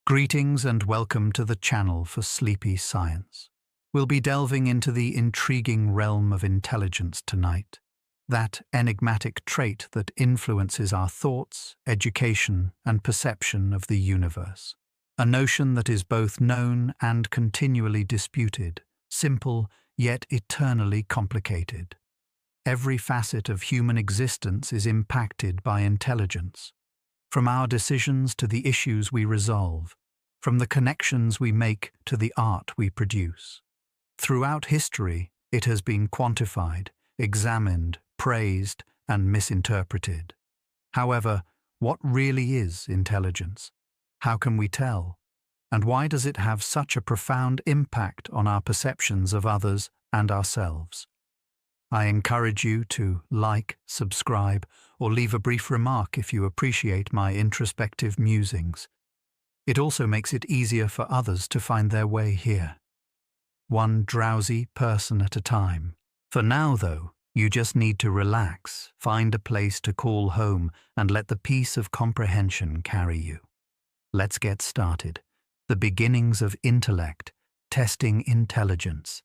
Greetings and welcome to the channel for Sleepy Science. We'll be delving into the intriguing realm of intelligence tonight, that enigmatic trait that influences our thoughts, education, and perception of the universe. A notion that is both known and continually disputed, simple yet eternally complicated. Every facet of human existence is impacted by intelligence. From our decisions to the issues we resolve, from the connections we make to the art we produce. Throughout history, it has been quantified, examined, praised, and misinterpreted. However, what really is intelligence? How can we tell? And why does it have such a profound impact on our perceptions of others and ourselves? I encourage you to like, subscribe, or leave a brief remark if you appreciate my introspective musings. It also makes it easier for others to find their way here. One drowsy person at a time. For now, though, you just need to relax, find a place to call home, and let the peace of comprehension carry you. Let's get started. The beginnings of intellect, testing intelligence.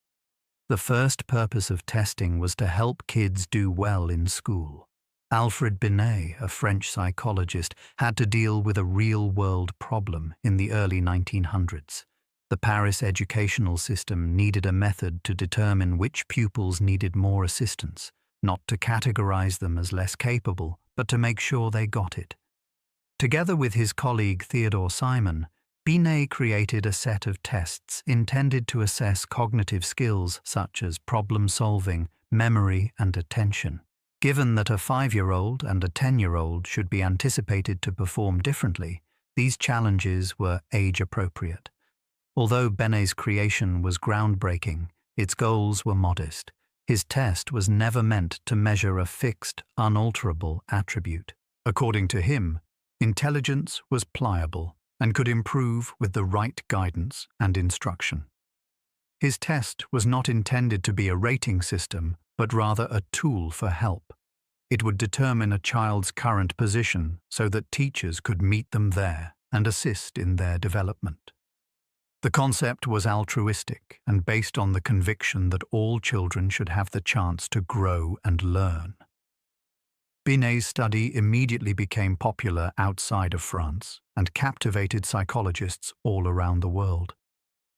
The first purpose of testing was to help kids do well in school. Alfred Binet, a French psychologist, had to deal with a real-world problem in the early 1900s. The Paris educational system needed a method to determine which pupils needed more assistance, not to categorize them as less capable, but to make sure they got it. Together with his colleague Theodore Simon, Binet created a set of tests intended to assess cognitive skills such as problem-solving, memory, and attention. Given that a 5-year-old and a 10-year-old should be anticipated to perform differently, these challenges were age-appropriate. Although Binet's creation was groundbreaking, its goals were modest. His test was never meant to measure a fixed, unalterable attribute. According to him, intelligence was pliable and could improve with the right guidance and instruction. His test was not intended to be a rating system, but rather a tool for help. It would determine a child's current position so that teachers could meet them there and assist in their development. The concept was altruistic and based on the conviction that all children should have the chance to grow and learn. Binet's study immediately became popular outside of France and captivated psychologists all around the world.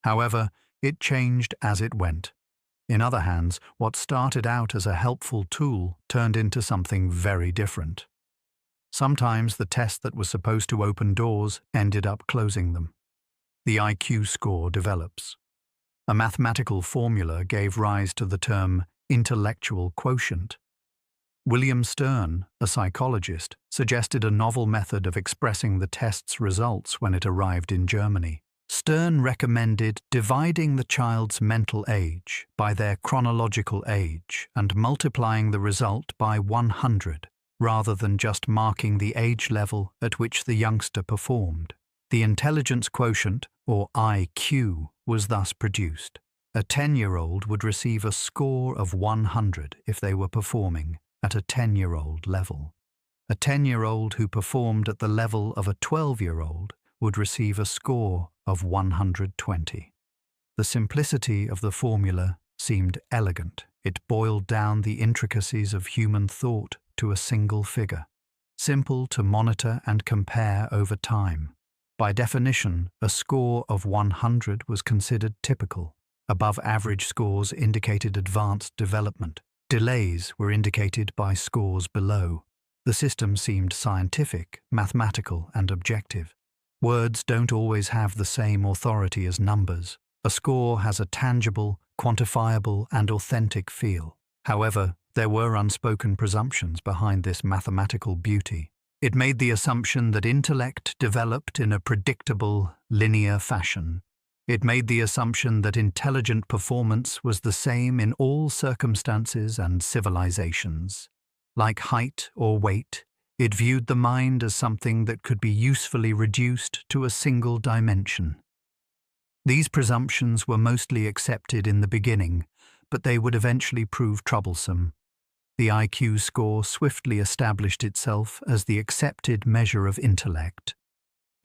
However, it changed as it went. In other hands, what started out as a helpful tool turned into something very different. Sometimes the test that was supposed to open doors ended up closing them. The IQ score develops. A mathematical formula gave rise to the term intellectual quotient. William Stern, a psychologist, suggested a novel method of expressing the test's results when it arrived in Germany. Stern recommended dividing the child's mental age by their chronological age and multiplying the result by 100, rather than just marking the age level at which the youngster performed. The intelligence quotient, or IQ, was thus produced. A 10-year-old would receive a score of 100 if they were performing at a 10-year-old level. A 10-year-old who performed at the level of a 12-year-old would receive a score of 120. The simplicity of the formula seemed elegant. It boiled down the intricacies of human thought to a single figure, simple to monitor and compare over time. By definition, a score of 100 was considered typical. Above-average scores indicated advanced development. Delays were indicated by scores below. The system seemed scientific, mathematical, and objective. Words don't always have the same authority as numbers. A score has a tangible, quantifiable, and authentic feel. However, there were unspoken presumptions behind this mathematical beauty. It made the assumption that intellect developed in a predictable, linear fashion. It made the assumption that intelligent performance was the same in all circumstances and civilizations. Like height or weight, it viewed the mind as something that could be usefully reduced to a single dimension. These presumptions were mostly accepted in the beginning, but they would eventually prove troublesome. The IQ score swiftly established itself as the accepted measure of intellect.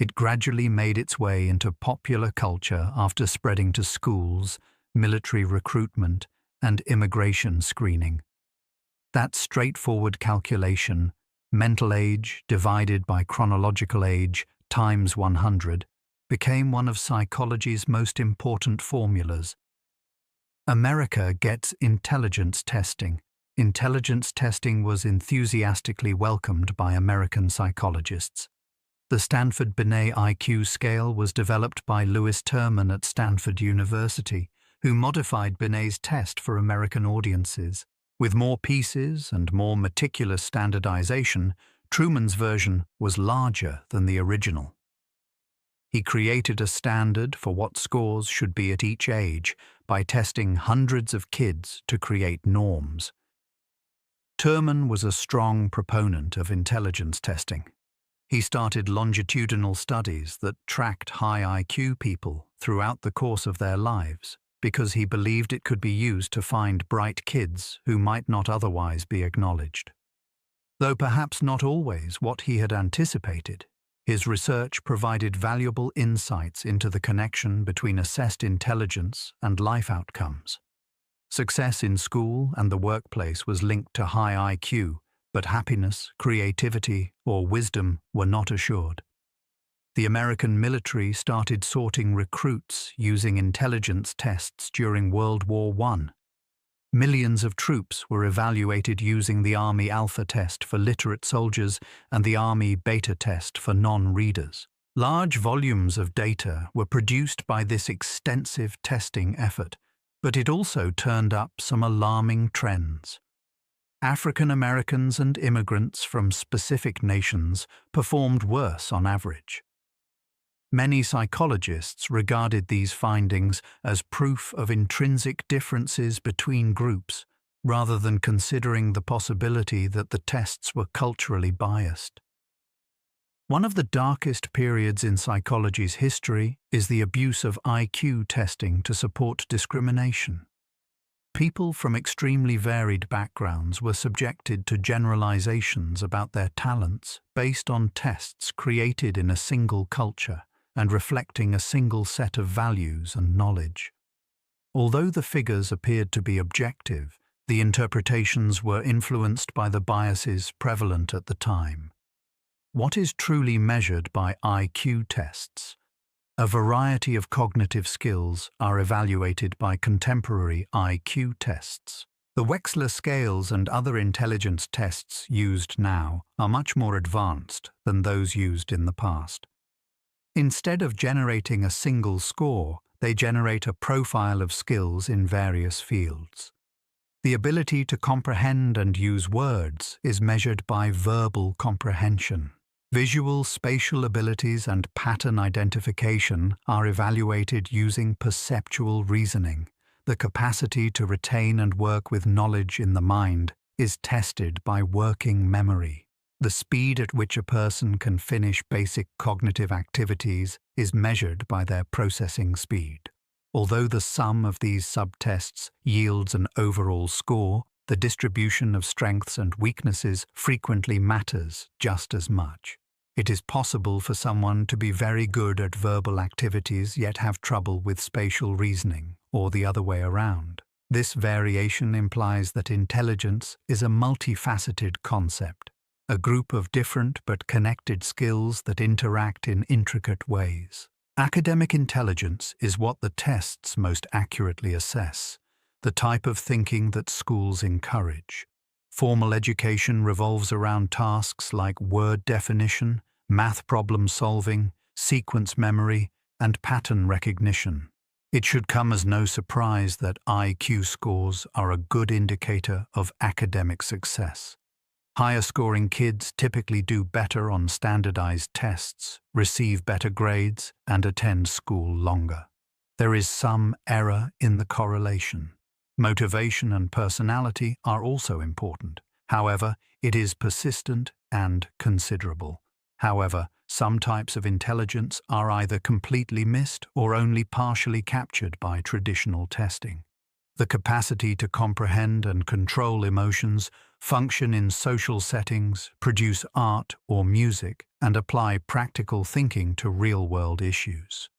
It gradually made its way into popular culture after spreading to schools, military recruitment, and immigration screening. That straightforward calculation, mental age divided by chronological age times 100, became one of psychology's most important formulas. America gets intelligence testing. Intelligence testing was enthusiastically welcomed by American psychologists. The Stanford Binet IQ scale was developed by Lewis Terman at Stanford University, who modified Binet's test for American audiences. With more pieces and more meticulous standardization, Truman's version was larger than the original. He created a standard for what scores should be at each age by testing hundreds of kids to create norms. Terman was a strong proponent of intelligence testing. He started longitudinal studies that tracked high IQ people throughout the course of their lives because he believed it could be used to find bright kids who might not otherwise be acknowledged. Though perhaps not always what he had anticipated, his research provided valuable insights into the connection between assessed intelligence and life outcomes. Success in school and the workplace was linked to high IQ, but happiness, creativity, or wisdom were not assured. The American military started sorting recruits using intelligence tests during World War I. Millions of troops were evaluated using the Army Alpha test for literate soldiers and the Army Beta test for non-readers. Large volumes of data were produced by this extensive testing effort, but it also turned up some alarming trends. African Americans and immigrants from specific nations performed worse on average. Many psychologists regarded these findings as proof of intrinsic differences between groups, rather than considering the possibility that the tests were culturally biased. One of the darkest periods in psychology's history is the abuse of IQ testing to support discrimination. People from extremely varied backgrounds were subjected to generalizations about their talents based on tests created in a single culture and reflecting a single set of values and knowledge. Although the figures appeared to be objective, the interpretations were influenced by the biases prevalent at the time. What is truly measured by IQ tests? A variety of cognitive skills are evaluated by contemporary IQ tests. The Wechsler scales and other intelligence tests used now are much more advanced than those used in the past. Instead of generating a single score, they generate a profile of skills in various fields. The ability to comprehend and use words is measured by verbal comprehension. Visual, spatial abilities and pattern identification are evaluated using perceptual reasoning. The capacity to retain and work with knowledge in the mind is tested by working memory. The speed at which a person can finish basic cognitive activities is measured by their processing speed. Although the sum of these subtests yields an overall score, the distribution of strengths and weaknesses frequently matters just as much. It is possible for someone to be very good at verbal activities yet have trouble with spatial reasoning, or the other way around. This variation implies that intelligence is a multifaceted concept, a group of different but connected skills that interact in intricate ways. Academic intelligence is what the tests most accurately assess, the type of thinking that schools encourage. Formal education revolves around tasks like word definition, math problem solving, sequence memory, and pattern recognition. It should come as no surprise that IQ scores are a good indicator of academic success. Higher-scoring kids typically do better on standardized tests, receive better grades, and attend school longer. There is some error in the correlation. Motivation and personality are also important. However, it is persistent and considerable. However, some types of intelligence are either completely missed or only partially captured by traditional testing. the capacity to comprehend and control emotions, function in social settings, produce art or music, and apply practical thinking to real-world issues.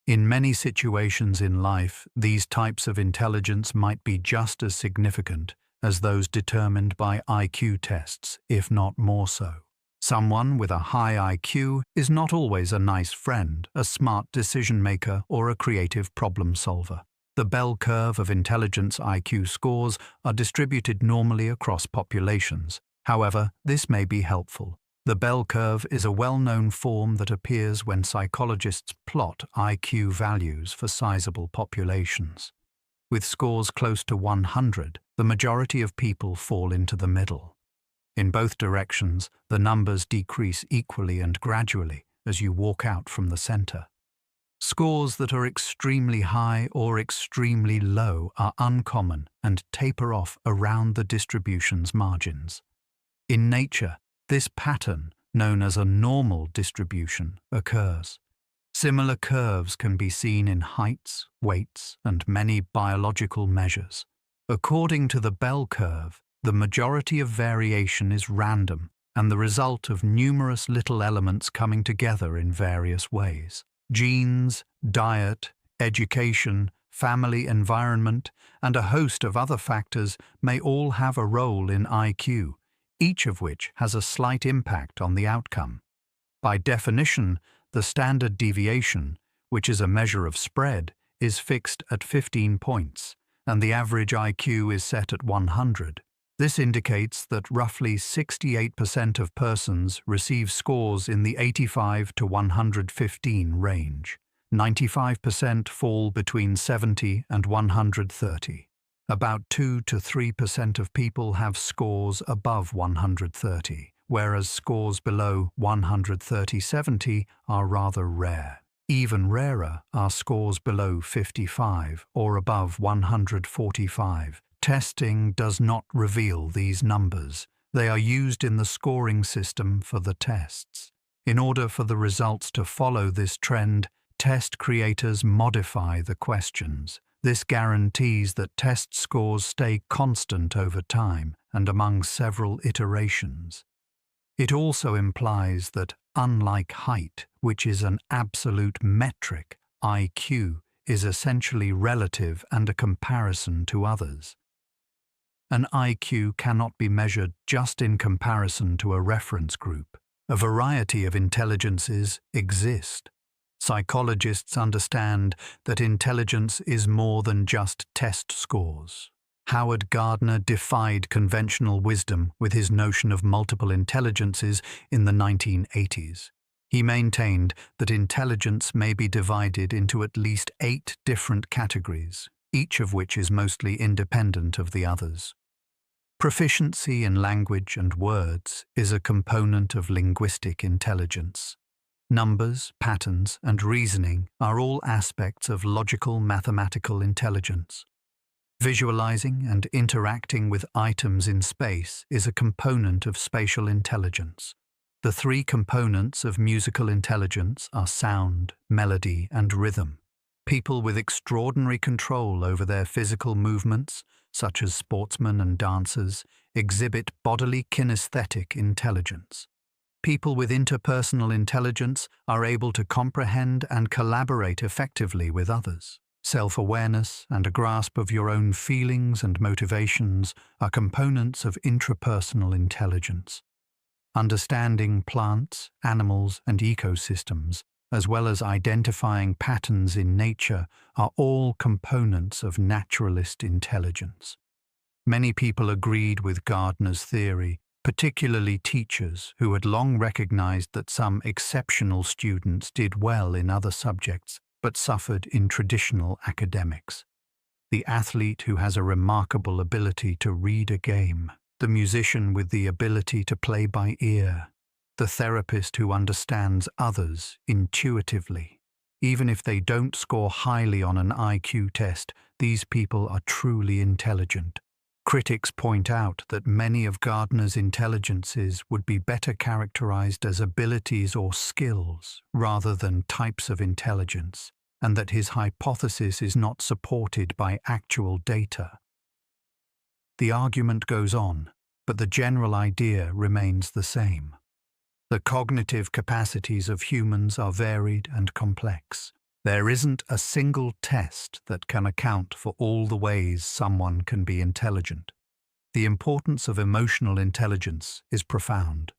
In many situations in life, these types of intelligence might be just as significant as those determined by IQ tests, if not more so. Someone with a high IQ is not always a nice friend, a smart decision-maker, or a creative problem-solver. The bell curve of intelligence IQ scores are distributed normally across populations. However, this may be helpful. The bell curve is a well-known form that appears when psychologists plot IQ values for sizable populations. With scores close to 100, the majority of people fall into the middle. In both directions, the numbers decrease equally and gradually as you walk out from the center. Scores that are extremely high or extremely low are uncommon and taper off around the distribution's margins. In nature, this pattern, known as a normal distribution, occurs. Similar curves can be seen in heights, weights, and many biological measures. According to the bell curve, the majority of variation is random and the result of numerous little elements coming together in various ways. Genes, diet, education, family environment, and a host of other factors may all have a role in IQ, each of which has a slight impact on the outcome. By definition, the standard deviation, which is a measure of spread, is fixed at 15 points, and the average IQ is set at 100. This indicates that roughly 68% of persons receive scores in the 85 to 115 range. 95% fall between 70 and 130. About 2 to 3% of people have scores above 130, whereas scores below 130/70 are rather rare. Even rarer are scores below 55 or above 145. Testing does not reveal these numbers. They are used in the scoring system for the tests. In order for the results to follow this trend, test creators modify the questions. This guarantees that test scores stay constant over time and among several iterations. It also implies that, unlike height, which is an absolute metric, IQ is essentially relative and a comparison to others. An IQ cannot be measured just in comparison to a reference group. A variety of intelligences exist. Psychologists understand that intelligence is more than just test scores. Howard Gardner defied conventional wisdom with his notion of multiple intelligences in the 1980s. He maintained that intelligence may be divided into at least 8 different categories, each of which is mostly independent of the others. Proficiency in language and words is a component of linguistic intelligence. Numbers, patterns, and reasoning are all aspects of logical mathematical intelligence. Visualizing and interacting with items in space is a component of spatial intelligence. The 3 components of musical intelligence are sound, melody, and rhythm. People with extraordinary control over their physical movements, such as sportsmen and dancers, exhibit bodily kinesthetic intelligence. People with interpersonal intelligence are able to comprehend and collaborate effectively with others. Self-awareness and a grasp of your own feelings and motivations are components of intrapersonal intelligence. Understanding plants, animals, and ecosystems, as well as identifying patterns in nature, are all components of naturalist intelligence. Many people agreed with Gardner's theory, particularly teachers who had long recognized that some exceptional students did well in other subjects but suffered in traditional academics. The athlete who has a remarkable ability to read a game, the musician with the ability to play by ear, the therapist who understands others intuitively. Even if they don't score highly on an IQ test, these people are truly intelligent. Critics point out that many of Gardner's intelligences would be better characterized as abilities or skills rather than types of intelligence, and that his hypothesis is not supported by actual data. The argument goes on, but the general idea remains the same. The cognitive capacities of humans are varied and complex. There isn't a single test that can account for all the ways someone can be intelligent. The importance of emotional intelligence is profound.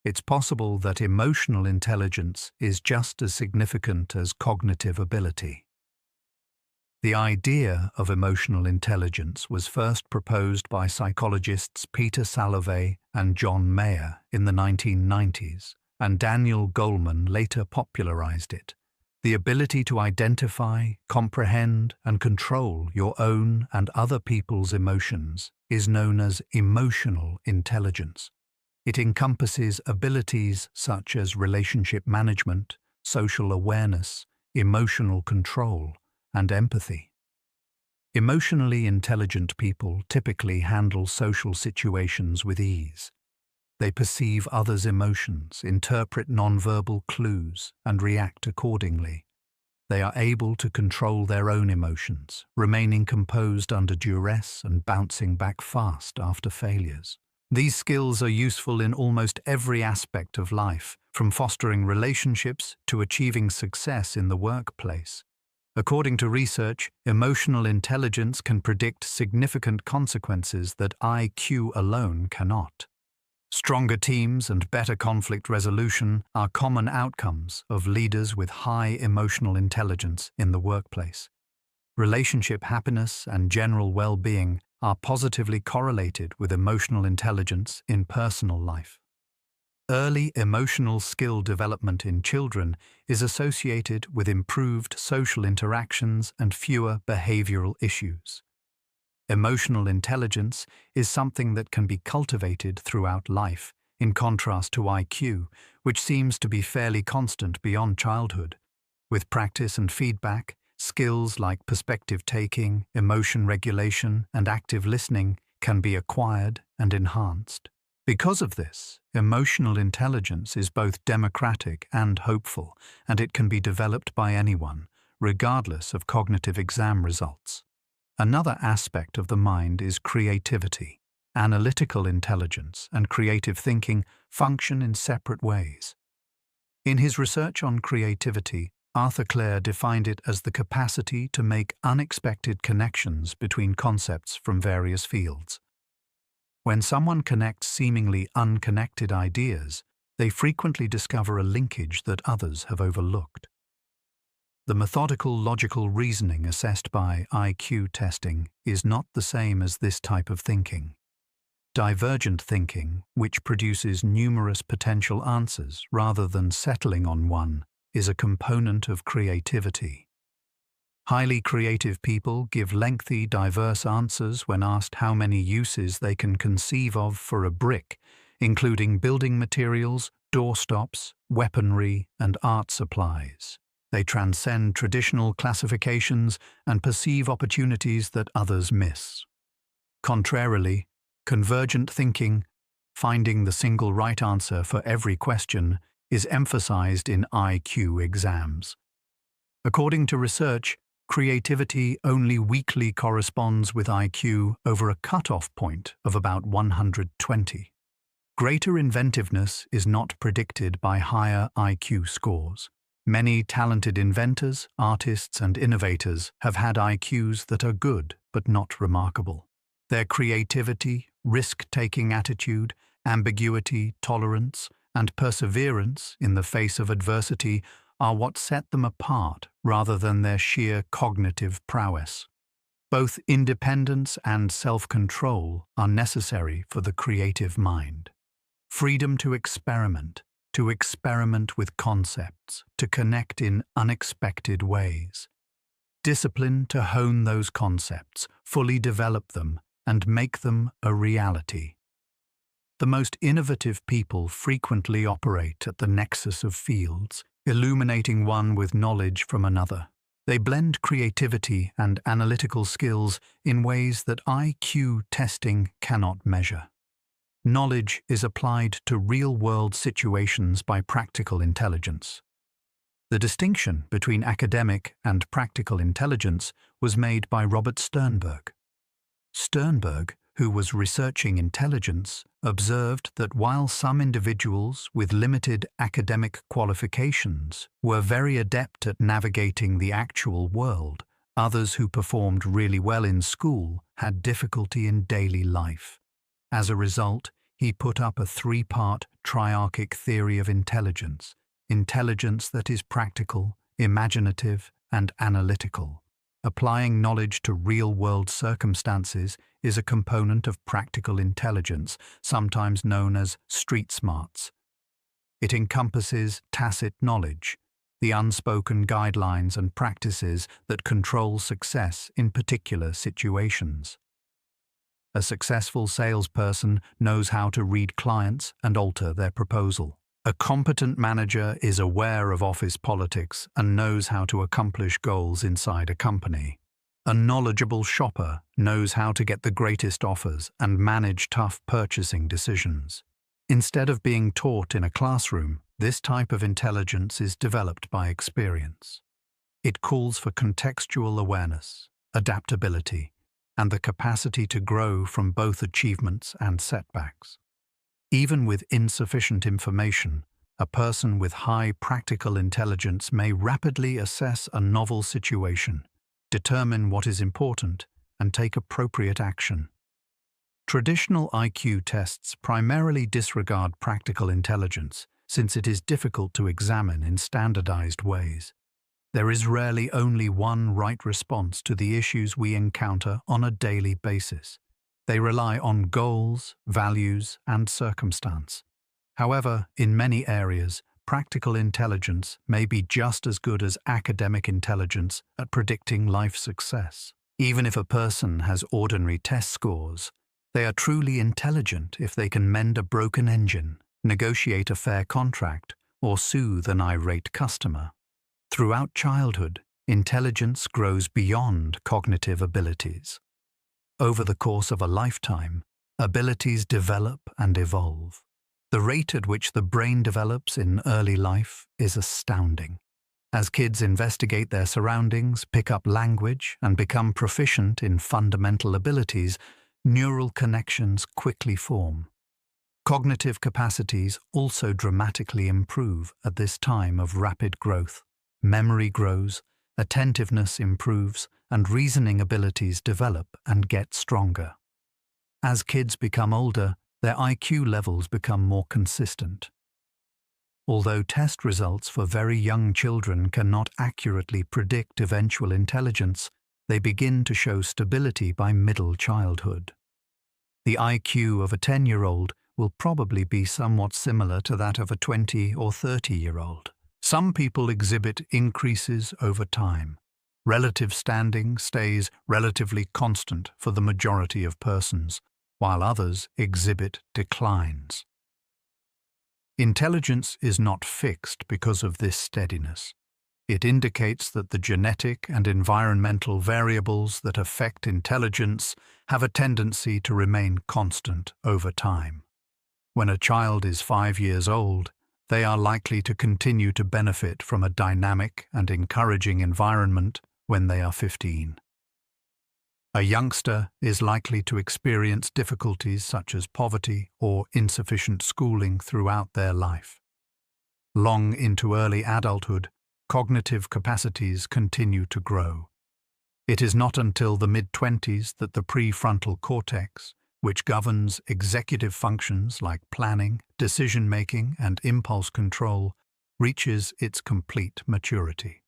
It's possible that emotional intelligence is just as significant as cognitive ability. The idea of emotional intelligence was first proposed by psychologists Peter Salovey and John Mayer in the 1990s, and Daniel Goleman later popularized it. The ability to identify, comprehend, and control your own and other people's emotions is known as emotional intelligence. It encompasses abilities such as relationship management, social awareness, emotional control, and empathy. Emotionally intelligent people typically handle social situations with ease. They perceive others' emotions, interpret nonverbal clues, and react accordingly. They are able to control their own emotions, remaining composed under duress and bouncing back fast after failures. These skills are useful in almost every aspect of life, from fostering relationships to achieving success in the workplace. According to research, emotional intelligence can predict significant consequences that IQ alone cannot. Stronger teams and better conflict resolution are common outcomes of leaders with high emotional intelligence in the workplace. Relationship happiness and general well-being are positively correlated with emotional intelligence in personal life. Early emotional skill development in children is associated with improved social interactions and fewer behavioral issues. Emotional intelligence is something that can be cultivated throughout life, in contrast to IQ, which seems to be fairly constant beyond childhood. With practice and feedback, skills like perspective taking, emotion regulation, and active listening can be acquired and enhanced. Because of this, emotional intelligence is both democratic and hopeful, and it can be developed by anyone, regardless of cognitive exam results. Another aspect of the mind is creativity. Analytical intelligence and creative thinking function in separate ways. In his research on creativity, Arthur Clare defined it as the capacity to make unexpected connections between concepts from various fields. When someone connects seemingly unconnected ideas, they frequently discover a linkage that others have overlooked. The methodical logical reasoning assessed by IQ testing is not the same as this type of thinking. Divergent thinking, which produces numerous potential answers rather than settling on one, is a component of creativity. Highly creative people give lengthy, diverse answers when asked how many uses they can conceive of for a brick, including building materials, doorstops, weaponry, and art supplies. They transcend traditional classifications and perceive opportunities that others miss. Contrarily, convergent thinking, finding the single right answer for every question, is emphasized in IQ exams. According to research, creativity only weakly corresponds with IQ over a cutoff point of about 120. Greater inventiveness is not predicted by higher IQ scores. Many talented inventors, artists, and innovators have had IQs that are good but not remarkable. Their creativity, risk-taking attitude, ambiguity, tolerance, and perseverance in the face of adversity are what set them apart rather than their sheer cognitive prowess. Both independence and self-control are necessary for the creative mind. Freedom to experiment with concepts, to connect in unexpected ways. Discipline to hone those concepts, fully develop them, and make them a reality. The most innovative people frequently operate at the nexus of fields, illuminating one with knowledge from another. They blend creativity and analytical skills in ways that IQ testing cannot measure. Knowledge is applied to real-world situations by practical intelligence. The distinction between academic and practical intelligence was made by Robert Sternberg. Sternberg, who was researching intelligence, observed that while some individuals with limited academic qualifications were very adept at navigating the actual world, others who performed really well in school had difficulty in daily life. As a result, he put up a three-part triarchic theory of intelligence: intelligence that is practical, imaginative, and analytical. Applying knowledge to real-world circumstances is a component of practical intelligence, sometimes known as street smarts. It encompasses tacit knowledge, the unspoken guidelines and practices that control success in particular situations. A successful salesperson knows how to read clients and alter their proposal. A competent manager is aware of office politics and knows how to accomplish goals inside a company. A knowledgeable shopper knows how to get the greatest offers and manage tough purchasing decisions. Instead of being taught in a classroom, this type of intelligence is developed by experience. It calls for contextual awareness, adaptability, and the capacity to grow from both achievements and setbacks. Even with insufficient information, a person with high practical intelligence may rapidly assess a novel situation, determine what is important, and take appropriate action. Traditional IQ tests primarily disregard practical intelligence, since it is difficult to examine in standardized ways. There is rarely only one right response to the issues we encounter on a daily basis. They rely on goals, values, and circumstance. However, in many areas, practical intelligence may be just as good as academic intelligence at predicting life success. Even if a person has ordinary test scores, they are truly intelligent if they can mend a broken engine, negotiate a fair contract, or soothe an irate customer. Throughout childhood, intelligence grows beyond cognitive abilities. Over the course of a lifetime, abilities develop and evolve. The rate at which the brain develops in early life is astounding. As kids investigate their surroundings, pick up language, and become proficient in fundamental abilities, neural connections quickly form. Cognitive capacities also dramatically improve at this time of rapid growth. Memory grows, attentiveness improves, and reasoning abilities develop and get stronger. As kids become older, their IQ levels become more consistent. Although test results for very young children cannot accurately predict eventual intelligence, they begin to show stability by middle childhood. The IQ of a 10-year-old will probably be somewhat similar to that of a 20 or 30-year-old. Some people exhibit increases over time. Relative standing stays relatively constant for the majority of persons, while others exhibit declines. Intelligence is not fixed because of this steadiness. It indicates that the genetic and environmental variables that affect intelligence have a tendency to remain constant over time. When a child is 5 years old, they are likely to continue to benefit from a dynamic and encouraging environment when they are 15. A youngster is likely to experience difficulties such as poverty or insufficient schooling throughout their life. Long into early adulthood, cognitive capacities continue to grow. It is not until the mid-20s that the prefrontal cortex, which governs executive functions like planning, decision-making, and impulse control, reaches its complete maturity.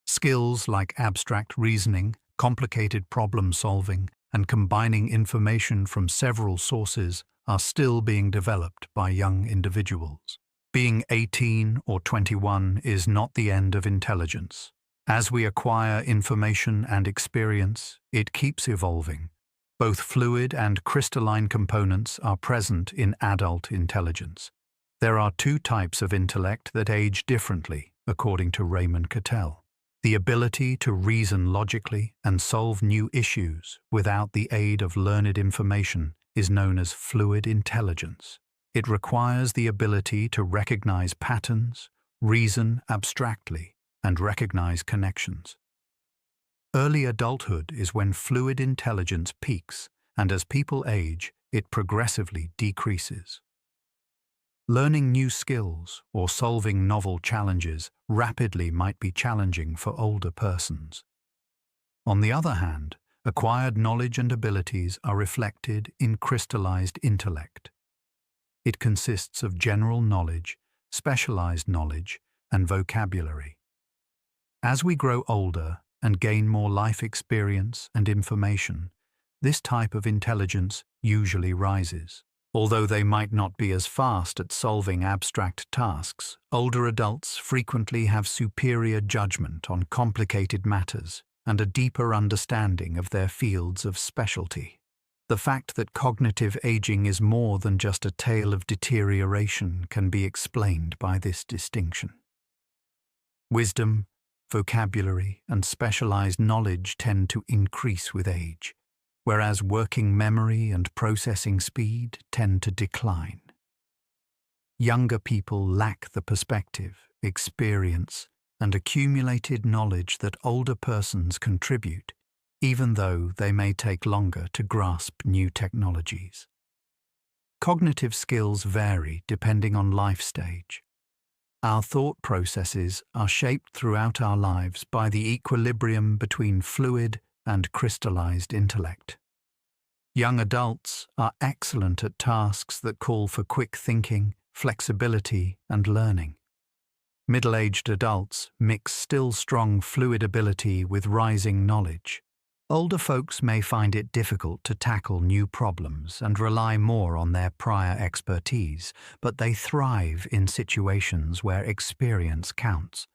Skills like abstract reasoning, complicated problem-solving, and combining information from several sources are still being developed by young individuals. Being 18 or 21 is not the end of intelligence. As we acquire information and experience, it keeps evolving. Both fluid and crystalline components are present in adult intelligence. There are two types of intellect that age differently, according to Raymond Cattell. The ability to reason logically and solve new issues without the aid of learned information is known as fluid intelligence. It requires the ability to recognize patterns, reason abstractly, and recognize connections. Early adulthood is when fluid intelligence peaks, and as people age, it progressively decreases. Learning new skills or solving novel challenges rapidly might be challenging for older persons. On the other hand, acquired knowledge and abilities are reflected in crystallized intellect. It consists of general knowledge, specialized knowledge, and vocabulary. As we grow older and gain more life experience and information, this type of intelligence usually rises. Although they might not be as fast at solving abstract tasks, older adults frequently have superior judgment on complicated matters and a deeper understanding of their fields of specialty. The fact that cognitive aging is more than just a tale of deterioration can be explained by this distinction. Wisdom, vocabulary, and specialized knowledge tend to increase with age, whereas working memory and processing speed tend to decline. Younger people lack the perspective, experience, and accumulated knowledge that older persons contribute, even though they may take longer to grasp new technologies. Cognitive skills vary depending on life stage. Our thought processes are shaped throughout our lives by the equilibrium between fluid and crystallized intellect. Young adults are excellent at tasks that call for quick thinking, flexibility, and learning. Middle-aged adults mix still strong fluid ability with rising knowledge. Older folks may find it difficult to tackle new problems and rely more on their prior expertise, but they thrive in situations where experience counts.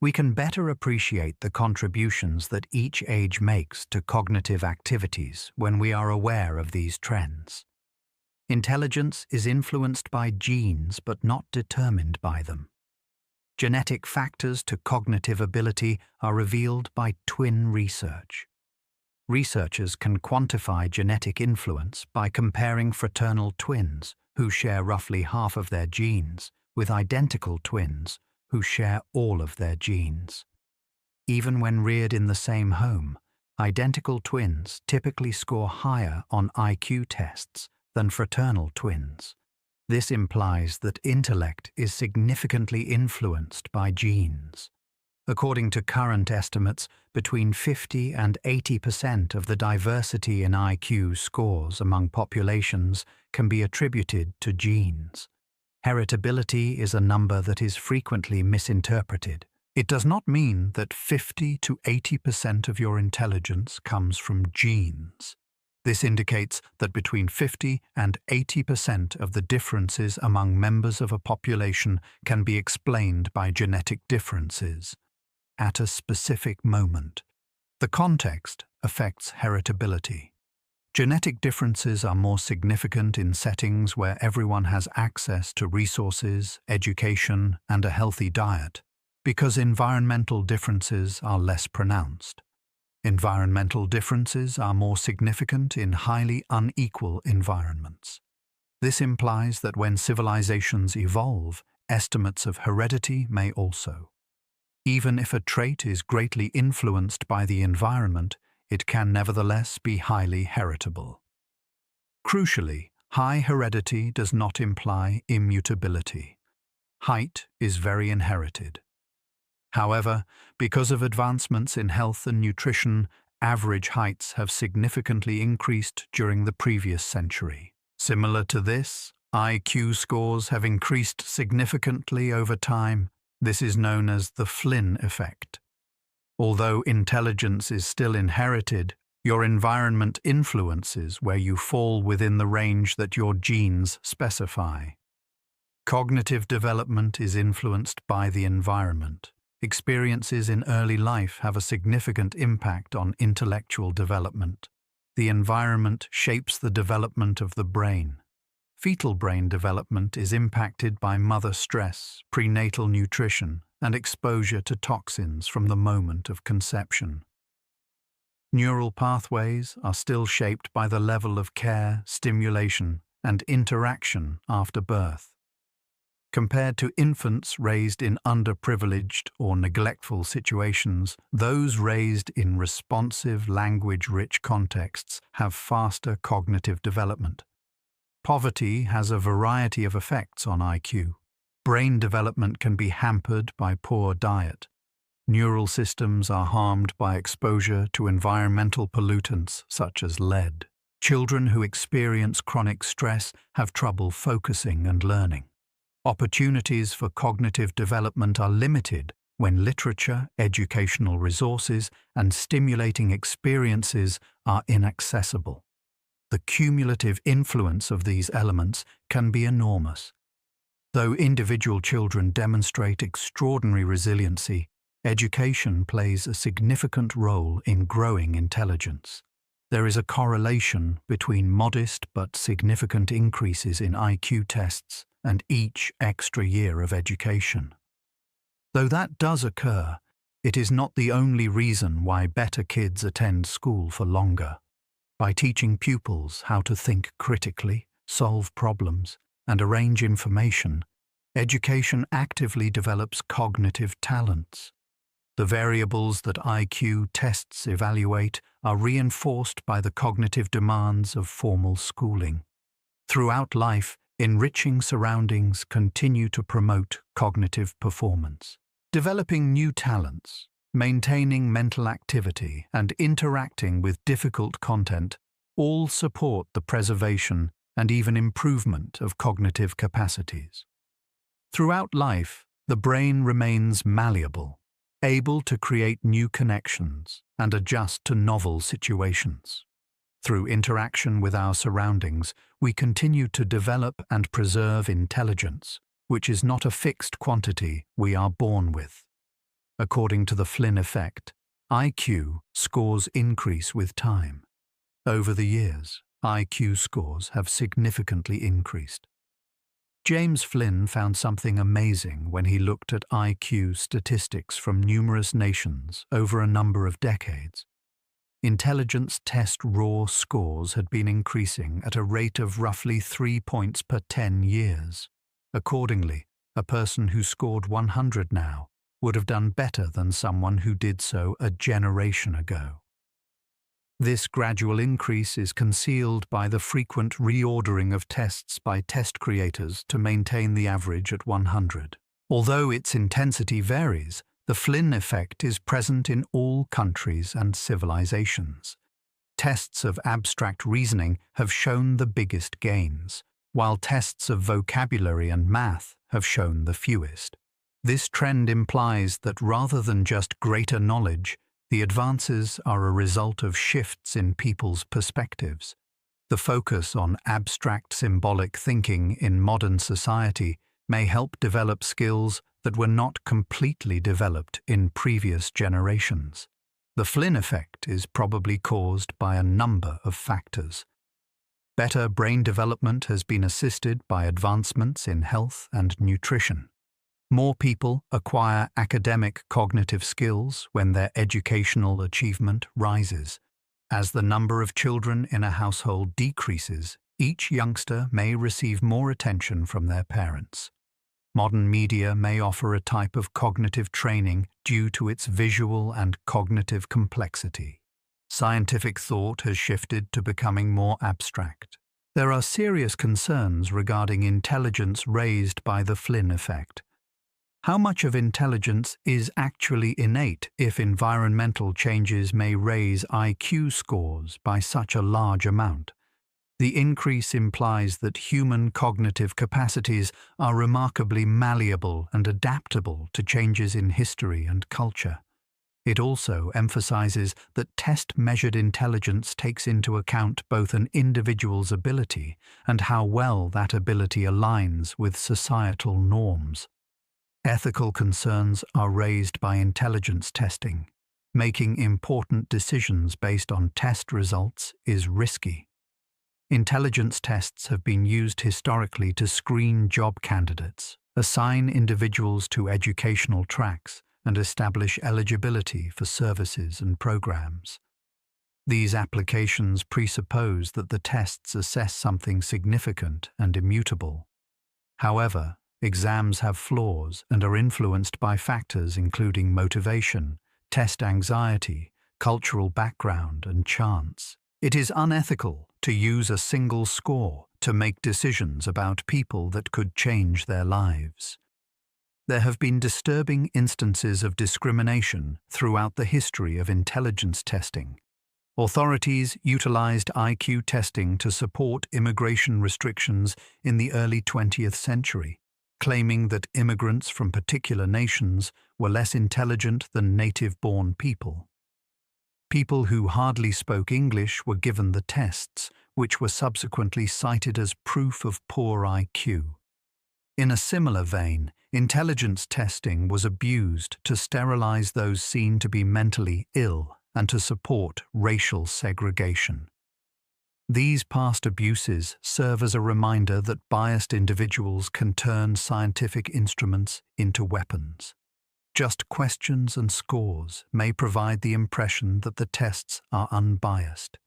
We can better appreciate the contributions that each age makes to cognitive activities when we are aware of these trends. Intelligence is influenced by genes but not determined by them. Genetic factors to cognitive ability are revealed by twin research. Researchers can quantify genetic influence by comparing fraternal twins who share roughly half of their genes with identical twins who share all of their genes. Even when reared in the same home, identical twins typically score higher on IQ tests than fraternal twins. This implies that intellect is significantly influenced by genes. According to current estimates, between 50 and 80% of the diversity in IQ scores among populations can be attributed to genes. Heritability is a number that is frequently misinterpreted. It does not mean that 50 to 80% of your intelligence comes from genes. This indicates that between 50 and 80% of the differences among members of a population can be explained by genetic differences at a specific moment. The context affects heritability. Genetic differences are more significant in settings where everyone has access to resources, education, and a healthy diet, because environmental differences are less pronounced. Environmental differences are more significant in highly unequal environments. This implies that when civilizations evolve, estimates of heredity may also. Even if a trait is greatly influenced by the environment, it can nevertheless be highly heritable. Crucially, high heredity does not imply immutability. Height is very inherited. However, because of advancements in health and nutrition, average heights have significantly increased during the previous century. Similar to this, IQ scores have increased significantly over time. This is known as the Flynn effect. Although intelligence is still inherited, your environment influences where you fall within the range that your genes specify. Cognitive development is influenced by the environment. Experiences in early life have a significant impact on intellectual development. The environment shapes the development of the brain. Fetal brain development is impacted by mother stress, prenatal nutrition, and exposure to toxins from the moment of conception. Neural pathways are still shaped by the level of care, stimulation, and interaction after birth. Compared to infants raised in underprivileged or neglectful situations, those raised in responsive, language-rich contexts have faster cognitive development. Poverty has a variety of effects on IQ. Brain development can be hampered by poor diet. Neural systems are harmed by exposure to environmental pollutants such as lead. Children who experience chronic stress have trouble focusing and learning. Opportunities for cognitive development are limited when literature, educational resources, and stimulating experiences are inaccessible. The cumulative influence of these elements can be enormous. Though individual children demonstrate extraordinary resiliency, education plays a significant role in growing intelligence. There is a correlation between modest but significant increases in IQ tests and each extra year of education. Though that does occur, it is not the only reason why better kids attend school for longer. By teaching pupils how to think critically, solve problems, and arrange information, education actively develops cognitive talents. The variables that IQ tests evaluate are reinforced by the cognitive demands of formal schooling. Throughout life, enriching surroundings continue to promote cognitive performance. Developing new talents, maintaining mental activity, and interacting with difficult content all support the preservation and even improvement of cognitive capacities. Throughout life, the brain remains malleable, able to create new connections and adjust to novel situations. Through interaction with our surroundings, we continue to develop and preserve intelligence, which is not a fixed quantity we are born with. According to the Flynn effect, IQ scores increase with time. Over the years, IQ scores have significantly increased. James Flynn found something amazing when he looked at IQ statistics from numerous nations over a number of decades. Intelligence test raw scores had been increasing at a rate of roughly 3 points per 10 years. Accordingly, a person who scored 100 now would have done better than someone who did so a generation ago. This gradual increase is concealed by the frequent reordering of tests by test creators to maintain the average at 100. Although its intensity varies, the Flynn effect is present in all countries and civilizations. Tests of abstract reasoning have shown the biggest gains, while tests of vocabulary and math have shown the fewest. This trend implies that rather than just greater knowledge, the advances are a result of shifts in people's perspectives. The focus on abstract symbolic thinking in modern society may help develop skills that were not completely developed in previous generations. The Flynn effect is probably caused by a number of factors. Better brain development has been assisted by advancements in health and nutrition. More people acquire academic cognitive skills when their educational achievement rises. As the number of children in a household decreases, each youngster may receive more attention from their parents. Modern media may offer a type of cognitive training due to its visual and cognitive complexity. Scientific thought has shifted to becoming more abstract. There are serious concerns regarding intelligence raised by the Flynn effect. How much of intelligence is actually innate if environmental changes may raise IQ scores by such a large amount? The increase implies that human cognitive capacities are remarkably malleable and adaptable to changes in history and culture. It also emphasizes that test-measured intelligence takes into account both an individual's ability and how well that ability aligns with societal norms. Ethical concerns are raised by intelligence testing. Making important decisions based on test results is risky. Intelligence tests have been used historically to screen job candidates, assign individuals to educational tracks, and establish eligibility for services and programs. These applications presuppose that the tests assess something significant and immutable. However, Exams have flaws and are influenced by factors including motivation, test anxiety, cultural background, and chance. It is unethical to use a single score to make decisions about people that could change their lives. There have been disturbing instances of discrimination throughout the history of intelligence testing. Authorities utilized IQ testing to support immigration restrictions in the early 20th century, claiming that immigrants from particular nations were less intelligent than native-born people. People who hardly spoke English were given the tests, which were subsequently cited as proof of poor IQ. In a similar vein, intelligence testing was abused to sterilize those seen to be mentally ill and to support racial segregation. These past abuses serve as a reminder that biased individuals can turn scientific instruments into weapons. Just questions and scores may provide the impression that the tests are unbiased.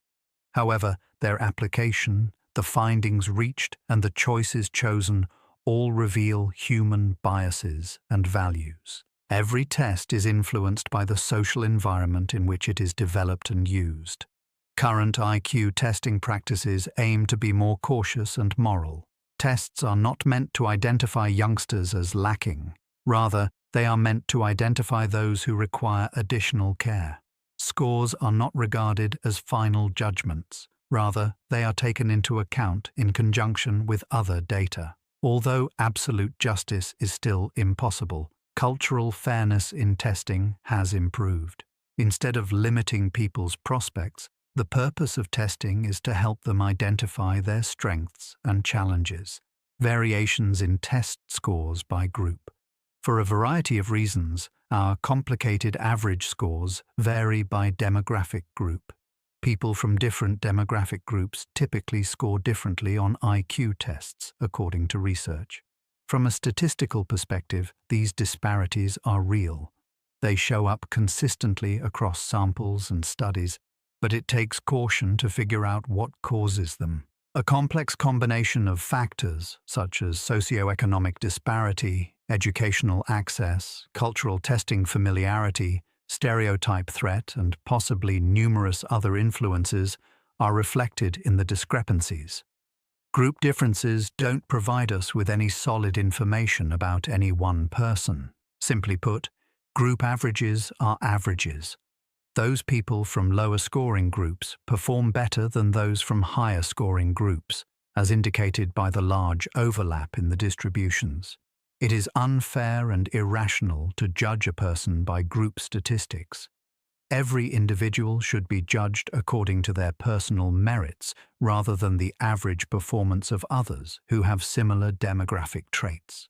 However, their application, the findings reached, and the choices chosen all reveal human biases and values. Every test is influenced by the social environment in which it is developed and used. Current IQ testing practices aim to be more cautious and moral. Tests are not meant to identify youngsters as lacking. Rather, they are meant to identify those who require additional care. Scores are not regarded as final judgments. Rather, they are taken into account in conjunction with other data. Although absolute justice is still impossible, cultural fairness in testing has improved. Instead of limiting people's prospects, the purpose of testing is to help them identify their strengths and challenges. Variations in test scores by group. For a variety of reasons, our complicated average scores vary by demographic group. People from different demographic groups typically score differently on IQ tests, according to research. From a statistical perspective, these disparities are real. They show up consistently across samples and studies, but it takes caution to figure out what causes them. A complex combination of factors, such as socioeconomic disparity, educational access, cultural testing familiarity, stereotype threat, and possibly numerous other influences, are reflected in the discrepancies. Group differences don't provide us with any solid information about any one person. Simply put, group averages are averages. Those people from lower scoring groups perform better than those from higher scoring groups, as indicated by the large overlap in the distributions. It is unfair and irrational to judge a person by group statistics. Every individual should be judged according to their personal merits rather than the average performance of others who have similar demographic traits.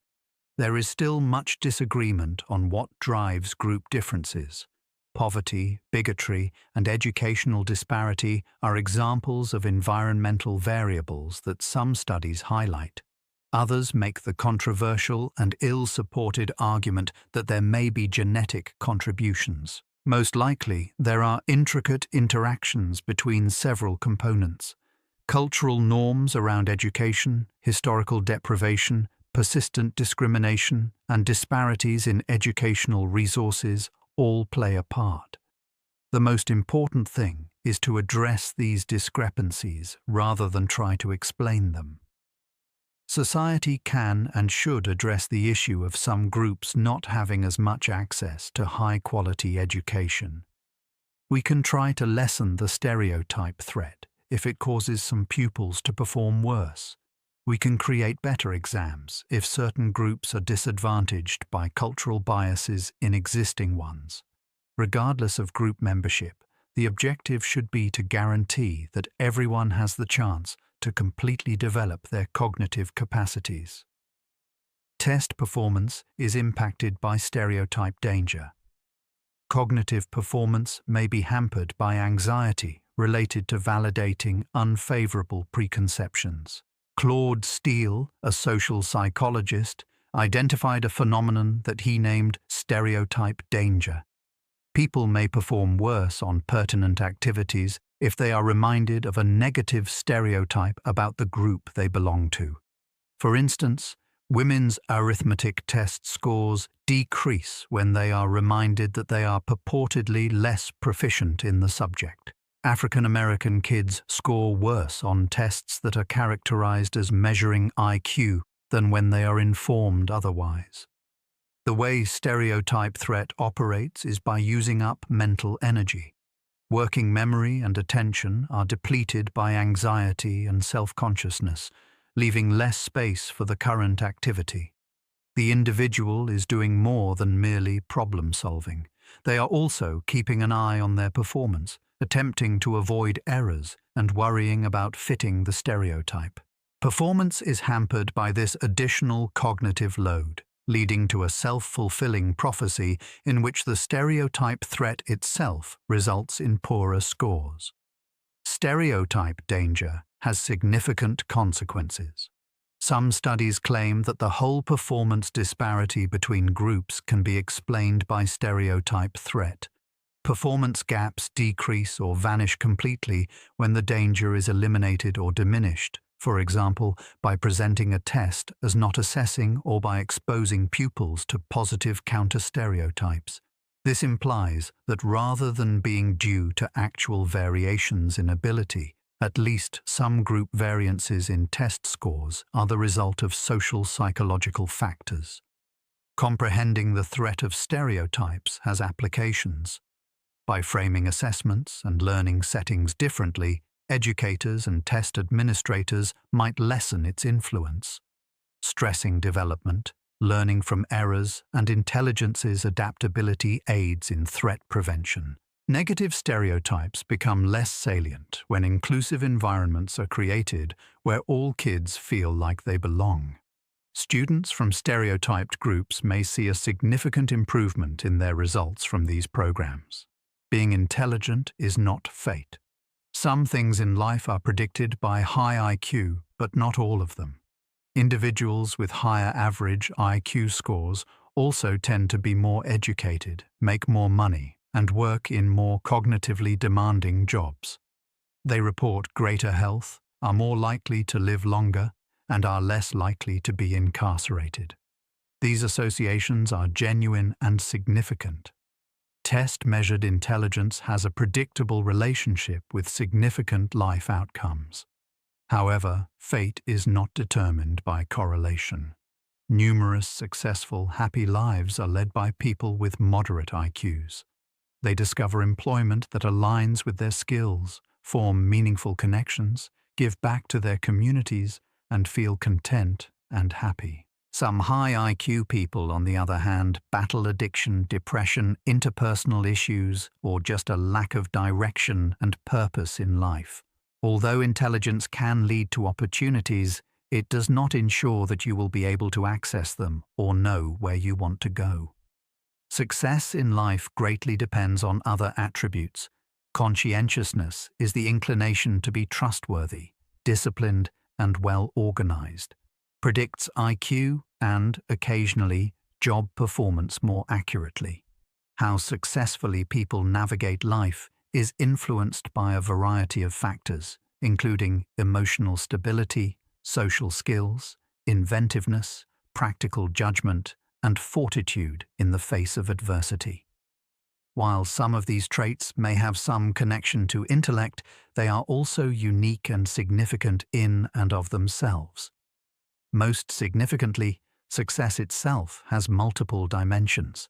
There is still much disagreement on what drives group differences. Poverty, bigotry, and educational disparity are examples of environmental variables that some studies highlight. Others make the controversial and ill-supported argument that there may be genetic contributions. Most likely, there are intricate interactions between several components. Cultural norms around education, historical deprivation, persistent discrimination, and disparities in educational resources all play a part. The most important thing is to address these discrepancies rather than try to explain them. Society can and should address the issue of some groups not having as much access to high-quality education. We can try to lessen the stereotype threat if it causes some pupils to perform worse. We can create better exams if certain groups are disadvantaged by cultural biases in existing ones. Regardless of group membership, the objective should be to guarantee that everyone has the chance to completely develop their cognitive capacities. Test performance is impacted by stereotype danger. Cognitive performance may be hampered by anxiety related to validating unfavorable preconceptions. Claude Steele, a social psychologist, identified a phenomenon that he named stereotype danger. People may perform worse on pertinent activities if they are reminded of a negative stereotype about the group they belong to. For instance, Women's arithmetic test scores decrease when they are reminded that they are purportedly less proficient in the subject. African American kids score worse on tests that are characterized as measuring IQ than when they are informed otherwise. The way stereotype threat operates is by using up mental energy. Working memory and attention are depleted by anxiety and self-consciousness, leaving less space for the current activity. The individual is doing more than merely problem-solving. They are also keeping an eye on their performance, attempting to avoid errors and worrying about fitting the stereotype. Performance is hampered by this additional cognitive load, leading to a self-fulfilling prophecy in which the stereotype threat itself results in poorer scores. Stereotype danger has significant consequences. Some studies claim that the whole performance disparity between groups can be explained by stereotype threat. Performance gaps decrease or vanish completely when the danger is eliminated or diminished, for example, by presenting a test as not assessing or by exposing pupils to positive counter-stereotypes. This implies that rather than being due to actual variations in ability, at least some group variances in test scores are the result of social psychological factors. Comprehending the threat of stereotypes has applications. By framing assessments and learning settings differently, educators and test administrators might lessen its influence. Stressing development, learning from errors, and intelligence's adaptability aids in threat prevention. Negative stereotypes become less salient when inclusive environments are created where all kids feel like they belong. Students from stereotyped groups may see a significant improvement in their results from these programs. Being intelligent is not fate. Some things in life are predicted by high IQ, but not all of them. Individuals with higher average IQ scores also tend to be more educated, make more money, and work in more cognitively demanding jobs. They report greater health, are more likely to live longer, and are less likely to be incarcerated. These associations are genuine and significant. Test-measured intelligence has a predictable relationship with significant life outcomes. However, fate is not determined by correlation. Numerous successful, happy lives are led by people with moderate IQs. They discover employment that aligns with their skills, form meaningful connections, give back to their communities, and feel content and happy. Some high IQ people, on the other hand, battle addiction, depression, interpersonal issues, or just a lack of direction and purpose in life. Although intelligence can lead to opportunities, it does not ensure that you will be able to access them or know where you want to go. Success in life greatly depends on other attributes. Conscientiousness is the inclination to be trustworthy, disciplined, and well-organized. Predicts IQ and, occasionally, job performance more accurately. How successfully people navigate life is influenced by a variety of factors, including emotional stability, social skills, inventiveness, practical judgment, and fortitude in the face of adversity. While some of these traits may have some connection to intellect, they are also unique and significant in and of themselves. Most significantly, success itself has multiple dimensions.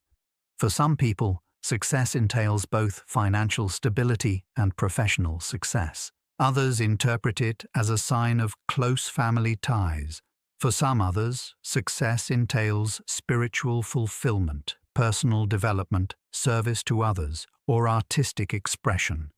For some people, success entails both financial stability and professional success. Others interpret it as a sign of close family ties. For some others, success entails spiritual fulfillment, personal development, service to others, or artistic expression.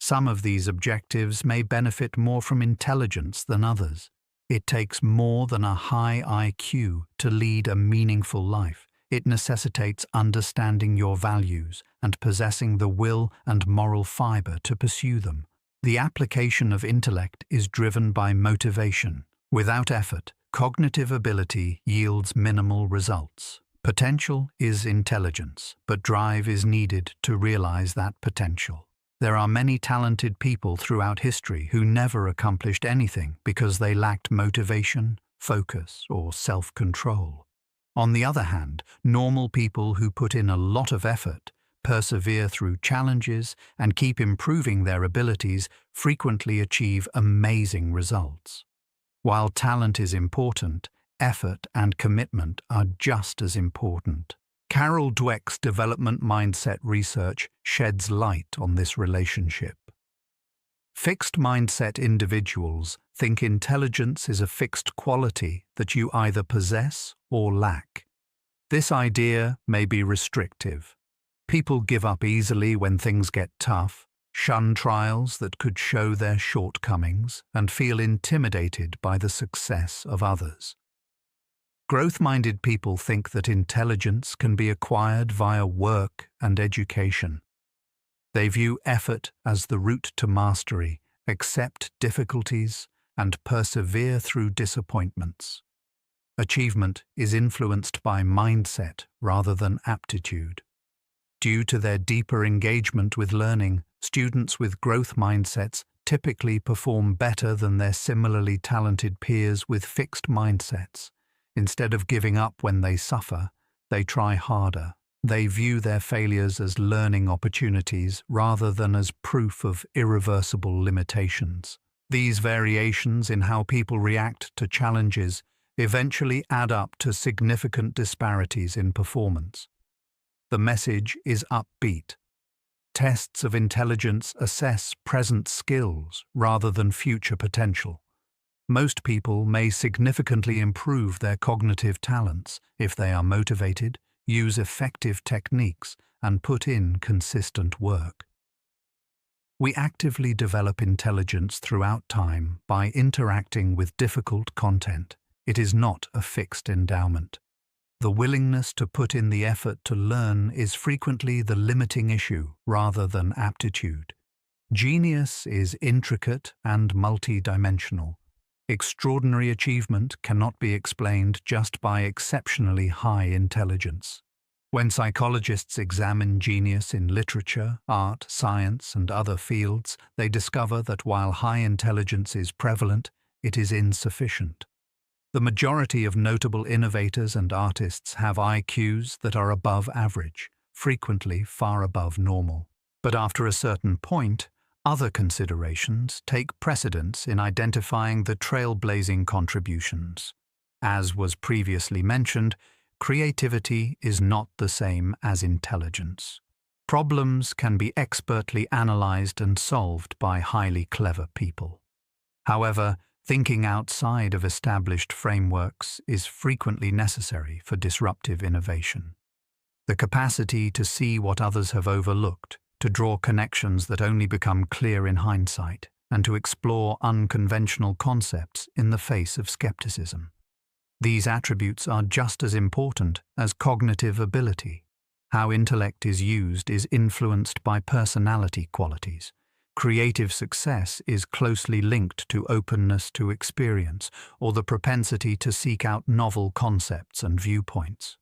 Some of these objectives may benefit more from intelligence than others. It takes more than a high IQ to lead a meaningful life. It necessitates understanding your values and possessing the will and moral fiber to pursue them. The application of intellect is driven by motivation. Without effort, cognitive ability yields minimal results. Potential is intelligence, but drive is needed to realize that potential. There are many talented people throughout history who never accomplished anything because they lacked motivation, focus, or self-control. On the other hand, normal people who put in a lot of effort, persevere through challenges, and keep improving their abilities frequently achieve amazing results. While talent is important, effort and commitment are just as important. Carol Dweck's development mindset research sheds light on this relationship. Fixed mindset individuals think intelligence is a fixed quality that you either possess or lack. This idea may be restrictive. People give up easily when things get tough, shun trials that could show their shortcomings, and feel intimidated by the success of others. Growth-minded people think that intelligence can be acquired via work and education. They view effort as the route to mastery, accept difficulties, and persevere through disappointments. Achievement is influenced by mindset rather than aptitude. Due to their deeper engagement with learning, students with growth mindsets typically perform better than their similarly talented peers with fixed mindsets. Instead of giving up when they suffer, they try harder. They view their failures as learning opportunities rather than as proof of irreversible limitations. These variations in how people react to challenges eventually add up to significant disparities in performance. The message is upbeat. Tests of intelligence assess present skills rather than future potential. Most people may significantly improve their cognitive talents if they are motivated, use effective techniques, and put in consistent work. We actively develop intelligence throughout time by interacting with difficult content. It is not a fixed endowment. The willingness to put in the effort to learn is frequently the limiting issue rather than aptitude. Genius is intricate and multidimensional. Extraordinary achievement cannot be explained just by exceptionally high intelligence. When psychologists examine genius in literature, art, science, and other fields, they discover that while high intelligence is prevalent, it is insufficient. The majority of notable innovators and artists have IQs that are above average, frequently far above normal. But after a certain point, other considerations take precedence in identifying the trailblazing contributions. As was previously mentioned, creativity is not the same as intelligence. Problems can be expertly analyzed and solved by highly clever people. However, thinking outside of established frameworks is frequently necessary for disruptive innovation. The capacity to see what others have overlooked, to draw connections that only become clear in hindsight, and to explore unconventional concepts in the face of skepticism. These attributes are just as important as cognitive ability. How intellect is used is influenced by personality qualities. Creative success is closely linked to openness to experience or the propensity to seek out novel concepts and viewpoints.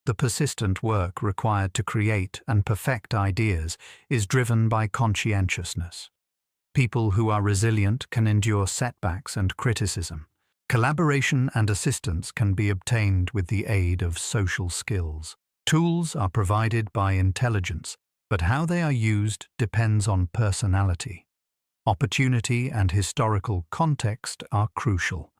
The persistent work required to create and perfect ideas is driven by conscientiousness. People who are resilient can endure setbacks and criticism. Collaboration and assistance can be obtained with the aid of social skills. Tools are provided by intelligence, but how they are used depends on personality. Opportunity and historical context are crucial.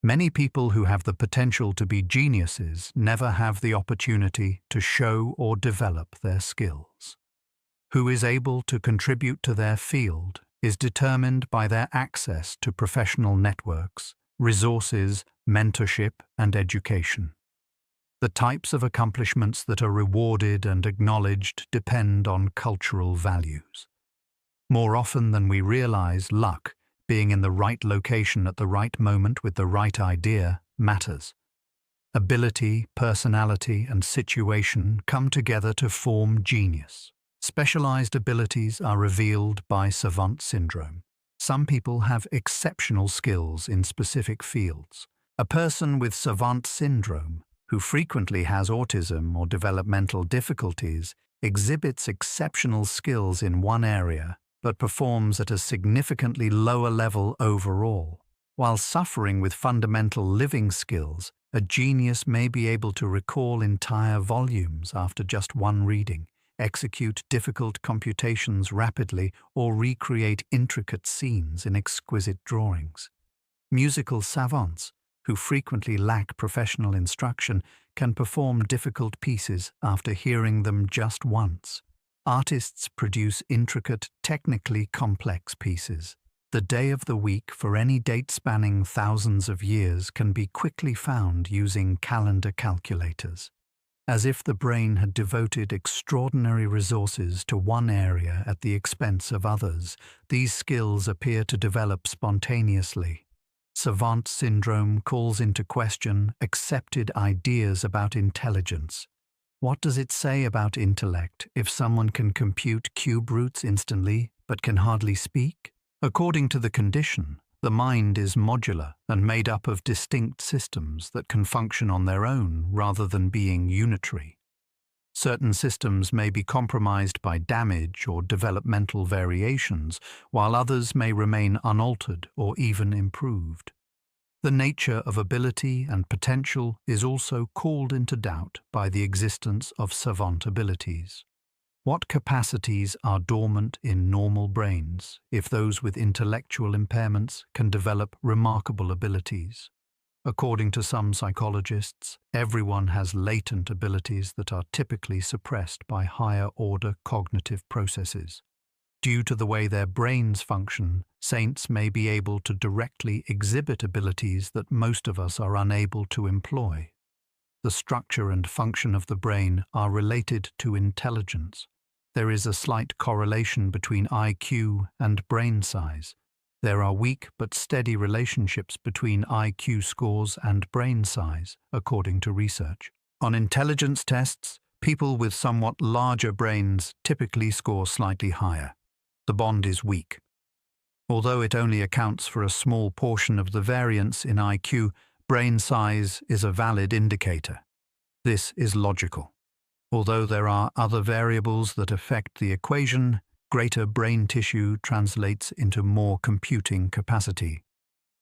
Many people who have the potential to be geniuses never have the opportunity to show or develop their skills. Who is able to contribute to their field is determined by their access to professional networks, resources, mentorship, and education. The types of accomplishments that are rewarded and acknowledged depend on cultural values. More often than we realize, luck, being in the right location at the right moment with the right idea, matters. Ability, personality, and situation come together to form genius. Specialized abilities are revealed by savant syndrome. Some people have exceptional skills in specific fields. A person with savant syndrome, who frequently has autism or developmental difficulties, exhibits exceptional skills in one area but performs at a significantly lower level overall. While suffering with fundamental living skills, a genius may be able to recall entire volumes after just one reading, execute difficult computations rapidly, or recreate intricate scenes in exquisite drawings. Musical savants, who frequently lack professional instruction, can perform difficult pieces after hearing them just once. Artists produce intricate, technically complex pieces. The day of the week for any date spanning thousands of years can be quickly found using calendar calculators. As if the brain had devoted extraordinary resources to one area at the expense of others, these skills appear to develop spontaneously. Savant syndrome calls into question accepted ideas about intelligence. What does it say about intellect if someone can compute cube roots instantly but can hardly speak? According to the condition, the mind is modular and made up of distinct systems that can function on their own rather than being unitary. Certain systems may be compromised by damage or developmental variations, while others may remain unaltered or even improved. The nature of ability and potential is also called into doubt by the existence of savant abilities. What capacities are dormant in normal brains if those with intellectual impairments can develop remarkable abilities? According to some psychologists, everyone has latent abilities that are typically suppressed by higher-order cognitive processes. Due to the way their brains function, saints may be able to directly exhibit abilities that most of us are unable to employ. The structure and function of the brain are related to intelligence. There is a slight correlation between IQ and brain size. There are weak but steady relationships between IQ scores and brain size, according to research. On intelligence tests, people with somewhat larger brains typically score slightly higher. The bond is weak. Although it only accounts for a small portion of the variance in IQ, brain size is a valid indicator. This is logical. Although there are other variables that affect the equation, greater brain tissue translates into more computing capacity.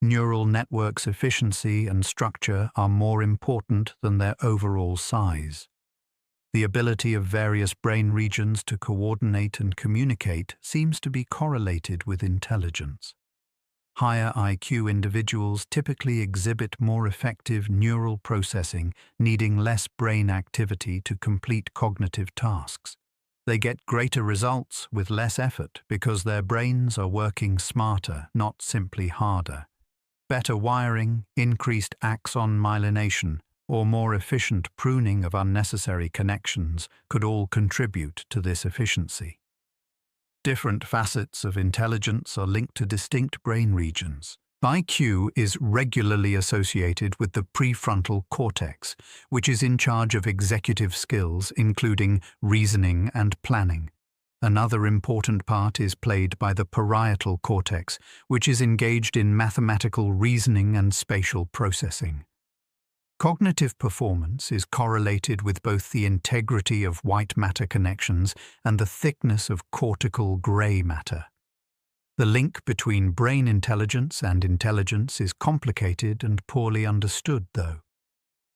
Neural networks' efficiency and structure are more important than their overall size. The ability of various brain regions to coordinate and communicate seems to be correlated with intelligence. Higher IQ individuals typically exhibit more effective neural processing, needing less brain activity to complete cognitive tasks. They get greater results with less effort because their brains are working smarter, not simply harder. Better wiring, increased axon myelination, or more efficient pruning of unnecessary connections could all contribute to this efficiency. Different facets of intelligence are linked to distinct brain regions. IQ is regularly associated with the prefrontal cortex, which is in charge of executive skills, including reasoning and planning. Another important part is played by the parietal cortex, which is engaged in mathematical reasoning and spatial processing. Cognitive performance is correlated with both the integrity of white matter connections and the thickness of cortical gray matter. The link between brain intelligence and intelligence is complicated and poorly understood, though.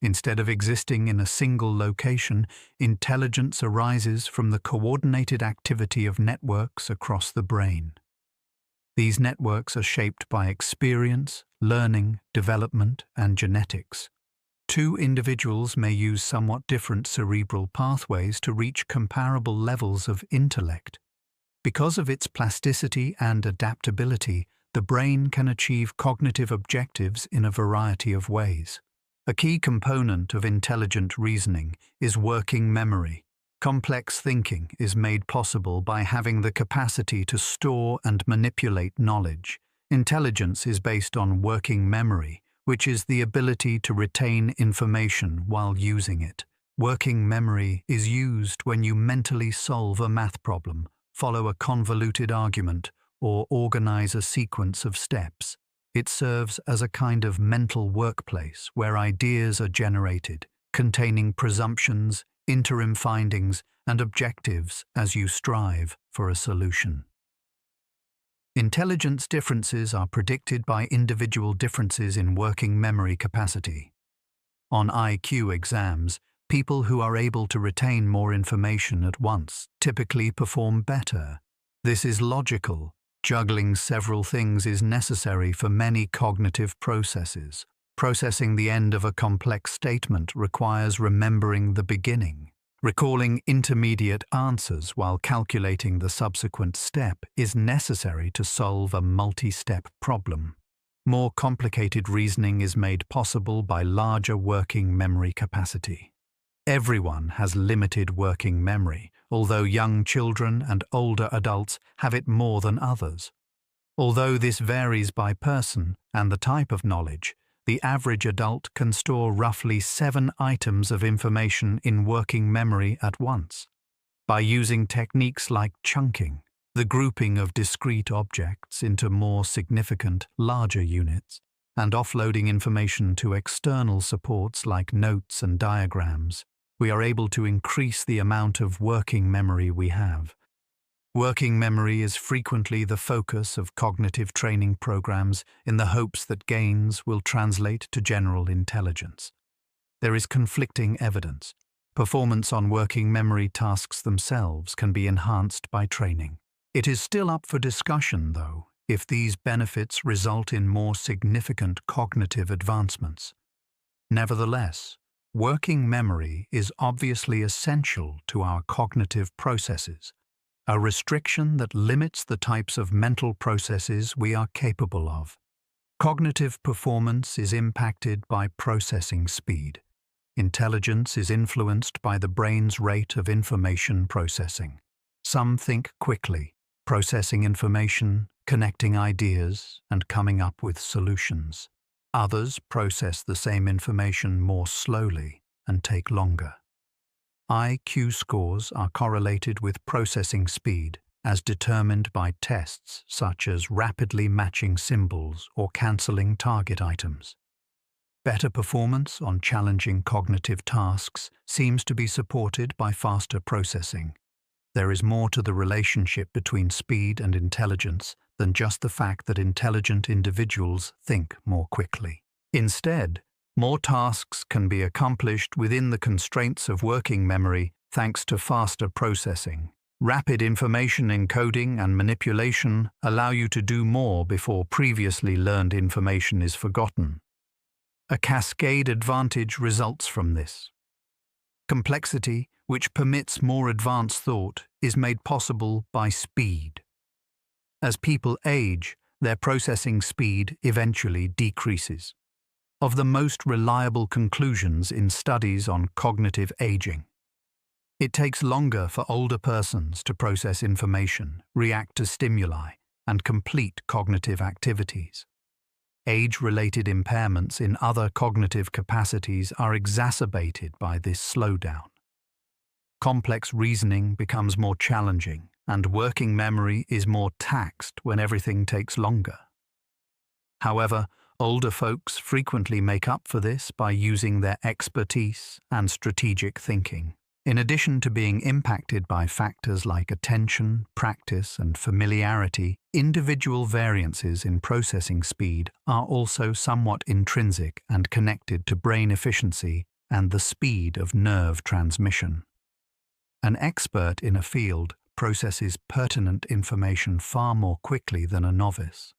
Instead of existing in a single location, intelligence arises from the coordinated activity of networks across the brain. These networks are shaped by experience, learning, development, and genetics. Two individuals may use somewhat different cerebral pathways to reach comparable levels of intellect. Because of its plasticity and adaptability, the brain can achieve cognitive objectives in a variety of ways. A key component of intelligent reasoning is working memory. Complex thinking is made possible by having the capacity to store and manipulate knowledge. Intelligence is based on working memory, which is the ability to retain information while using it. Working memory is used when you mentally solve a math problem, follow a convoluted argument, or organize a sequence of steps. It serves as a kind of mental workplace where ideas are generated, containing presumptions, interim findings, and objectives as you strive for a solution. Intelligence differences are predicted by individual differences in working memory capacity. On IQ exams, people who are able to retain more information at once typically perform better. This is logical. Juggling several things is necessary for many cognitive processes. Processing the end of a complex statement requires remembering the beginning. Recalling intermediate answers while calculating the subsequent step is necessary to solve a multi-step problem. More complicated reasoning is made possible by larger working memory capacity. Everyone has limited working memory, although young children and older adults have it more than others. Although this varies by person and the type of knowledge, the average adult can store roughly 7 items of information in working memory at once. By using techniques like chunking, the grouping of discrete objects into more significant, larger units, and offloading information to external supports like notes and diagrams, we are able to increase the amount of working memory we have. Working memory is frequently the focus of cognitive training programs in the hopes that gains will translate to general intelligence. There is conflicting evidence. Performance on working memory tasks themselves can be enhanced by training. It is still up for discussion, though, if these benefits result in more significant cognitive advancements. Nevertheless, working memory is obviously essential to our cognitive processes, a restriction that limits the types of mental processes we are capable of. Cognitive performance is impacted by processing speed. Intelligence is influenced by the brain's rate of information processing. Some think quickly, processing information, connecting ideas, and coming up with solutions. Others process the same information more slowly and take longer. IQ scores are correlated with processing speed as determined by tests such as rapidly matching symbols or cancelling target items. Better performance on challenging cognitive tasks seems to be supported by faster processing. There is more to the relationship between speed and intelligence than just the fact that intelligent individuals think more quickly. Instead, more tasks can be accomplished within the constraints of working memory thanks to faster processing. Rapid information encoding and manipulation allow you to do more before previously learned information is forgotten. A cascade advantage results from this. Complexity, which permits more advanced thought, is made possible by speed. As people age, their processing speed eventually decreases. Of the most reliable conclusions in studies on cognitive aging, it takes longer for older persons to process information, react to stimuli, and complete cognitive activities. Age-related impairments in other cognitive capacities are exacerbated by this slowdown. Complex reasoning becomes more challenging, and working memory is more taxed when everything takes longer. However, older folks frequently make up for this by using their expertise and strategic thinking. In addition to being impacted by factors like attention, practice, and familiarity, individual variances in processing speed are also somewhat intrinsic and connected to brain efficiency and the speed of nerve transmission. An expert in a field processes pertinent information far more quickly than a novice.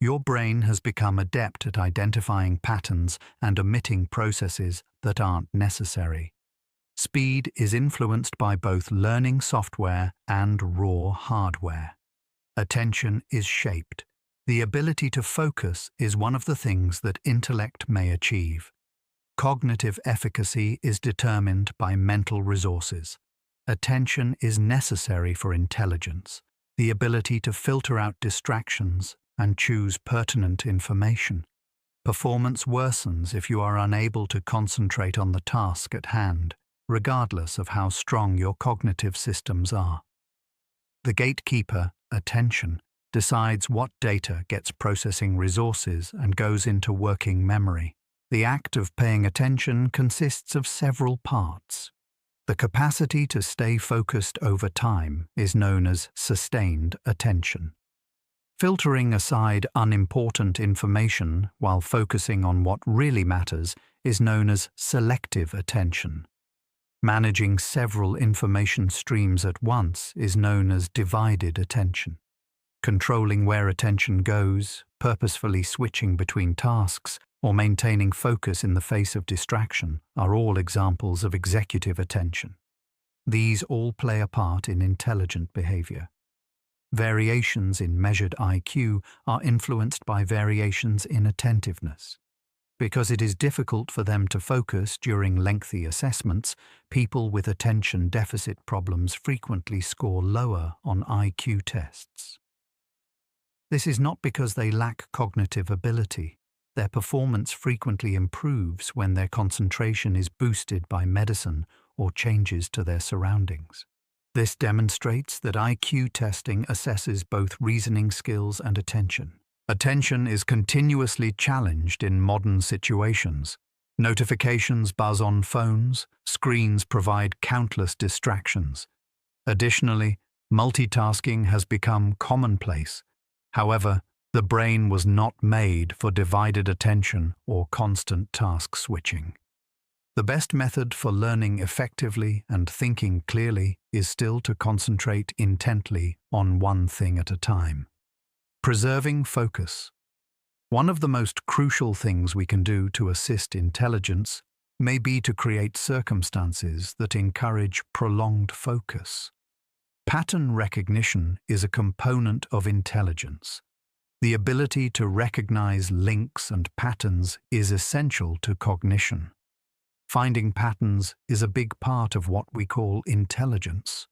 Your brain has become adept at identifying patterns and omitting processes that aren't necessary. Speed is influenced by both learning software and raw hardware. Attention is shaped. The ability to focus is one of the things that intellect may achieve. Cognitive efficacy is determined by mental resources. Attention is necessary for intelligence, the ability to filter out distractions and choose pertinent information. Performance worsens if you are unable to concentrate on the task at hand, regardless of how strong your cognitive systems are. The gatekeeper, attention, decides what data gets processing resources and goes into working memory. The act of paying attention consists of several parts. The capacity to stay focused over time is known as sustained attention. Filtering aside unimportant information while focusing on what really matters is known as selective attention. Managing several information streams at once is known as divided attention. Controlling where attention goes, purposefully switching between tasks, or maintaining focus in the face of distraction are all examples of executive attention. These all play a part in intelligent behavior. Variations in measured IQ are influenced by variations in attentiveness. Because it is difficult for them to focus during lengthy assessments, people with attention deficit problems frequently score lower on IQ tests. This is not because they lack cognitive ability. Their performance frequently improves when their concentration is boosted by medicine or changes to their surroundings. This demonstrates that IQ testing assesses both reasoning skills and attention. Attention is continuously challenged in modern situations. Notifications buzz on phones, screens provide countless distractions. Additionally, multitasking has become commonplace. However, the brain was not made for divided attention or constant task switching. The best method for learning effectively and thinking clearly is still to concentrate intently on one thing at a time. Preserving focus. One of the most crucial things we can do to assist intelligence may be to create circumstances that encourage prolonged focus. Pattern recognition is a component of intelligence. The ability to recognize links and patterns is essential to cognition. Finding patterns is a big part of what we call intelligence.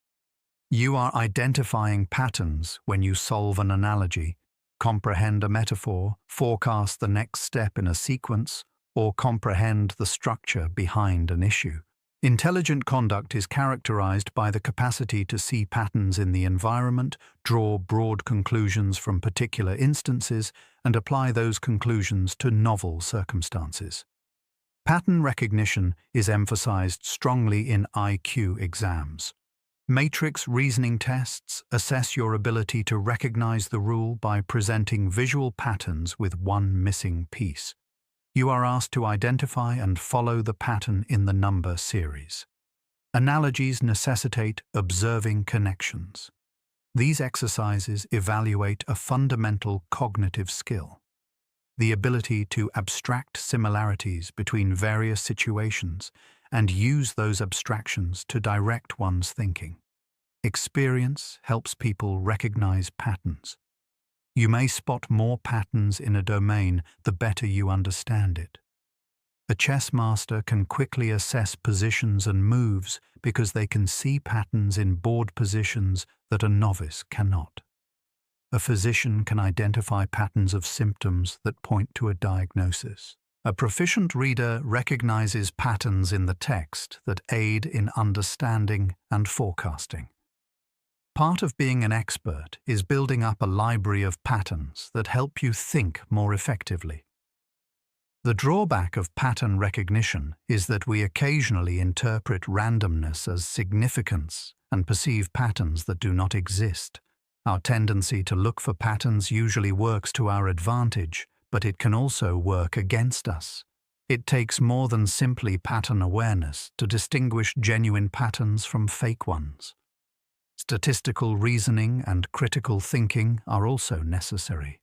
You are identifying patterns when you solve an analogy, comprehend a metaphor, forecast the next step in a sequence, or comprehend the structure behind an issue. Intelligent conduct is characterized by the capacity to see patterns in the environment, draw broad conclusions from particular instances, and apply those conclusions to novel circumstances. Pattern recognition is emphasized strongly in IQ exams. Matrix reasoning tests assess your ability to recognize the rule by presenting visual patterns with one missing piece. You are asked to identify and follow the pattern in the number series. Analogies necessitate observing connections. These exercises evaluate a fundamental cognitive skill, the ability to abstract similarities between various situations and use those abstractions to direct one's thinking. Experience helps people recognize patterns. You may spot more patterns in a domain the better you understand it. A chess master can quickly assess positions and moves because they can see patterns in board positions that a novice cannot. A physician can identify patterns of symptoms that point to a diagnosis. A proficient reader recognizes patterns in the text that aid in understanding and forecasting. Part of being an expert is building up a library of patterns that help you think more effectively. The drawback of pattern recognition is that we occasionally interpret randomness as significance and perceive patterns that do not exist. Our tendency to look for patterns usually works to our advantage, but it can also work against us. It takes more than simply pattern awareness to distinguish genuine patterns from fake ones. Statistical reasoning and critical thinking are also necessary.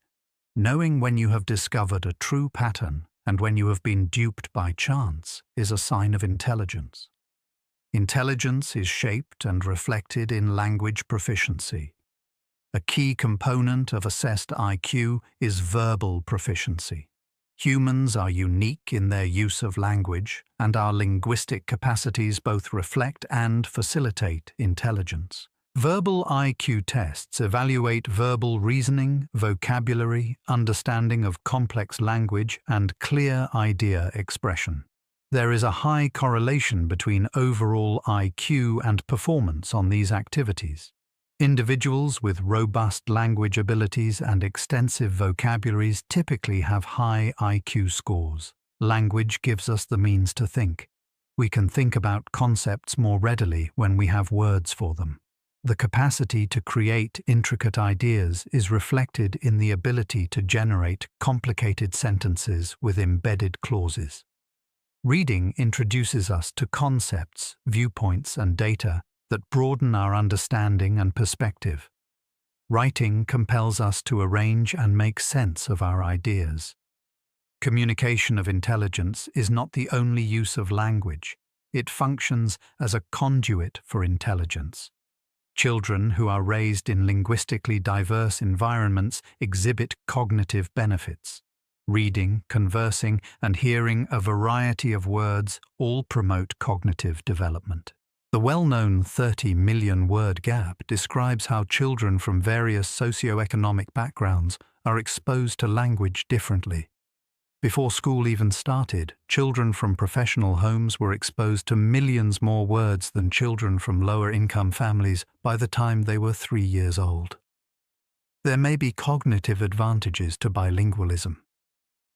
Knowing when you have discovered a true pattern and when you have been duped by chance is a sign of intelligence. Intelligence is shaped and reflected in language proficiency. A key component of assessed IQ is verbal proficiency. Humans are unique in their use of language, and our linguistic capacities both reflect and facilitate intelligence. Verbal IQ tests evaluate verbal reasoning, vocabulary, understanding of complex language, and clear idea expression. There is a high correlation between overall IQ and performance on these activities. Individuals with robust language abilities and extensive vocabularies typically have high IQ scores. Language gives us the means to think. We can think about concepts more readily when we have words for them. The capacity to create intricate ideas is reflected in the ability to generate complicated sentences with embedded clauses. Reading introduces us to concepts, viewpoints, and data that broaden our understanding and perspective. Writing compels us to arrange and make sense of our ideas. Communication of intelligence is not the only use of language. It functions as a conduit for intelligence. Children who are raised in linguistically diverse environments exhibit cognitive benefits. Reading, conversing, and hearing a variety of words all promote cognitive development. The well-known 30 million word gap describes how children from various socioeconomic backgrounds are exposed to language differently. Before school even started, children from professional homes were exposed to millions more words than children from lower-income families by the time they were 3 years old. There may be cognitive advantages to bilingualism.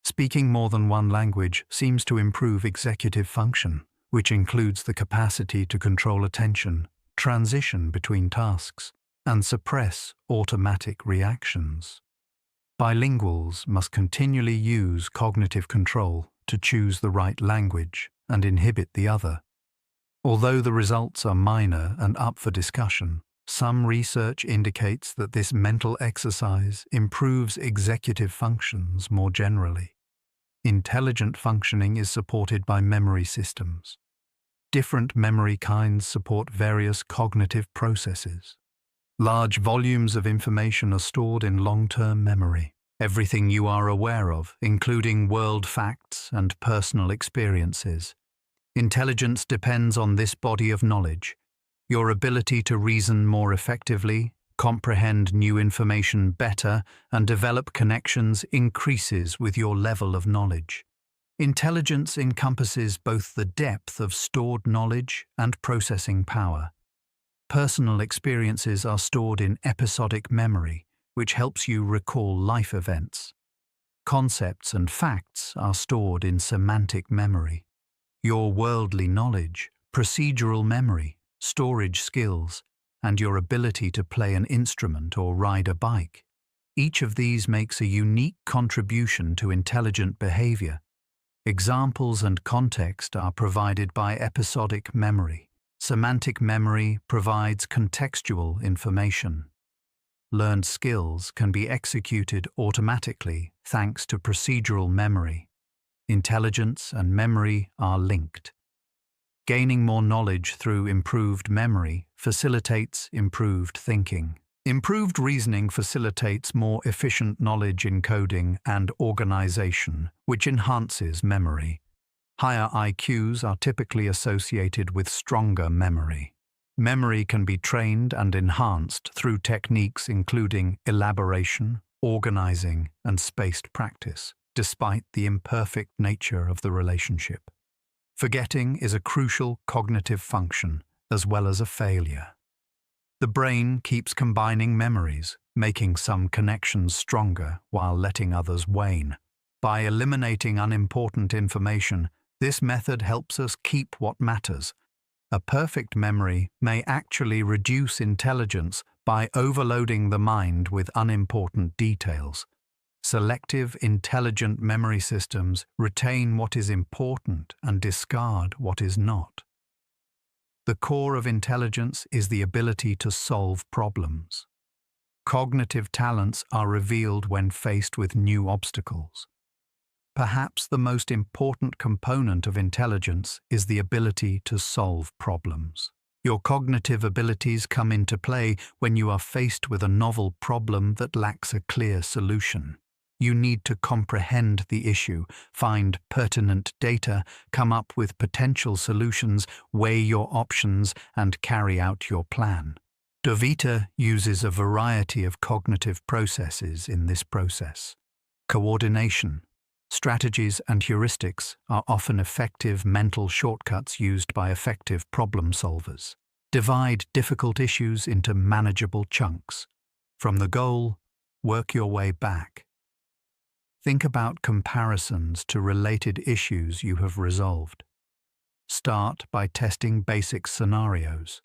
Speaking more than one language seems to improve executive function, which includes the capacity to control attention, transition between tasks, and suppress automatic reactions. Bilinguals must continually use cognitive control to choose the right language and inhibit the other. Although the results are minor and up for discussion, some research indicates that this mental exercise improves executive functions more generally. Intelligent functioning is supported by memory systems. Different memory kinds support various cognitive processes. Large volumes of information are stored in long-term memory. Everything you are aware of, including world facts and personal experiences. Intelligence depends on this body of knowledge. Your ability to reason more effectively, comprehend new information better, and develop connections increases with your level of knowledge. Intelligence encompasses both the depth of stored knowledge and processing power. Personal experiences are stored in episodic memory, which helps you recall life events. Concepts and facts are stored in semantic memory. Your worldly knowledge, procedural memory, storage skills, and your ability to play an instrument or ride a bike. Each of these makes a unique contribution to intelligent behavior. Examples and context are provided by episodic memory. Semantic memory provides contextual information. Learned skills can be executed automatically thanks to procedural memory. Intelligence and memory are linked. Gaining more knowledge through improved memory facilitates improved thinking. Improved reasoning facilitates more efficient knowledge encoding and organization, which enhances memory. Higher IQs are typically associated with stronger memory. Memory can be trained and enhanced through techniques including elaboration, organizing, and spaced practice, despite the imperfect nature of the relationship. Forgetting is a crucial cognitive function, as well as a failure. The brain keeps combining memories, making some connections stronger while letting others wane. By eliminating unimportant information, this method helps us keep what matters. A perfect memory may actually reduce intelligence by overloading the mind with unimportant details. Selective, intelligent memory systems retain what is important and discard what is not. The core of intelligence is the ability to solve problems. Cognitive talents are revealed when faced with new obstacles. Perhaps the most important component of intelligence is the ability to solve problems. Your cognitive abilities come into play when you are faced with a novel problem that lacks a clear solution. You need to comprehend the issue, find pertinent data, come up with potential solutions, weigh your options, and carry out your plan. Dovita uses a variety of cognitive processes in this process. Coordination. Strategies and heuristics are often effective mental shortcuts used by effective problem solvers. Divide difficult issues into manageable chunks. From the goal, work your way back. Think about comparisons to related issues you have resolved. Start by testing basic scenarios.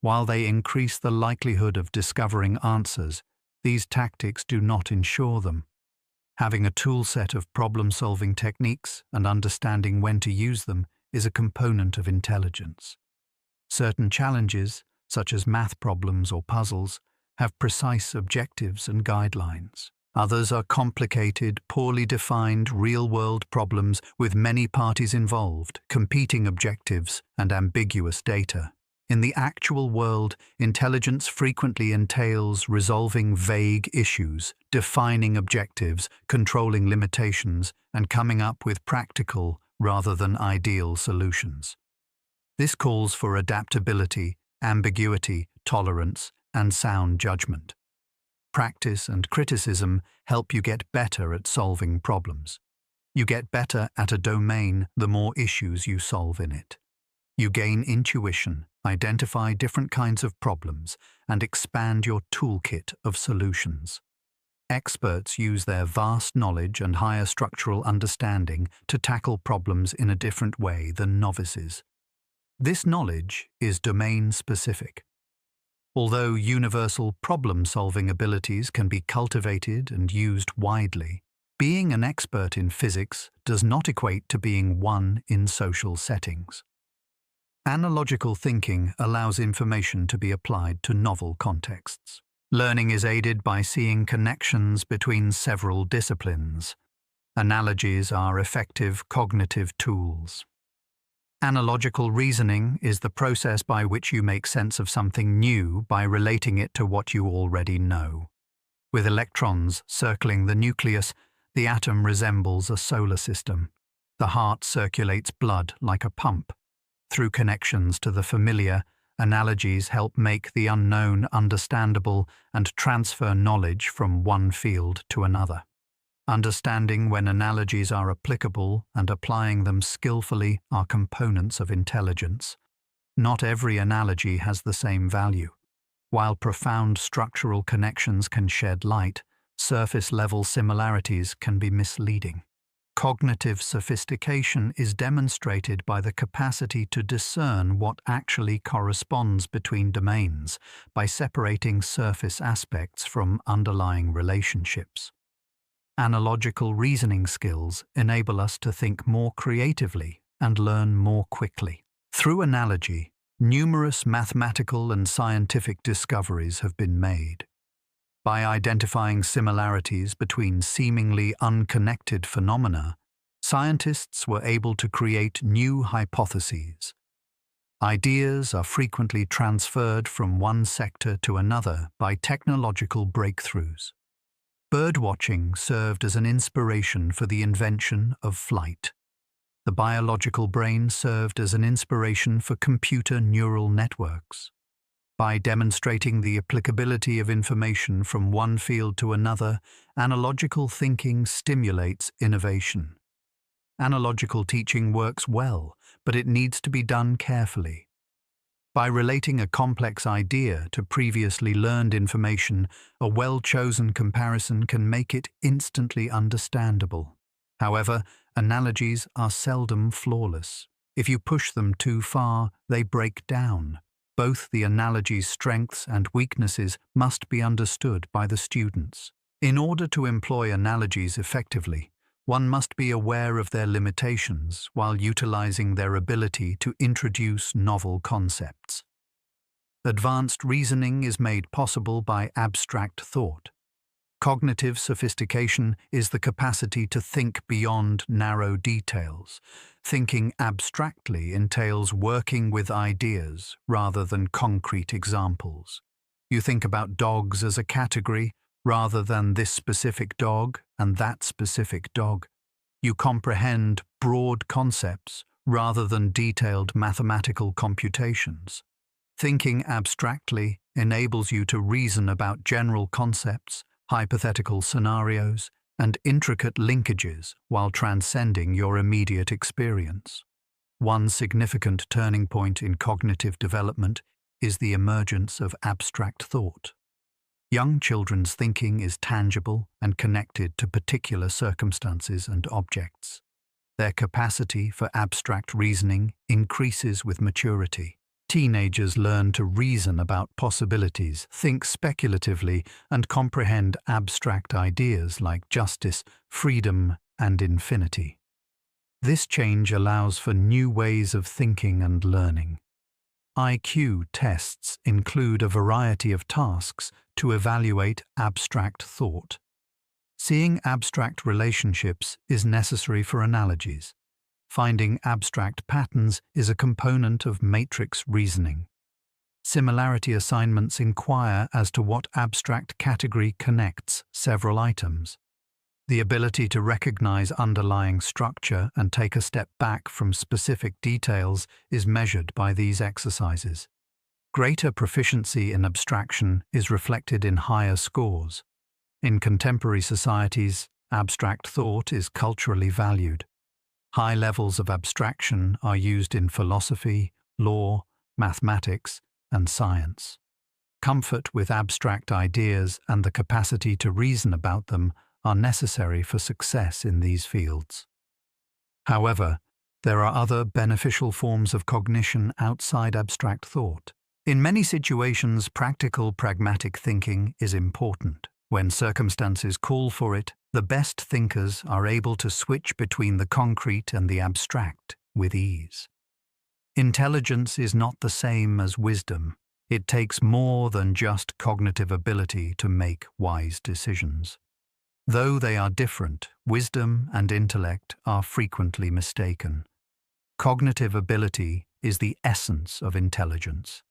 While they increase the likelihood of discovering answers, these tactics do not ensure them. Having a toolset of problem-solving techniques and understanding when to use them is a component of intelligence. Certain challenges, such as math problems or puzzles, have precise objectives and guidelines. Others are complicated, poorly defined, real-world problems with many parties involved, competing objectives, and ambiguous data. In the actual world, intelligence frequently entails resolving vague issues, defining objectives, controlling limitations, and coming up with practical rather than ideal solutions. This calls for adaptability, ambiguity, tolerance, and sound judgment. Practice and criticism help you get better at solving problems. You get better at a domain the more issues you solve in it. You gain intuition, identify different kinds of problems, and expand your toolkit of solutions. Experts use their vast knowledge and higher structural understanding to tackle problems in a different way than novices. This knowledge is domain-specific. Although universal problem-solving abilities can be cultivated and used widely, being an expert in physics does not equate to being one in social settings. Analogical thinking allows information to be applied to novel contexts. Learning is aided by seeing connections between several disciplines. Analogies are effective cognitive tools. Analogical reasoning is the process by which you make sense of something new by relating it to what you already know. With electrons circling the nucleus, the atom resembles a solar system. The heart circulates blood like a pump. Through connections to the familiar, analogies help make the unknown understandable and transfer knowledge from one field to another. Understanding when analogies are applicable and applying them skillfully are components of intelligence. Not every analogy has the same value. While profound structural connections can shed light, surface-level similarities can be misleading. Cognitive sophistication is demonstrated by the capacity to discern what actually corresponds between domains by separating surface aspects from underlying relationships. Analogical reasoning skills enable us to think more creatively and learn more quickly. Through analogy, numerous mathematical and scientific discoveries have been made. By identifying similarities between seemingly unconnected phenomena, scientists were able to create new hypotheses. Ideas are frequently transferred from one sector to another by technological breakthroughs. Birdwatching served as an inspiration for the invention of flight. The biological brain served as an inspiration for computer neural networks. By demonstrating the applicability of information from one field to another, analogical thinking stimulates innovation. Analogical teaching works well, but it needs to be done carefully. By relating a complex idea to previously learned information, a well-chosen comparison can make it instantly understandable. However, analogies are seldom flawless. If you push them too far, they break down. Both the analogy's strengths and weaknesses must be understood by the students. In order to employ analogies effectively, one must be aware of their limitations while utilizing their ability to introduce novel concepts. Advanced reasoning is made possible by abstract thought. Cognitive sophistication is the capacity to think beyond narrow details. Thinking abstractly entails working with ideas rather than concrete examples. You think about dogs as a category rather than this specific dog and that specific dog. You comprehend broad concepts rather than detailed mathematical computations. Thinking abstractly enables you to reason about general concepts, hypothetical scenarios, and intricate linkages while transcending your immediate experience. One significant turning point in cognitive development is the emergence of abstract thought. Young children's thinking is tangible and connected to particular circumstances and objects. Their capacity for abstract reasoning increases with maturity. Teenagers learn to reason about possibilities, think speculatively, and comprehend abstract ideas like justice, freedom, and infinity. This change allows for new ways of thinking and learning. IQ tests include a variety of tasks to evaluate abstract thought. Seeing abstract relationships is necessary for analogies. Finding abstract patterns is a component of matrix reasoning. Similarity assignments inquire as to what abstract category connects several items. The ability to recognize underlying structure and take a step back from specific details is measured by these exercises. Greater proficiency in abstraction is reflected in higher scores. In contemporary societies, abstract thought is culturally valued. High levels of abstraction are used in philosophy, law, mathematics, and science. Comfort with abstract ideas and the capacity to reason about them are necessary for success in these fields. However, there are other beneficial forms of cognition outside abstract thought. In many situations, practical, pragmatic thinking is important. When circumstances call for it, the best thinkers are able to switch between the concrete and the abstract with ease. Intelligence is not the same as wisdom. It takes more than just cognitive ability to make wise decisions. Though they are different, wisdom and intellect are frequently mistaken. Cognitive ability is the essence of intelligence.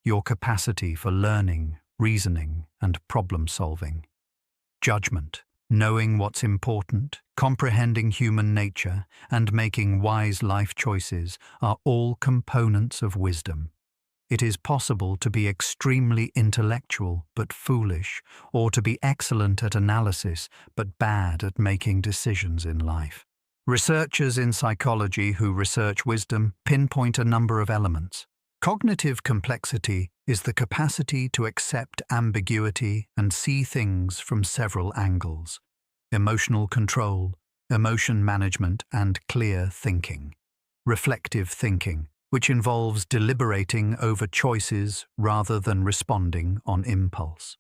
Your capacity for learning, reasoning, and problem-solving. Judgment, knowing what's important, comprehending human nature, and making wise life choices are all components of wisdom. It is possible to be extremely intellectual but foolish, or to be excellent at analysis but bad at making decisions in life. Researchers in psychology who research wisdom pinpoint a number of elements. Cognitive complexity is the capacity to accept ambiguity and see things from several angles. Emotional control, emotion management, and clear thinking. Reflective thinking, which involves deliberating over choices rather than responding on impulse.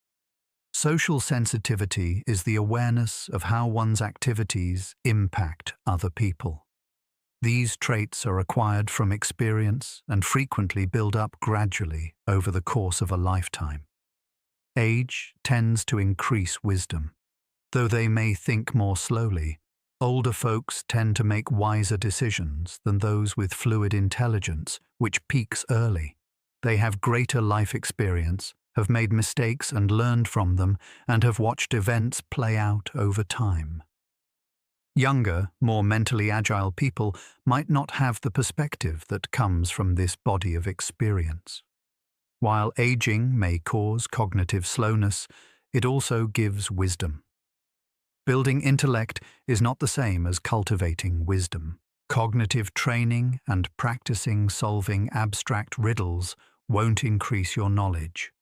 Social sensitivity is the awareness of how one's activities impact other people. These traits are acquired from experience and frequently build up gradually over the course of a lifetime. Age tends to increase wisdom. Though they may think more slowly, older folks tend to make wiser decisions than those with fluid intelligence, which peaks early. They have greater life experience, have made mistakes and learned from them, and have watched events play out over time. Younger, more mentally agile people might not have the perspective that comes from this body of experience. While aging may cause cognitive slowness, it also gives wisdom. Building intellect is not the same as cultivating wisdom. Cognitive training and practicing solving abstract riddles won't increase your knowledge.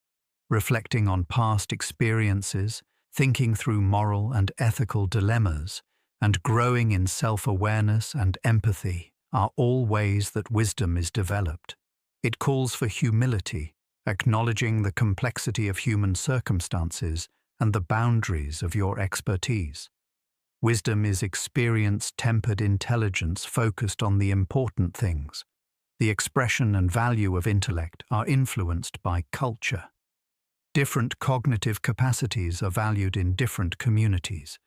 Reflecting on past experiences, thinking through moral and ethical dilemmas, and growing in self-awareness and empathy are all ways that wisdom is developed. It calls for humility, acknowledging the complexity of human circumstances and the boundaries of your expertise. Wisdom is experience-tempered intelligence focused on the important things. The expression and value of intellect are influenced by culture. Different cognitive capacities are valued in different communities.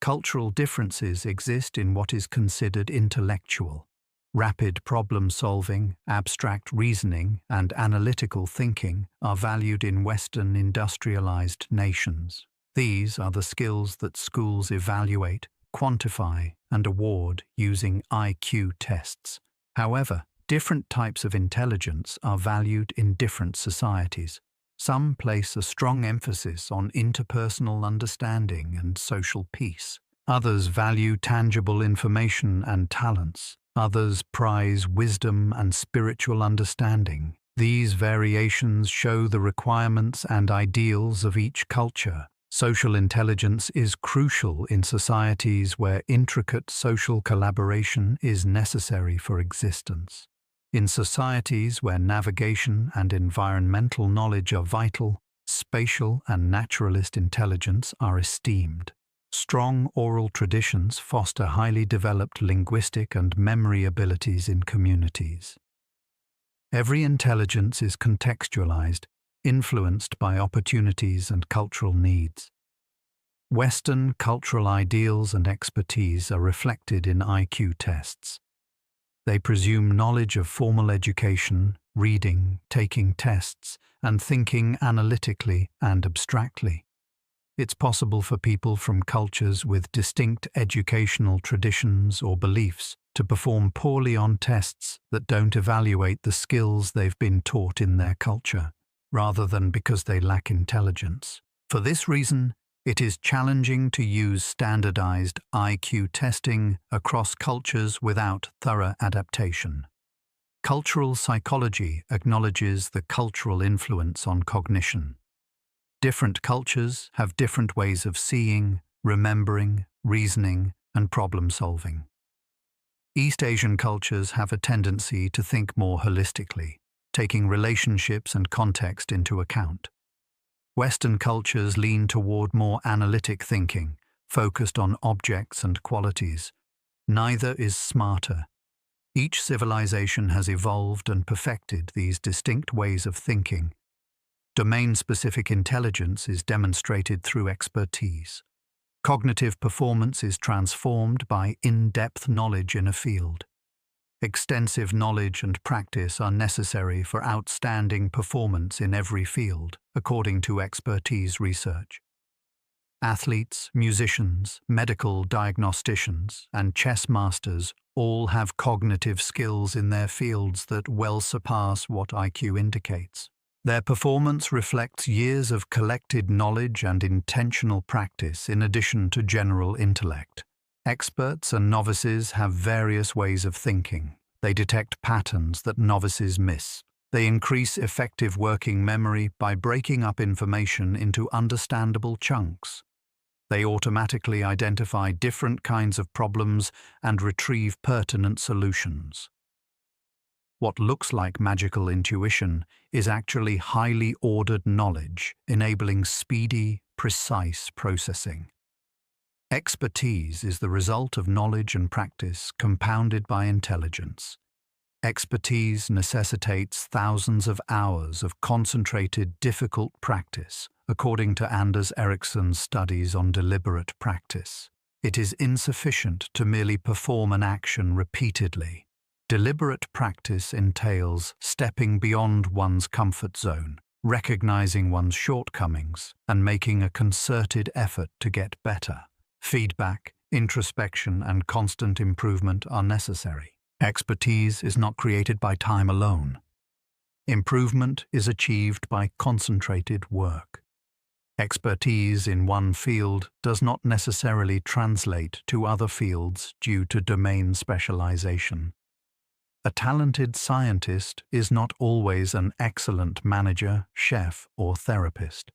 Cultural differences exist in what is considered intellectual. Rapid problem-solving, abstract reasoning, and analytical thinking are valued in Western industrialized nations. These are the skills that schools evaluate, quantify, and award using IQ tests. However, different types of intelligence are valued in different societies. Some place a strong emphasis on interpersonal understanding and social peace. Others value tangible information and talents. Others prize wisdom and spiritual understanding. These variations show the requirements and ideals of each culture. Social intelligence is crucial in societies where intricate social collaboration is necessary for existence. In societies where navigation and environmental knowledge are vital, spatial and naturalist intelligence are esteemed. Strong oral traditions foster highly developed linguistic and memory abilities in communities. Every intelligence is contextualized, influenced by opportunities and cultural needs. Western cultural ideals and expertise are reflected in IQ tests. They presume knowledge of formal education, reading, taking tests, and thinking analytically and abstractly. It's possible for people from cultures with distinct educational traditions or beliefs to perform poorly on tests that don't evaluate the skills they've been taught in their culture, rather than because they lack intelligence. For this reason, it is challenging to use standardized IQ testing across cultures without thorough adaptation. Cultural psychology acknowledges the cultural influence on cognition. Different cultures have different ways of seeing, remembering, reasoning, and problem-solving. East Asian cultures have a tendency to think more holistically, taking relationships and context into account. Western cultures lean toward more analytic thinking, focused on objects and qualities. Neither is smarter. Each civilization has evolved and perfected these distinct ways of thinking. Domain-specific intelligence is demonstrated through expertise. Cognitive performance is transformed by in-depth knowledge in a field. Extensive knowledge and practice are necessary for outstanding performance in every field, according to expertise research. Athletes, musicians, medical diagnosticians, and chess masters all have cognitive skills in their fields that well surpass what IQ indicates. Their performance reflects years of collected knowledge and intentional practice in addition to general intellect. Experts and novices have various ways of thinking. They detect patterns that novices miss. They increase effective working memory by breaking up information into understandable chunks. They automatically identify different kinds of problems and retrieve pertinent solutions. What looks like magical intuition is actually highly ordered knowledge, enabling speedy, precise processing. Expertise is the result of knowledge and practice compounded by intelligence. Expertise necessitates thousands of hours of concentrated, difficult practice, according to Anders Ericsson's studies on deliberate practice. It is insufficient to merely perform an action repeatedly. Deliberate practice entails stepping beyond one's comfort zone, recognizing one's shortcomings, and making a concerted effort to get better. Feedback, introspection, and constant improvement are necessary. Expertise is not created by time alone. Improvement is achieved by concentrated work. Expertise in one field does not necessarily translate to other fields due to domain specialization. A talented scientist is not always an excellent manager, chef, or therapist.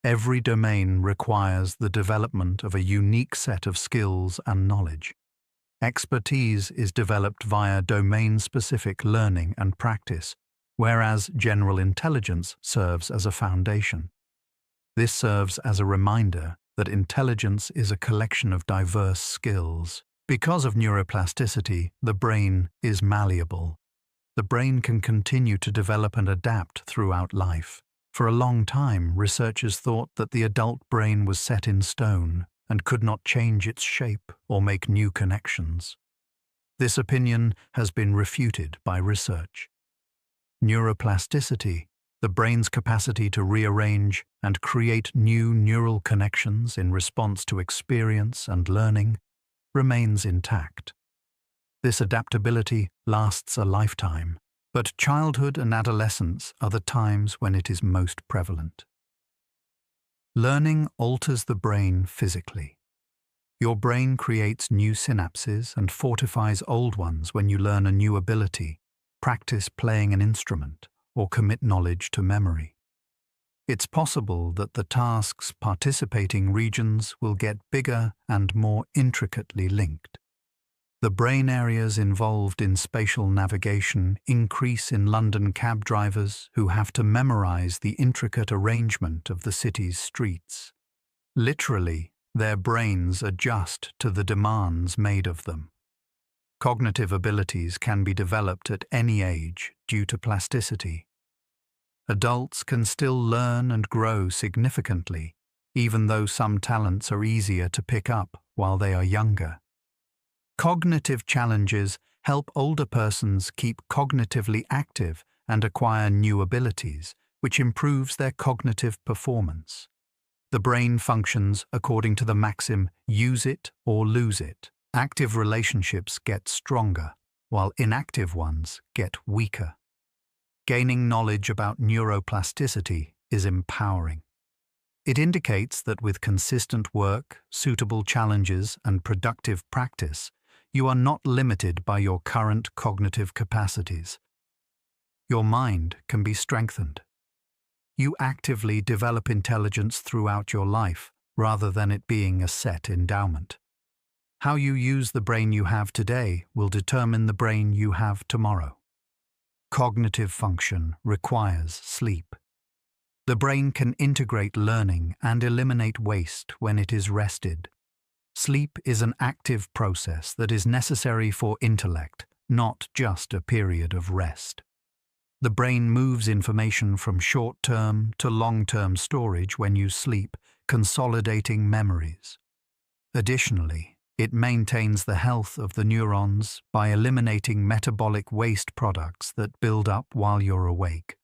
Every domain requires the development of a unique set of skills and knowledge. Expertise is developed via domain-specific learning and practice, whereas general intelligence serves as a foundation. This serves as a reminder that intelligence is a collection of diverse skills. Because of neuroplasticity, the brain is malleable. The brain can continue to develop and adapt throughout life. For a long time, researchers thought that the adult brain was set in stone and could not change its shape or make new connections. This opinion has been refuted by research. Neuroplasticity, the brain's capacity to rearrange and create new neural connections in response to experience and learning, remains intact. This adaptability lasts a lifetime, but childhood and adolescence are the times when it is most prevalent. Learning alters the brain physically. Your brain creates new synapses and fortifies old ones when you learn a new ability, practice playing an instrument, or commit knowledge to memory. It's possible that the task's participating regions will get bigger and more intricately linked. The brain areas involved in spatial navigation increase in London cab drivers who have to memorize the intricate arrangement of the city's streets. Literally, their brains adjust to the demands made of them. Cognitive abilities can be developed at any age due to plasticity. Adults can still learn and grow significantly, even though some talents are easier to pick up while they are younger. Cognitive challenges help older persons keep cognitively active and acquire new abilities, which improves their cognitive performance. The brain functions according to the maxim, use it or lose it. Active relationships get stronger, while inactive ones get weaker. Gaining knowledge about neuroplasticity is empowering. It indicates that with consistent work, suitable challenges, and productive practice, you are not limited by your current cognitive capacities. Your mind can be strengthened. You actively develop intelligence throughout your life, rather than it being a set endowment. How you use the brain you have today will determine the brain you have tomorrow. Cognitive function requires sleep. The brain can integrate learning and eliminate waste when it is rested. Sleep is an active process that is necessary for intellect, not just a period of rest. The brain moves information from short-term to long-term storage when you sleep, consolidating memories. Additionally, it maintains the health of the neurons by eliminating metabolic waste products that build up while you're awake.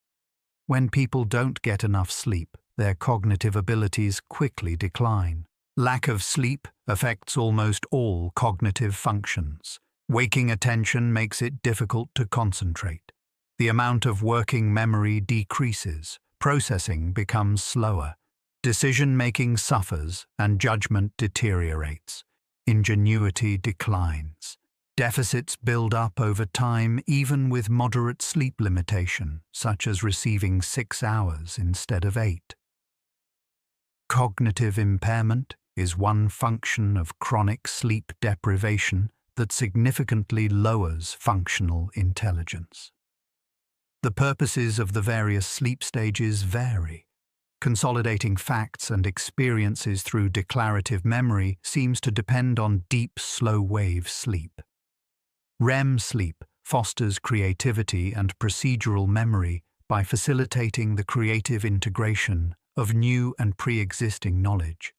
When people don't get enough sleep, their cognitive abilities quickly decline. Lack of sleep affects almost all cognitive functions. Waking attention makes it difficult to concentrate. The amount of working memory decreases, processing becomes slower, decision-making suffers, and judgment deteriorates. Ingenuity declines. Deficits build up over time even with moderate sleep limitation, such as receiving 6 hours instead of 8. Cognitive impairment is one function of chronic sleep deprivation that significantly lowers functional intelligence. The purposes of the various sleep stages vary. Consolidating facts and experiences through declarative memory seems to depend on deep, slow-wave sleep. REM sleep fosters creativity and procedural memory by facilitating the creative integration of new and pre-existing knowledge.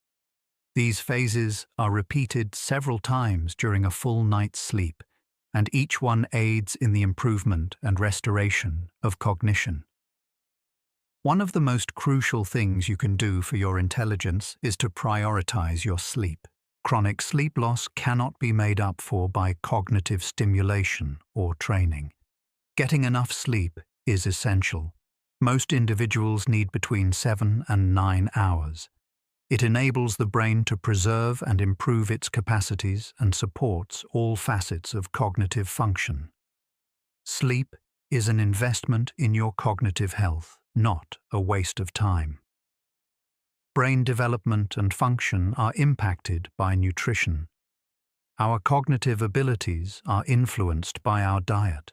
These phases are repeated several times during a full night's sleep, and each one aids in the improvement and restoration of cognition. One of the most crucial things you can do for your intelligence is to prioritize your sleep. Chronic sleep loss cannot be made up for by cognitive stimulation or training. Getting enough sleep is essential. Most individuals need between 7 and 9 hours. It enables the brain to preserve and improve its capacities and supports all facets of cognitive function. Sleep is an investment in your cognitive health, not a waste of time. Brain development and function are impacted by nutrition. Our cognitive abilities are influenced by our diet.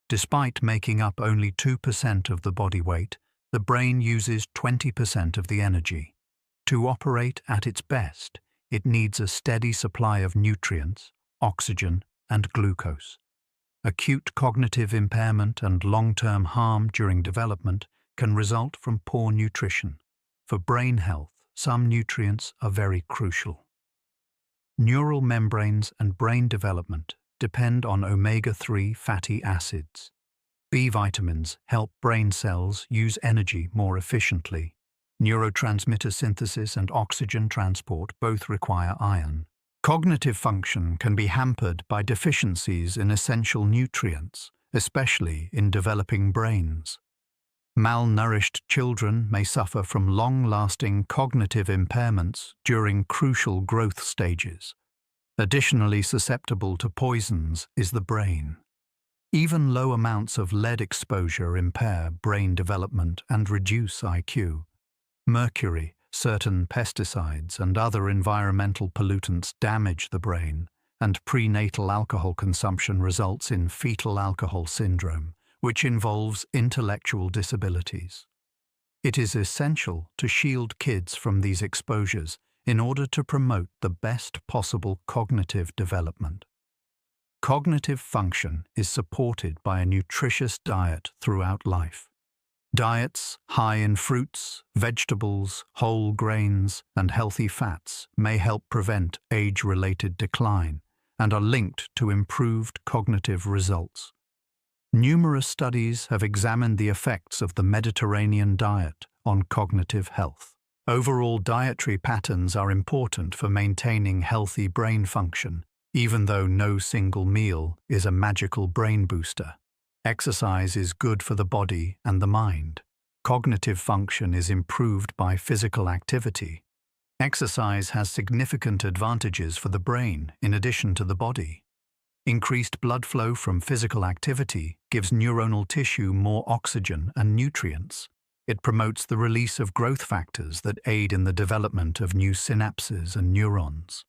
Despite making up only 2% of the body weight, the brain uses 20% of the energy. To operate at its best, it needs a steady supply of nutrients, oxygen, and glucose. Acute cognitive impairment and long-term harm during development can result from poor nutrition. For brain health, some nutrients are very crucial. Neural membranes and brain development depend on omega-3 fatty acids. B vitamins help brain cells use energy more efficiently. Neurotransmitter synthesis and oxygen transport both require iron. Cognitive function can be hampered by deficiencies in essential nutrients, especially in developing brains. Malnourished children may suffer from long-lasting cognitive impairments during crucial growth stages. Additionally susceptible to poisons is the brain. Even low amounts of lead exposure impair brain development and reduce IQ. Mercury, certain pesticides, and other environmental pollutants damage the brain, and prenatal alcohol consumption results in fetal alcohol syndrome, which involves intellectual disabilities. It is essential to shield kids from these exposures in order to promote the best possible cognitive development. Cognitive function is supported by a nutritious diet throughout life. Diets high in fruits, vegetables, whole grains, and healthy fats may help prevent age-related decline and are linked to improved cognitive results. Numerous studies have examined the effects of the Mediterranean diet on cognitive health. Overall dietary patterns are important for maintaining healthy brain function, even though no single meal is a magical brain booster. Exercise is good for the body and the mind. Cognitive function is improved by physical activity. Exercise has significant advantages for the brain in addition to the body. Increased blood flow from physical activity gives neuronal tissue more oxygen and nutrients. It promotes the release of growth factors that aid in the development of new synapses and neurons.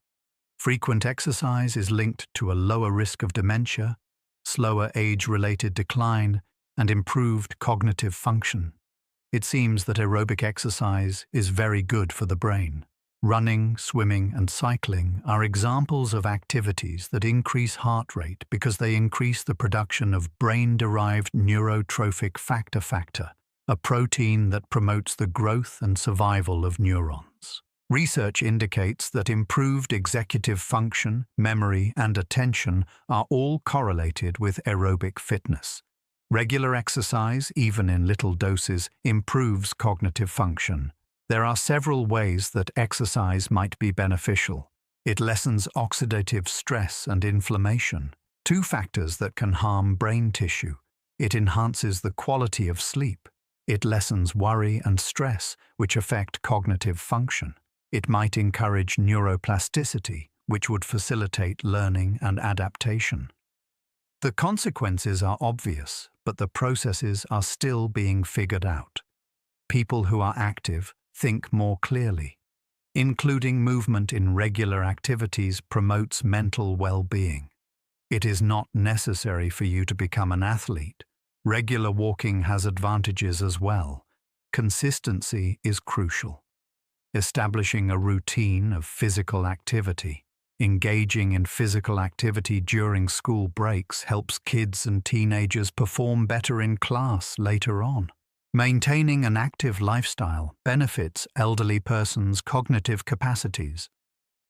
Frequent exercise is linked to a lower risk of dementia, slower age-related decline, and improved cognitive function. It seems that aerobic exercise is very good for the brain. Running, swimming, and cycling are examples of activities that increase heart rate because they increase the production of brain-derived neurotrophic factor, a protein that promotes the growth and survival of neurons. Research indicates that improved executive function, memory, and attention are all correlated with aerobic fitness. Regular exercise, even in little doses, improves cognitive function. There are several ways that exercise might be beneficial. It lessens oxidative stress and inflammation, two factors that can harm brain tissue. It enhances the quality of sleep. It lessens worry and stress, which affect cognitive function. It might encourage neuroplasticity, which would facilitate learning and adaptation. The consequences are obvious, but the processes are still being figured out. People who are active think more clearly. Including movement in regular activities promotes mental well-being. It is not necessary for you to become an athlete. Regular walking has advantages as well. Consistency is crucial. Establishing a routine of physical activity. Engaging in physical activity during school breaks helps kids and teenagers perform better in class later on. Maintaining an active lifestyle benefits elderly persons' cognitive capacities.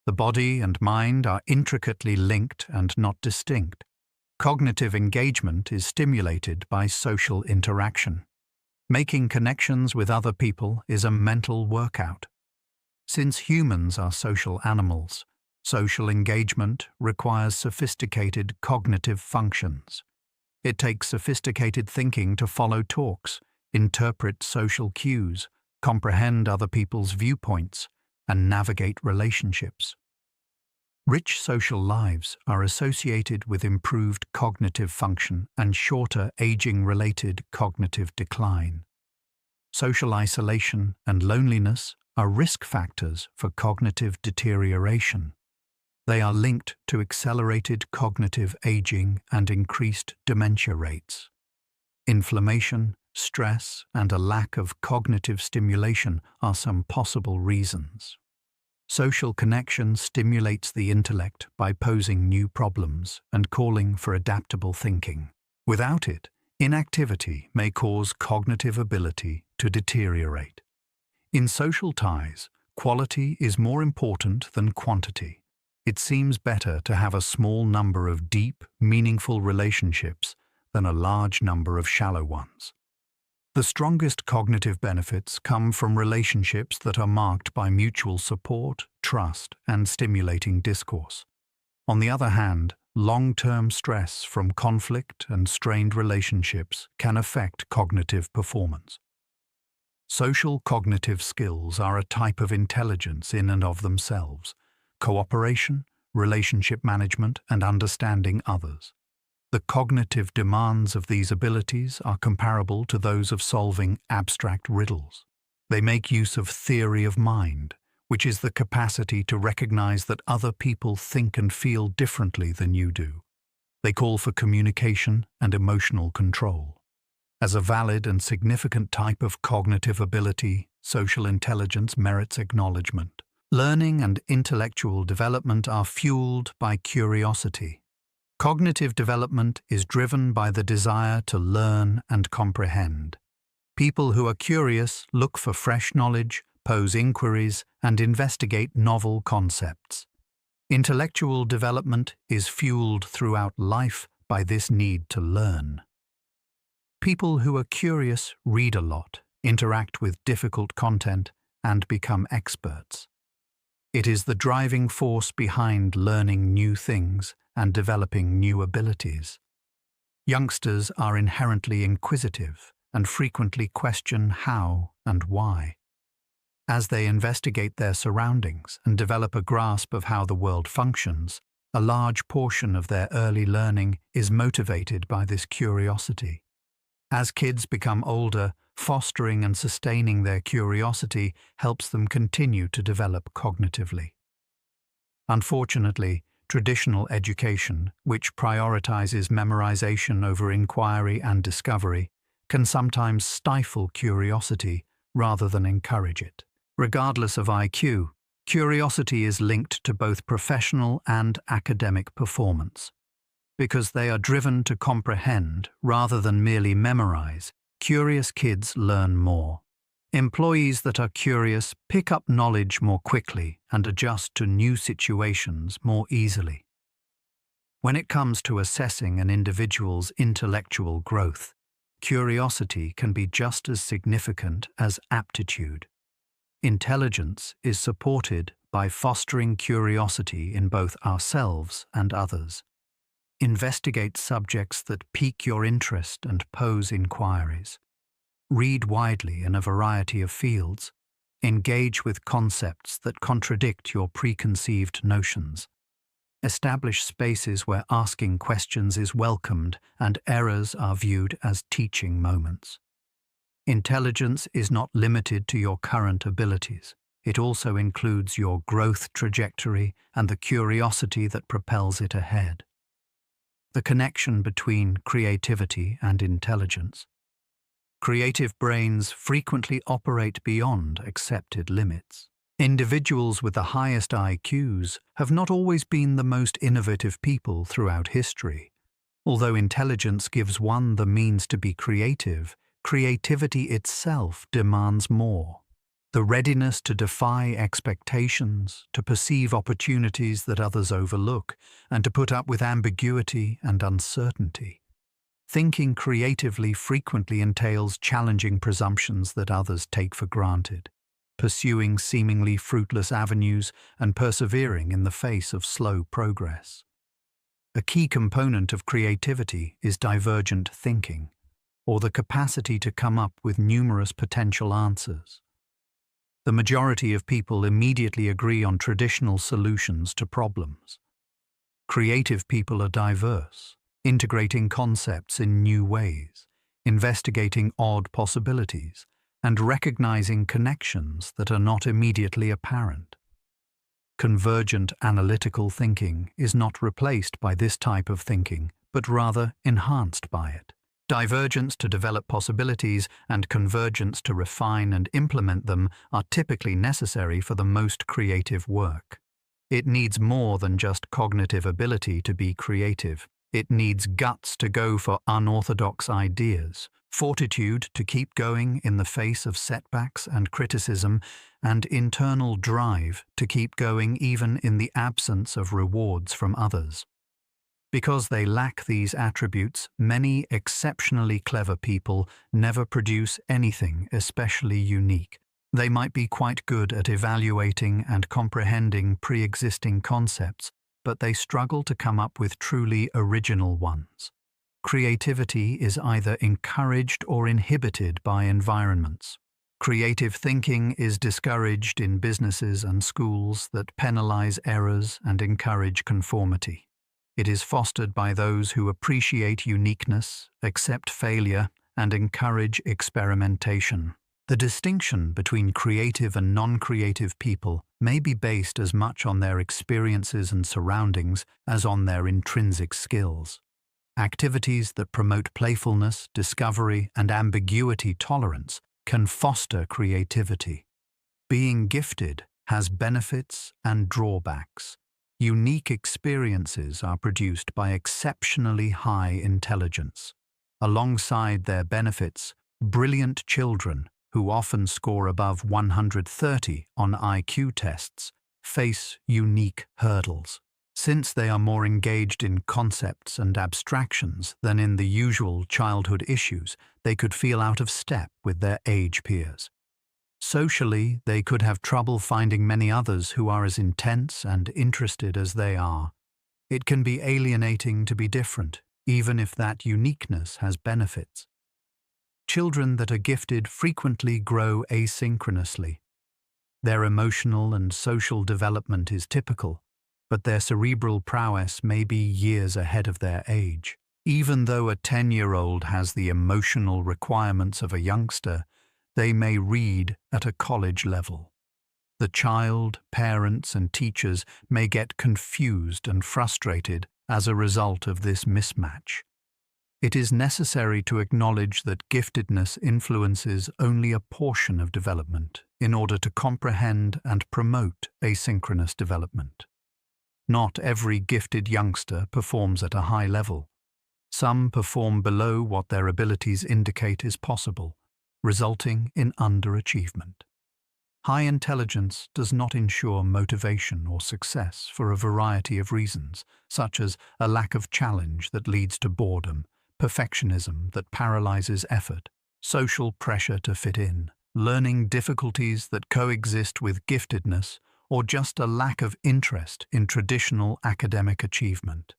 The body and mind are intricately linked and not distinct. Cognitive engagement is stimulated by social interaction. Making connections with other people is a mental workout. Since humans are social animals, social engagement requires sophisticated cognitive functions. It takes sophisticated thinking to follow talks, interpret social cues, comprehend other people's viewpoints, and navigate relationships. Rich social lives are associated with improved cognitive function and shorter aging-related cognitive decline. Social isolation and loneliness are risk factors for cognitive deterioration. They are linked to accelerated cognitive aging and increased dementia rates. Inflammation, stress, and a lack of cognitive stimulation are some possible reasons. Social connection stimulates the intellect by posing new problems and calling for adaptable thinking. Without it, inactivity may cause cognitive ability to deteriorate. In social ties, quality is more important than quantity. It seems better to have a small number of deep, meaningful relationships than a large number of shallow ones. The strongest cognitive benefits come from relationships that are marked by mutual support, trust, and stimulating discourse. On the other hand, long-term stress from conflict and strained relationships can affect cognitive performance. Social cognitive skills are a type of intelligence in and of themselves: cooperation, relationship management, and understanding others. The cognitive demands of these abilities are comparable to those of solving abstract riddles. They make use of theory of mind, which is the capacity to recognize that other people think and feel differently than you do. They call for communication and emotional control. As a valid and significant type of cognitive ability, social intelligence merits acknowledgement. Learning and intellectual development are fueled by curiosity. Cognitive development is driven by the desire to learn and comprehend. People who are curious look for fresh knowledge, pose inquiries, and investigate novel concepts. Intellectual development is fueled throughout life by this need to learn. People who are curious read a lot, interact with difficult content, and become experts. It is the driving force behind learning new things and developing new abilities. Youngsters are inherently inquisitive and frequently question how and why. As they investigate their surroundings and develop a grasp of how the world functions, a large portion of their early learning is motivated by this curiosity. As kids become older, fostering and sustaining their curiosity helps them continue to develop cognitively. Unfortunately, traditional education, which prioritizes memorization over inquiry and discovery, can sometimes stifle curiosity rather than encourage it. Regardless of IQ, curiosity is linked to both professional and academic performance. Because they are driven to comprehend rather than merely memorize, curious kids learn more. Employees that are curious pick up knowledge more quickly and adjust to new situations more easily. When it comes to assessing an individual's intellectual growth, curiosity can be just as significant as aptitude. Intelligence is supported by fostering curiosity in both ourselves and others. Investigate subjects that pique your interest and pose inquiries. Read widely in a variety of fields. Engage with concepts that contradict your preconceived notions. Establish spaces where asking questions is welcomed and errors are viewed as teaching moments. Intelligence is not limited to your current abilities. It also includes your growth trajectory and the curiosity that propels it ahead. The connection between creativity and intelligence. Creative brains frequently operate beyond accepted limits. Individuals with the highest IQs have not always been the most innovative people throughout history. Although intelligence gives one the means to be creative, creativity itself demands more. The readiness to defy expectations, to perceive opportunities that others overlook, and to put up with ambiguity and uncertainty. Thinking creatively frequently entails challenging presumptions that others take for granted, pursuing seemingly fruitless avenues, and persevering in the face of slow progress. A key component of creativity is divergent thinking, or the capacity to come up with numerous potential answers. The majority of people immediately agree on traditional solutions to problems. Creative people are diverse, integrating concepts in new ways, investigating odd possibilities, and recognizing connections that are not immediately apparent. Convergent analytical thinking is not replaced by this type of thinking, but rather enhanced by it. Divergence to develop possibilities and convergence to refine and implement them are typically necessary for the most creative work. It needs more than just cognitive ability to be creative. It needs guts to go for unorthodox ideas, fortitude to keep going in the face of setbacks and criticism, and internal drive to keep going even in the absence of rewards from others. Because they lack these attributes, many exceptionally clever people never produce anything especially unique. They might be quite good at evaluating and comprehending pre-existing concepts, but they struggle to come up with truly original ones. Creativity is either encouraged or inhibited by environments. Creative thinking is discouraged in businesses and schools that penalize errors and encourage conformity. It is fostered by those who appreciate uniqueness, accept failure, and encourage experimentation. The distinction between creative and non-creative people may be based as much on their experiences and surroundings as on their intrinsic skills. Activities that promote playfulness, discovery, and ambiguity tolerance can foster creativity. Being gifted has benefits and drawbacks. Unique experiences are produced by exceptionally high intelligence. Alongside their benefits, brilliant children, who often score above 130 on IQ tests, face unique hurdles. Since they are more engaged in concepts and abstractions than in the usual childhood issues, they could feel out of step with their age peers. Socially, they could have trouble finding many others who are as intense and interested as they are. It can be alienating to be different, even if that uniqueness has benefits. Children that are gifted frequently grow asynchronously. Their emotional and social development is typical, but their cerebral prowess may be years ahead of their age. Even though a 10-year-old has the emotional requirements of a youngster, they may read at a college level. The child, parents, and teachers may get confused and frustrated as a result of this mismatch. It is necessary to acknowledge that giftedness influences only a portion of development in order to comprehend and promote asynchronous development. Not every gifted youngster performs at a high level. Some perform below what their abilities indicate is possible, resulting in underachievement. High intelligence does not ensure motivation or success for a variety of reasons, such as a lack of challenge that leads to boredom, perfectionism that paralyzes effort, social pressure to fit in, learning difficulties that coexist with giftedness, or just a lack of interest in traditional academic achievement.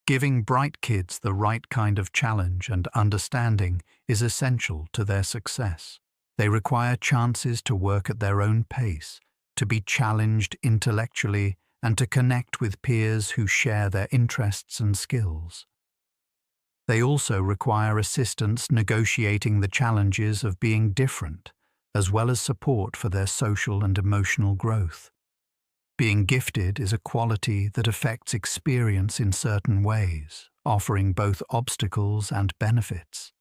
Giving bright kids the right kind of challenge and understanding is essential to their success. They require chances to work at their own pace, to be challenged intellectually, and to connect with peers who share their interests and skills. They also require assistance negotiating the challenges of being different, as well as support for their social and emotional growth. Being gifted is a quality that affects experience in certain ways, offering both obstacles and benefits.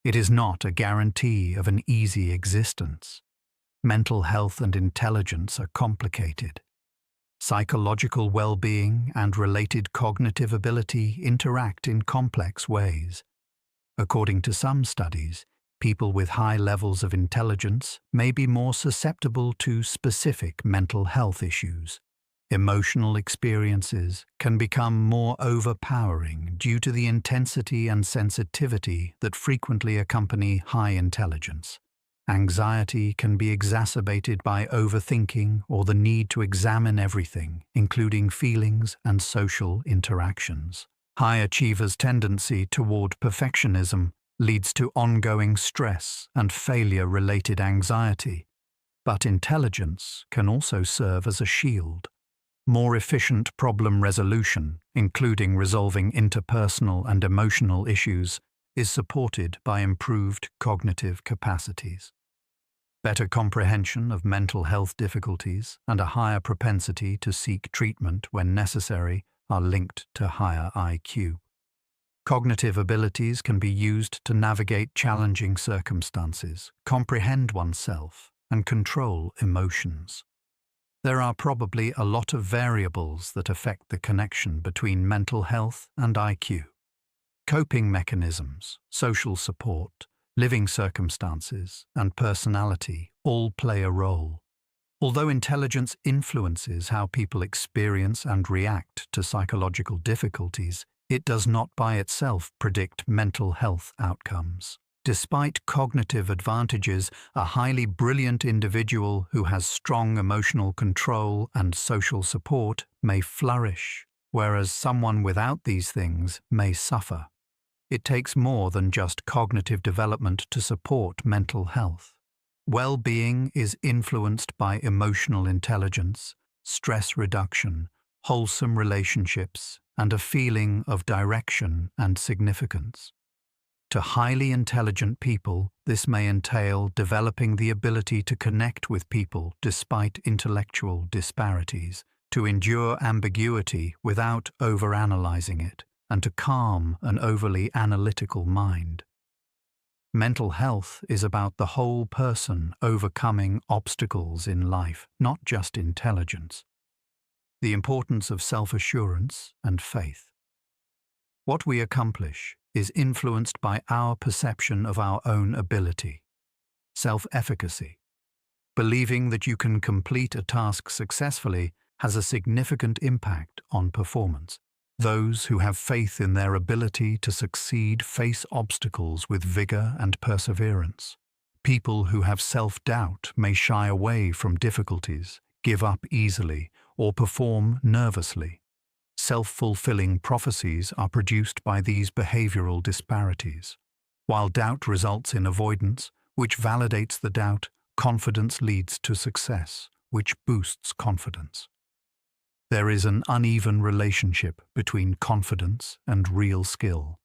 It is not a guarantee of an easy existence. Mental health and intelligence are complicated. Psychological well-being and related cognitive ability interact in complex ways. According to some studies, people with high levels of intelligence may be more susceptible to specific mental health issues. Emotional experiences can become more overpowering due to the intensity and sensitivity that frequently accompany high intelligence. Anxiety can be exacerbated by overthinking or the need to examine everything, including feelings and social interactions. High achievers' tendency toward perfectionism leads to ongoing stress and failure-related anxiety, but intelligence can also serve as a shield. More efficient problem resolution, including resolving interpersonal and emotional issues, is supported by improved cognitive capacities. Better comprehension of mental health difficulties and a higher propensity to seek treatment when necessary are linked to higher IQ. Cognitive abilities can be used to navigate challenging circumstances, comprehend oneself, and control emotions. There are probably a lot of variables that affect the connection between mental health and IQ. Coping mechanisms, social support, living circumstances, and personality all play a role. Although intelligence influences how people experience and react to psychological difficulties, it does not by itself predict mental health outcomes. Despite cognitive advantages, a highly brilliant individual who has strong emotional control and social support may flourish, whereas someone without these things may suffer. It takes more than just cognitive development to support mental health. Well-being is influenced by emotional intelligence, stress reduction, wholesome relationships, and a feeling of direction and significance. To highly intelligent people, this may entail developing the ability to connect with people despite intellectual disparities, to endure ambiguity without overanalyzing it, and to calm an overly analytical mind. Mental health is about the whole person overcoming obstacles in life, not just intelligence. The importance of self-assurance and faith. What we accomplish is influenced by our perception of our own ability. Self-efficacy. Believing that you can complete a task successfully has a significant impact on performance. Those who have faith in their ability to succeed face obstacles with vigor and perseverance. People who have self-doubt may shy away from difficulties, give up easily, or perform nervously. Self-fulfilling prophecies are produced by these behavioral disparities. While doubt results in avoidance, which validates the doubt, confidence leads to success, which boosts confidence. There is an uneven relationship between confidence and real skill.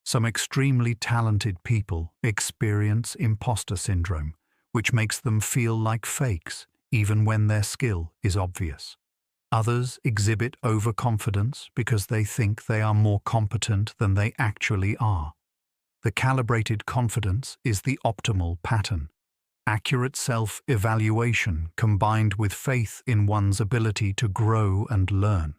Some extremely talented people experience imposter syndrome, which makes them feel like fakes, even when their skill is obvious. Others exhibit overconfidence because they think they are more competent than they actually are. The calibrated confidence is the optimal pattern. Accurate self-evaluation combined with faith in one's ability to grow and learn.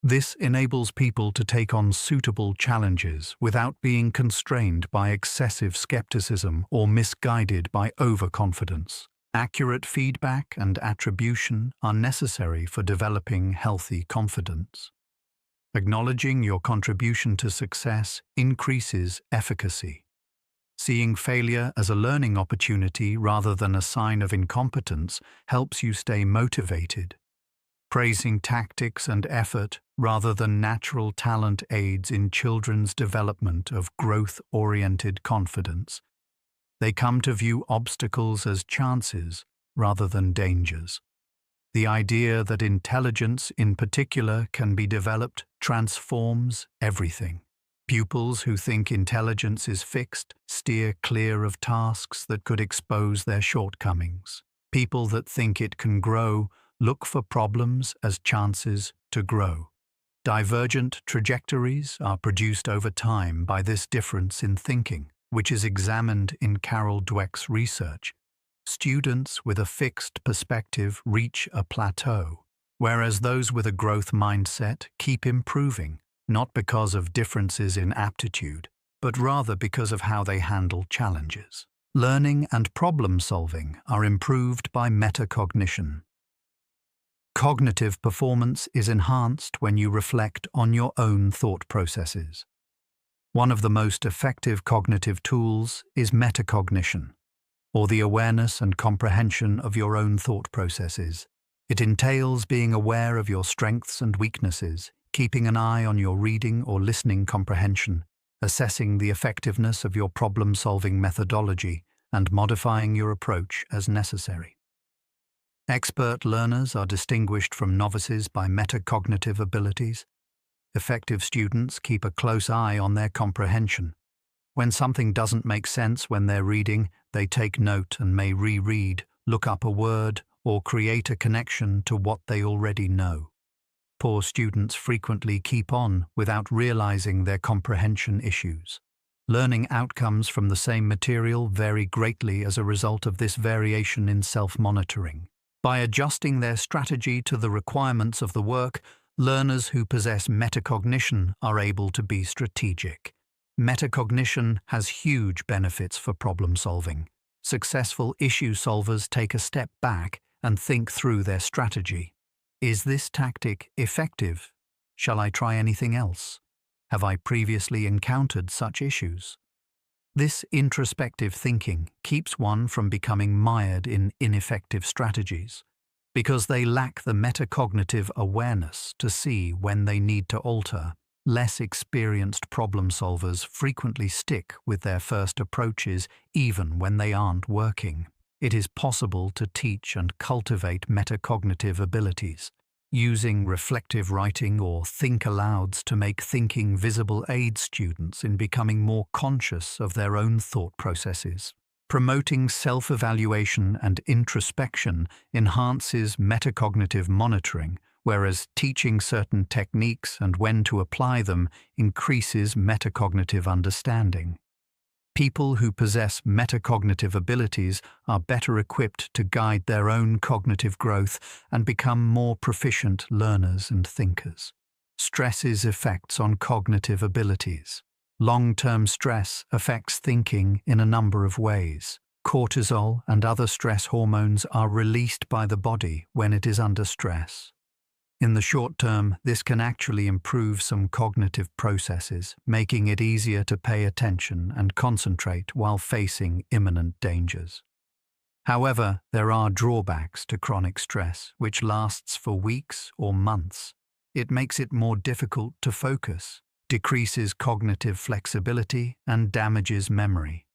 This enables people to take on suitable challenges without being constrained by excessive skepticism or misguided by overconfidence. Accurate feedback and attribution are necessary for developing healthy confidence. Acknowledging your contribution to success increases efficacy. Seeing failure as a learning opportunity rather than a sign of incompetence helps you stay motivated. Praising tactics and effort rather than natural talent aids in children's development of growth-oriented confidence. They come to view obstacles as chances rather than dangers. The idea that intelligence in particular can be developed transforms everything. Pupils who think intelligence is fixed steer clear of tasks that could expose their shortcomings. People that think it can grow look for problems as chances to grow. Divergent trajectories are produced over time by this difference in thinking, which is examined in Carol Dweck's research. Students with a fixed perspective reach a plateau, whereas those with a growth mindset keep improving, not because of differences in aptitude, but rather because of how they handle challenges. Learning and problem-solving are improved by metacognition. Cognitive performance is enhanced when you reflect on your own thought processes. One of the most effective cognitive tools is metacognition, or the awareness and comprehension of your own thought processes. It entails being aware of your strengths and weaknesses, keeping an eye on your reading or listening comprehension, assessing the effectiveness of your problem-solving methodology, and modifying your approach as necessary. Expert learners are distinguished from novices by metacognitive abilities. Effective students keep a close eye on their comprehension. When something doesn't make sense when they're reading, they take note and may reread, look up a word, or create a connection to what they already know. Poor students frequently keep on without realizing their comprehension issues. Learning outcomes from the same material vary greatly as a result of this variation in self-monitoring. By adjusting their strategy to the requirements of the work, learners who possess metacognition are able to be strategic. Metacognition has huge benefits for problem-solving. Successful issue solvers take a step back and think through their strategy. Is this tactic effective? Shall I try anything else? Have I previously encountered such issues? This introspective thinking keeps one from becoming mired in ineffective strategies, because they lack the metacognitive awareness to see when they need to alter. Less experienced problem solvers frequently stick with their first approaches even when they aren't working. It is possible to teach and cultivate metacognitive abilities. using reflective writing or think-alouds to make thinking visible aid students in becoming more conscious of their own thought processes. Promoting self-evaluation and introspection enhances metacognitive monitoring, whereas teaching certain techniques and when to apply them increases metacognitive understanding. People who possess metacognitive abilities are better equipped to guide their own cognitive growth and become more proficient learners and thinkers. Stress's effects on cognitive abilities. Long-term stress affects thinking in a number of ways. Cortisol and other stress hormones are released by the body when it is under stress. In the short term, this can actually improve some cognitive processes, making it easier to pay attention and concentrate while facing imminent dangers. However, there are drawbacks to chronic stress, which lasts for weeks or months. It makes it more difficult to focus, decreases cognitive flexibility, and damages memory.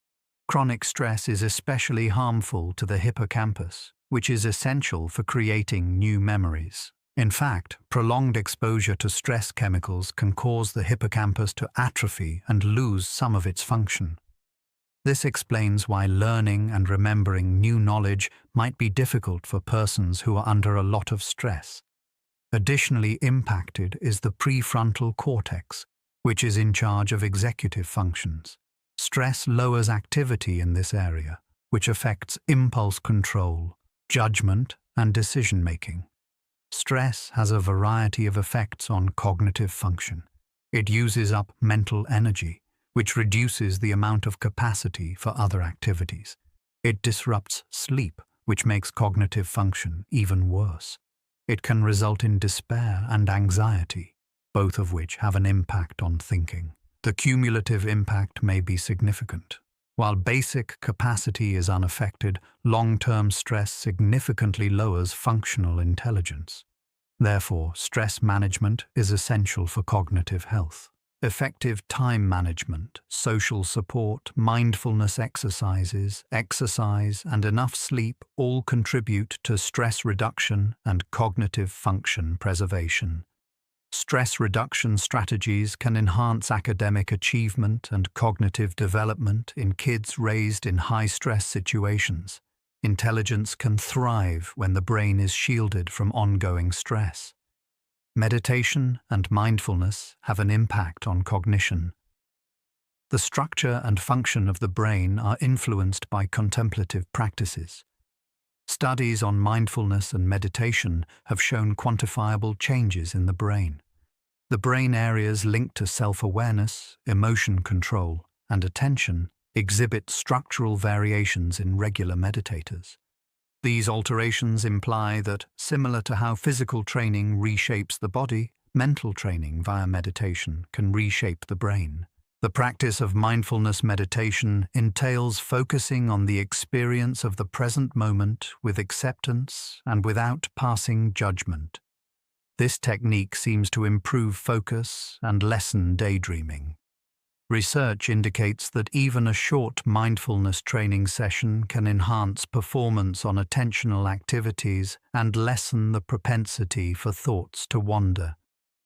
Chronic stress is especially harmful to the hippocampus, which is essential for creating new memories. In fact, prolonged exposure to stress chemicals can cause the hippocampus to atrophy and lose some of its function. This explains why learning and remembering new knowledge might be difficult for persons who are under a lot of stress. Additionally impacted is the prefrontal cortex, which is in charge of executive functions. Stress lowers activity in this area, which affects impulse control, judgment, and decision-making. Stress has a variety of effects on cognitive function. It uses up mental energy, which reduces the amount of capacity for other activities. It disrupts sleep, which makes cognitive function even worse. It can result in despair and anxiety, both of which have an impact on thinking. The cumulative impact may be significant. While basic capacity is unaffected, long-term stress significantly lowers functional intelligence. Therefore, stress management is essential for cognitive health. Effective time management, social support, mindfulness exercises, exercise, and enough sleep all contribute to stress reduction and cognitive function preservation. Stress reduction strategies can enhance academic achievement and cognitive development in kids raised in high-stress situations. Intelligence can thrive when the brain is shielded from ongoing stress. Meditation and mindfulness have an impact on cognition. The structure and function of the brain are influenced by contemplative practices. Studies on mindfulness and meditation have shown quantifiable changes in the brain. The brain areas linked to self-awareness, emotion control, and attention exhibit structural variations in regular meditators. These alterations imply that, similar to how physical training reshapes the body, mental training via meditation can reshape the brain. The practice of mindfulness meditation entails focusing on the experience of the present moment with acceptance and without passing judgment. This technique seems to improve focus and lessen daydreaming. Research indicates that even a short mindfulness training session can enhance performance on attentional activities and lessen the propensity for thoughts to wander.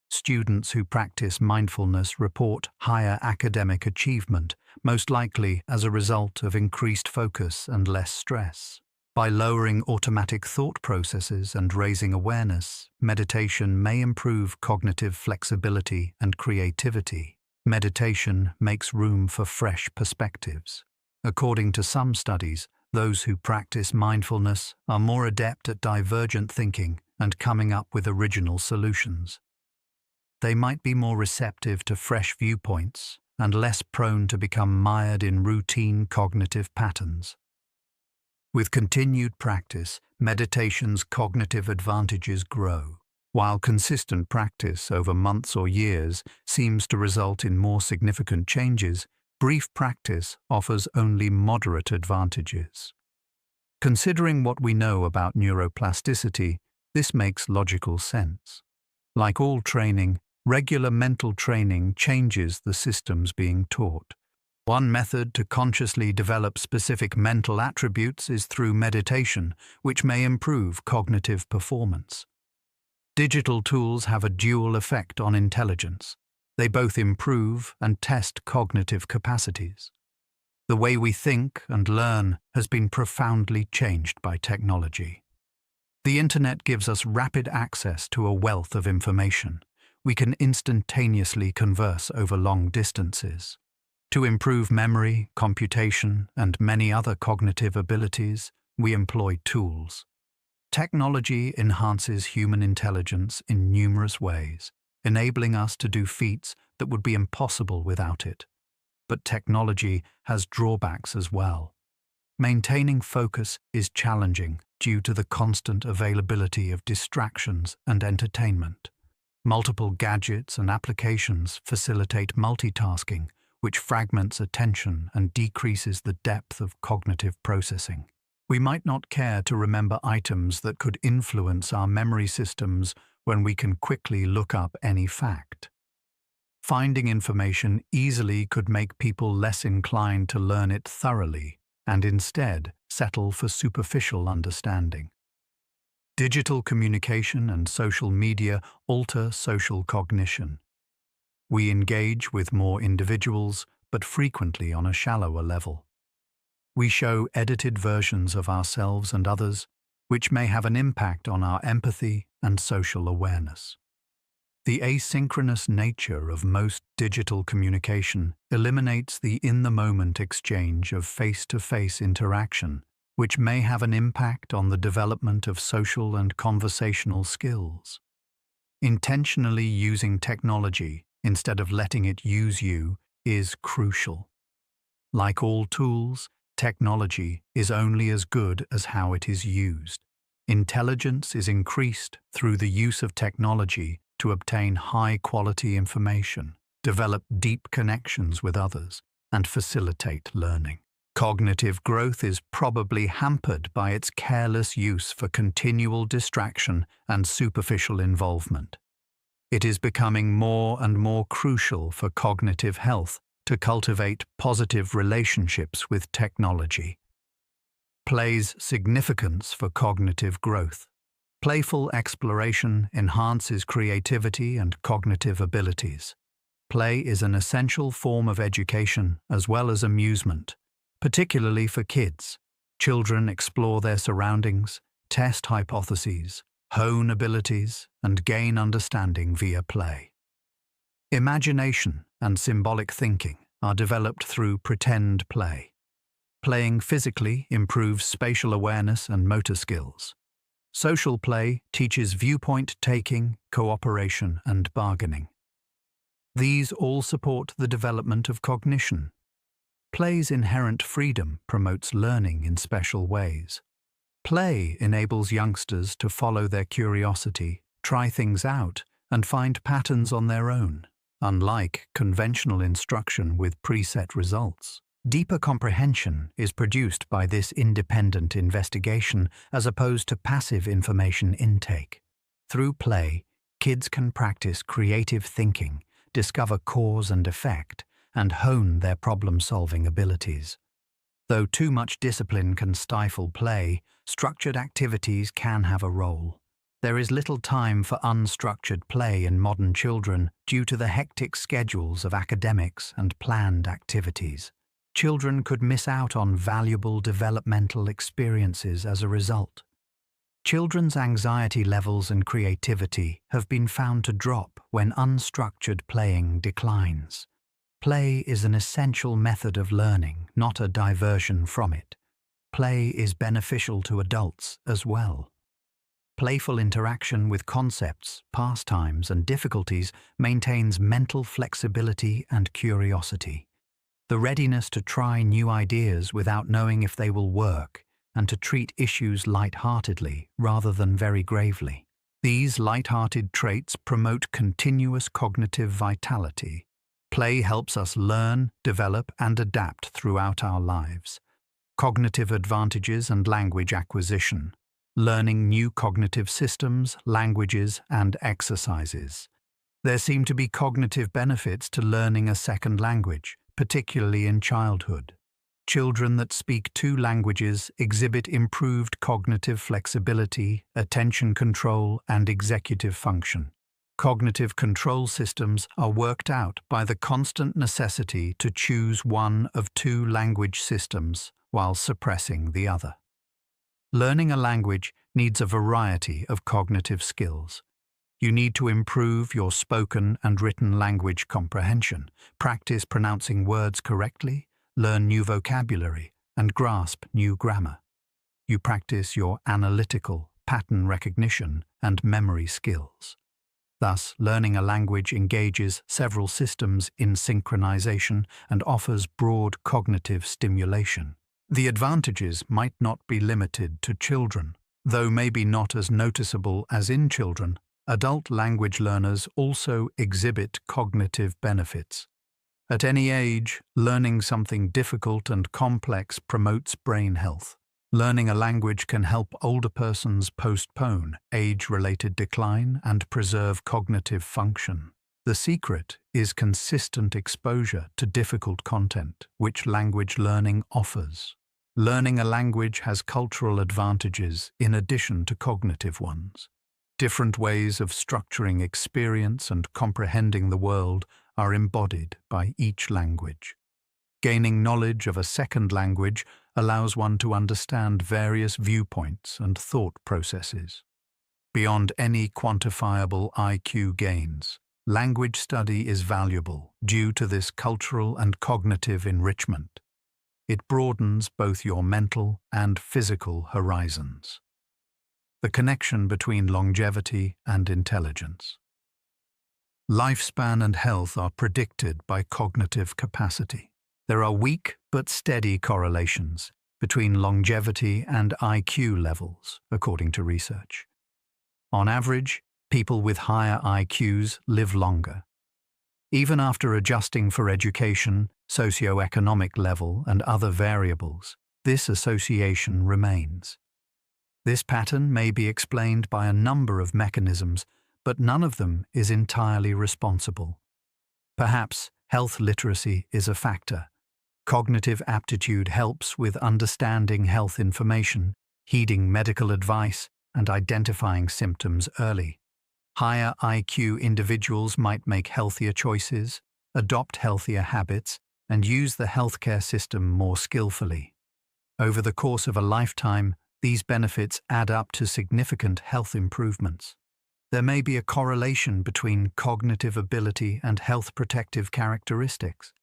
Students who practice mindfulness report higher academic achievement, most likely as a result of increased focus and less stress. By lowering automatic thought processes and raising awareness, meditation may improve cognitive flexibility and creativity. Meditation makes room for fresh perspectives. According to some studies, those who practice mindfulness are more adept at divergent thinking and coming up with original solutions. They might be more receptive to fresh viewpoints and less prone to become mired in routine cognitive patterns. With continued practice, meditation's cognitive advantages grow. While consistent practice over months or years seems to result in more significant changes, brief practice offers only moderate advantages. Considering what we know about neuroplasticity, this makes logical sense. Like all training, regular mental training changes the systems being taught. One method to consciously develop specific mental attributes is through meditation, which may improve cognitive performance. Digital tools have a dual effect on intelligence. They both improve and test cognitive capacities. The way we think and learn has been profoundly changed by technology. The internet gives us rapid access to a wealth of information. We can instantaneously converse over long distances. To improve memory, computation, and many other cognitive abilities, we employ tools. Technology enhances human intelligence in numerous ways, enabling us to do feats that would be impossible without it. But technology has drawbacks as well. Maintaining focus is challenging due to the constant availability of distractions and entertainment. Multiple gadgets and applications facilitate multitasking, which fragments attention and decreases the depth of cognitive processing. We might not care to remember items that could influence our memory systems when we can quickly look up any fact. Finding information easily could make people less inclined to learn it thoroughly and instead settle for superficial understanding. Digital communication and social media alter social cognition. We engage with more individuals, but frequently on a shallower level. We show edited versions of ourselves and others, which may have an impact on our empathy and social awareness. The asynchronous nature of most digital communication eliminates the in-the-moment exchange of face-to-face interaction, which may have an impact on the development of social and conversational skills. Intentionally using technology instead of letting it use you is crucial. Like all tools, technology is only as good as how it is used. Intelligence is increased through the use of technology to obtain high-quality information, develop deep connections with others, and facilitate learning. Cognitive growth is probably hampered by its careless use for continual distraction and superficial involvement. It is becoming more and more crucial for cognitive health to cultivate positive relationships with technology. Play's significance for cognitive growth. Playful exploration enhances creativity and cognitive abilities. Play is an essential form of education as well as amusement, particularly for kids. Children explore their surroundings, test hypotheses, hone abilities, and gain understanding via play. Imagination and symbolic thinking are developed through pretend play. Playing physically improves spatial awareness and motor skills. Social play teaches viewpoint taking, cooperation, and bargaining. These all support the development of cognition. Play's inherent freedom promotes learning in special ways. Play enables youngsters to follow their curiosity, try things out, and find patterns on their own, unlike conventional instruction with preset results. Deeper comprehension is produced by this independent investigation as opposed to passive information intake. Through play, kids can practice creative thinking, discover cause and effect, and hone their problem-solving abilities. Though too much discipline can stifle play, structured activities can have a role. There is little time for unstructured play in modern children due to the hectic schedules of academics and planned activities. Children could miss out on valuable developmental experiences as a result. Children's anxiety levels and creativity have been found to drop when unstructured playing declines. Play is an essential method of learning, not a diversion from it. Play is beneficial to adults as well. Playful interaction with concepts, pastimes, and difficulties maintains mental flexibility and curiosity. The readiness to try new ideas without knowing if they will work, and to treat issues light-heartedly rather than very gravely. These light-hearted traits promote continuous cognitive vitality. Play helps us learn, develop, and adapt throughout our lives. Cognitive advantages and language acquisition. Learning new cognitive systems, languages, and exercises. There seem to be cognitive benefits to learning a second language, particularly in childhood. Children that speak two languages exhibit improved cognitive flexibility, attention control, and executive function. Cognitive control systems are worked out by the constant necessity to choose one of two language systems while suppressing the other. Learning a language needs a variety of cognitive skills. You need to improve your spoken and written language comprehension, practice pronouncing words correctly, learn new vocabulary, and grasp new grammar. You practice your analytical, pattern recognition, and memory skills. Thus, learning a language engages several systems in synchronization and offers broad cognitive stimulation. The advantages might not be limited to children. Though maybe not as noticeable as in children, adult language learners also exhibit cognitive benefits. At any age, learning something difficult and complex promotes brain health. Learning a language can help older persons postpone age-related decline and preserve cognitive function. The secret is consistent exposure to difficult content, which language learning offers. Learning a language has cultural advantages in addition to cognitive ones. Different ways of structuring experience and comprehending the world are embodied by each language. Gaining knowledge of a second language allows one to understand various viewpoints and thought processes. Beyond any quantifiable IQ gains, language study is valuable due to this cultural and cognitive enrichment. It broadens both your mental and physical horizons. The connection between longevity and intelligence. Lifespan and health are predicted by cognitive capacity. There are weak but steady correlations between longevity and IQ levels, according to research. On average, people with higher IQs live longer. Even after adjusting for education, socioeconomic level, and other variables, this association remains. This pattern may be explained by a number of mechanisms, but none of them is entirely responsible. Perhaps health literacy is a factor. Cognitive aptitude helps with understanding health information, heeding medical advice, and identifying symptoms early. Higher IQ individuals might make healthier choices, adopt healthier habits, and use the healthcare system more skillfully. Over the course of a lifetime, these benefits add up to significant health improvements. There may be a correlation between cognitive ability and health protective characteristics.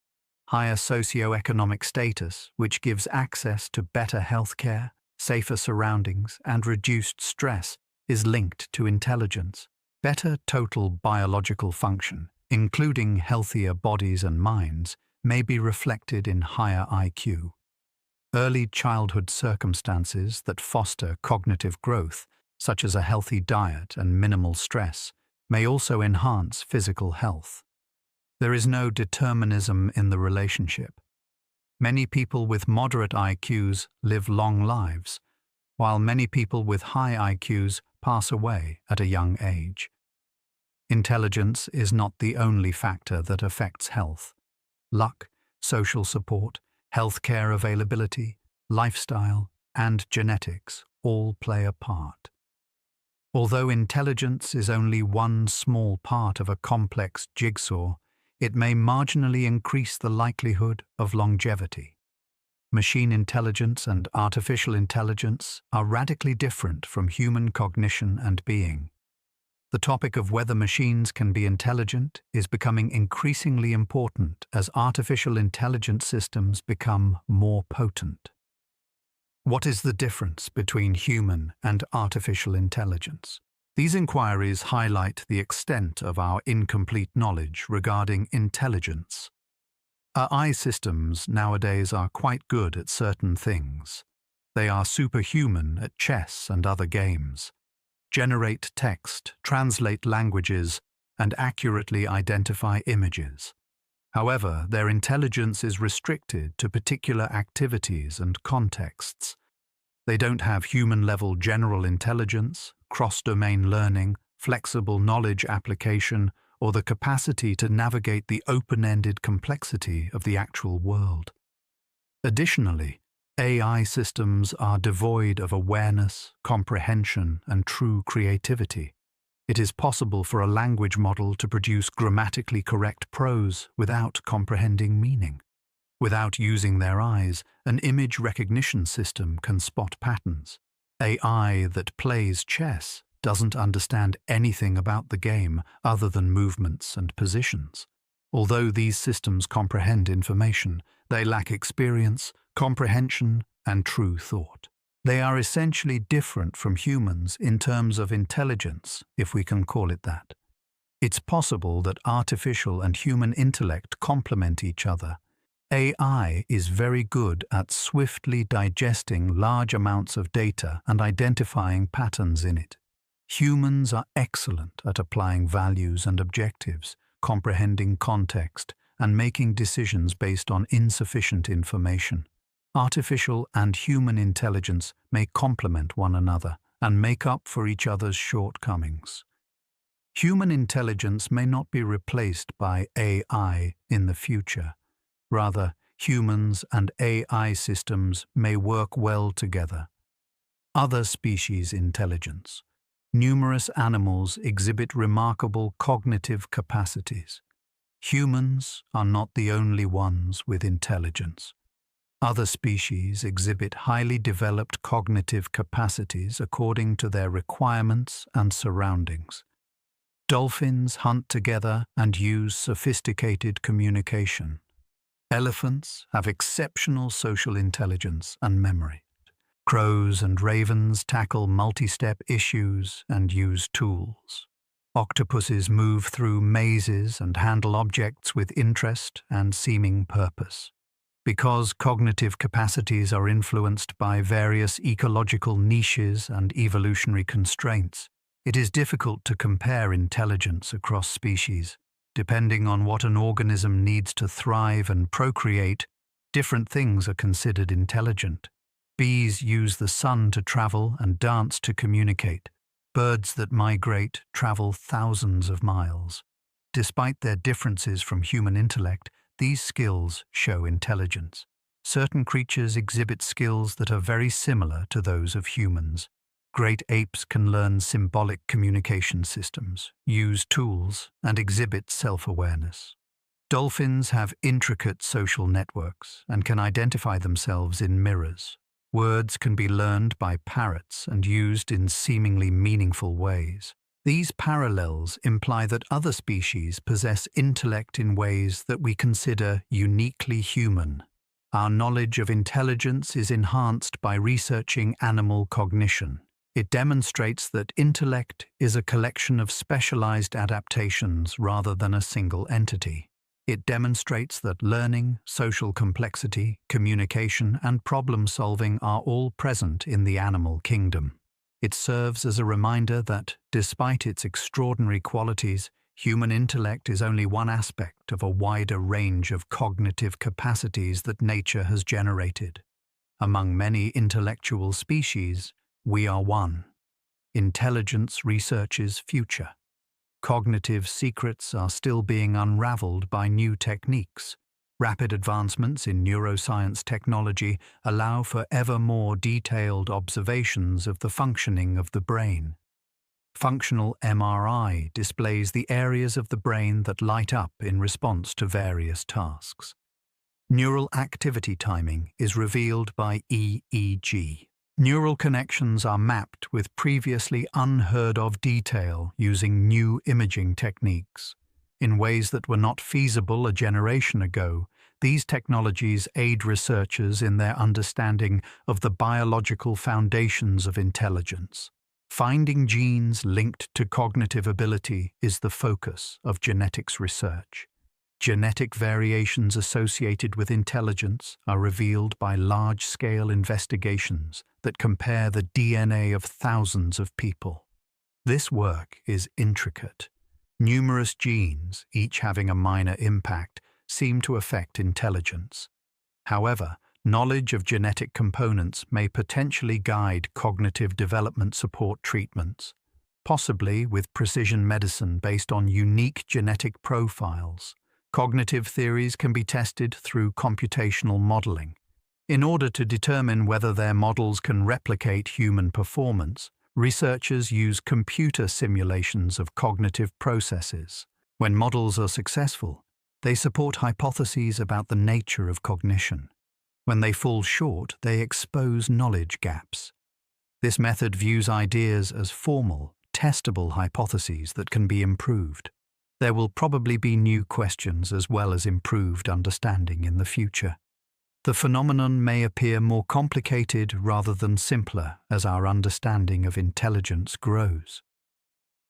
Higher socioeconomic status, which gives access to better healthcare, safer surroundings, and reduced stress, is linked to intelligence. Better total biological function, including healthier bodies and minds, may be reflected in higher IQ. Early childhood circumstances that foster cognitive growth, such as a healthy diet and minimal stress, may also enhance physical health. There is no determinism in the relationship. Many people with moderate IQs live long lives, while many people with high IQs pass away at a young age. Intelligence is not the only factor that affects health. Luck, social support, healthcare availability, lifestyle, and genetics all play a part. Although intelligence is only one small part of a complex jigsaw, it may marginally increase the likelihood of longevity. Machine intelligence and artificial intelligence are radically different from human cognition and being. The topic of whether machines can be intelligent is becoming increasingly important as artificial intelligence systems become more potent. What is the difference between human and artificial intelligence? These inquiries highlight the extent of our incomplete knowledge regarding intelligence. Our AI systems nowadays are quite good at certain things. They are superhuman at chess and other games, generate text, translate languages, and accurately identify images. However, their intelligence is restricted to particular activities and contexts. They don't have human-level general intelligence, cross-domain learning, flexible knowledge application, or the capacity to navigate the open-ended complexity of the actual world. Additionally, AI systems are devoid of awareness, comprehension, and true creativity. It is possible for a language model to produce grammatically correct prose without comprehending meaning. Without using their eyes, an image recognition system can spot patterns. AI that plays chess doesn't understand anything about the game other than movements and positions. Although these systems comprehend information, they lack experience, comprehension, and true thought. They are essentially different from humans in terms of intelligence, if we can call it that. It's possible that artificial and human intellect complement each other. AI is very good at swiftly digesting large amounts of data and identifying patterns in it. Humans are excellent at applying values and objectives, comprehending context, and making decisions based on insufficient information. Artificial and human intelligence may complement one another and make up for each other's shortcomings. Human intelligence may not be replaced by AI in the future. Rather, humans and AI systems may work well together. Other species' intelligence. Numerous animals exhibit remarkable cognitive capacities. Humans are not the only ones with intelligence. Other species exhibit highly developed cognitive capacities according to their requirements and surroundings. Dolphins hunt together and use sophisticated communication. Elephants have exceptional social intelligence and memory. Crows and ravens tackle multi-step issues and use tools. Octopuses move through mazes and handle objects with interest and seeming purpose. Because cognitive capacities are influenced by various ecological niches and evolutionary constraints, it is difficult to compare intelligence across species. Depending on what an organism needs to thrive and procreate, different things are considered intelligent. Bees use the sun to travel and dance to communicate. Birds that migrate travel thousands of miles. Despite their differences from human intellect, these skills show intelligence. Certain creatures exhibit skills that are very similar to those of humans. Great apes can learn symbolic communication systems, use tools, and exhibit self-awareness. Dolphins have intricate social networks and can identify themselves in mirrors. Words can be learned by parrots and used in seemingly meaningful ways. These parallels imply that other species possess intellect in ways that we consider uniquely human. Our knowledge of intelligence is enhanced by researching animal cognition. It demonstrates that intellect is a collection of specialized adaptations rather than a single entity. It demonstrates that learning, social complexity, communication, and problem-solving are all present in the animal kingdom. It serves as a reminder that, despite its extraordinary qualities, human intellect is only one aspect of a wider range of cognitive capacities that nature has generated. Among many intellectual species, we are one. Intelligence researches future. Cognitive secrets are still being unraveled by new techniques. Rapid advancements in neuroscience technology allow for ever more detailed observations of the functioning of the brain. Functional MRI displays the areas of the brain that light up in response to various tasks. Neural activity timing is revealed by EEG. Neural connections are mapped with previously unheard-of detail using new imaging techniques. In ways that were not feasible a generation ago, these technologies aid researchers in their understanding of the biological foundations of intelligence. Finding genes linked to cognitive ability is the focus of genetics research. Genetic variations associated with intelligence are revealed by large-scale investigations that compare the DNA of thousands of people. This work is intricate. Numerous genes, each having a minor impact, seem to affect intelligence. However, knowledge of genetic components may potentially guide cognitive development support treatments, possibly with precision medicine based on unique genetic profiles. Cognitive theories can be tested through computational modeling. In order to determine whether their models can replicate human performance, researchers use computer simulations of cognitive processes. When models are successful, they support hypotheses about the nature of cognition. When they fall short, they expose knowledge gaps. This method views ideas as formal, testable hypotheses that can be improved. There will probably be new questions as well as improved understanding in the future. The phenomenon may appear more complicated rather than simpler as our understanding of intelligence grows.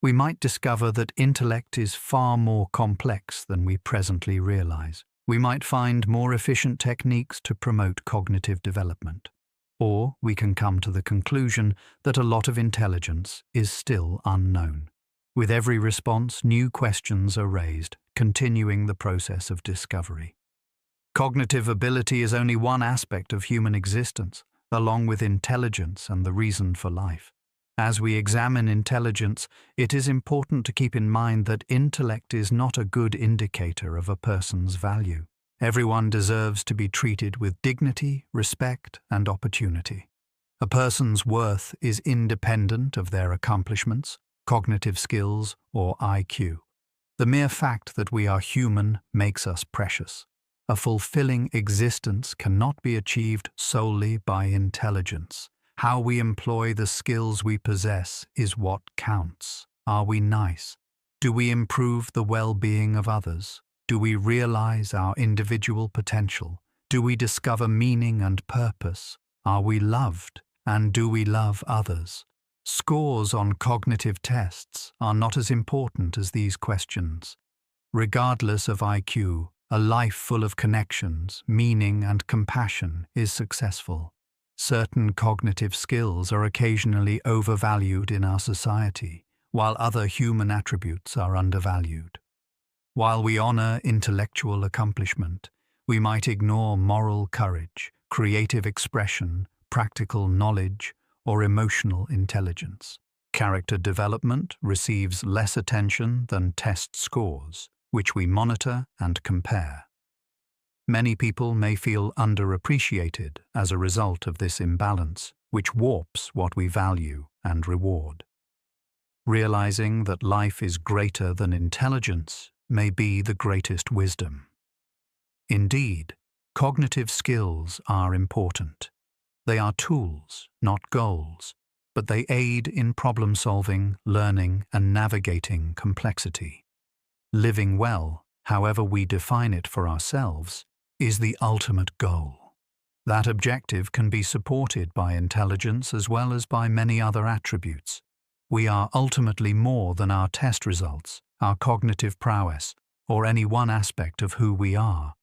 We might discover that intellect is far more complex than we presently realize. We might find more efficient techniques to promote cognitive development. Or we can come to the conclusion that a lot of intelligence is still unknown. With every response, new questions are raised, continuing the process of discovery. Cognitive ability is only one aspect of human existence, along with intelligence and the reason for life. As we examine intelligence, it is important to keep in mind that intellect is not a good indicator of a person's value. Everyone deserves to be treated with dignity, respect, and opportunity. A person's worth is independent of their accomplishments, cognitive skills, or IQ. The mere fact that we are human makes us precious. A fulfilling existence cannot be achieved solely by intelligence. How we employ the skills we possess is what counts. Are we nice? Do we improve the well-being of others? Do we realize our individual potential? Do we discover meaning and purpose? Are we loved? And do we love others? Scores on cognitive tests are not as important as these questions. Regardless of IQ, a life full of connections, meaning, and compassion is successful. Certain cognitive skills are occasionally overvalued in our society, while other human attributes are undervalued. While we honor intellectual accomplishment, we might ignore moral courage, creative expression, practical knowledge, or emotional intelligence. Character development receives less attention than test scores, which we monitor and compare. Many people may feel underappreciated as a result of this imbalance, which warps what we value and reward. Realizing that life is greater than intelligence may be the greatest wisdom. Indeed, cognitive skills are important. They are tools, not goals, but they aid in problem-solving, learning, and navigating complexity. Living well, however we define it for ourselves, is the ultimate goal. That objective can be supported by intelligence as well as by many other attributes. We are ultimately more than our test results, our cognitive prowess, or any one aspect of who we are.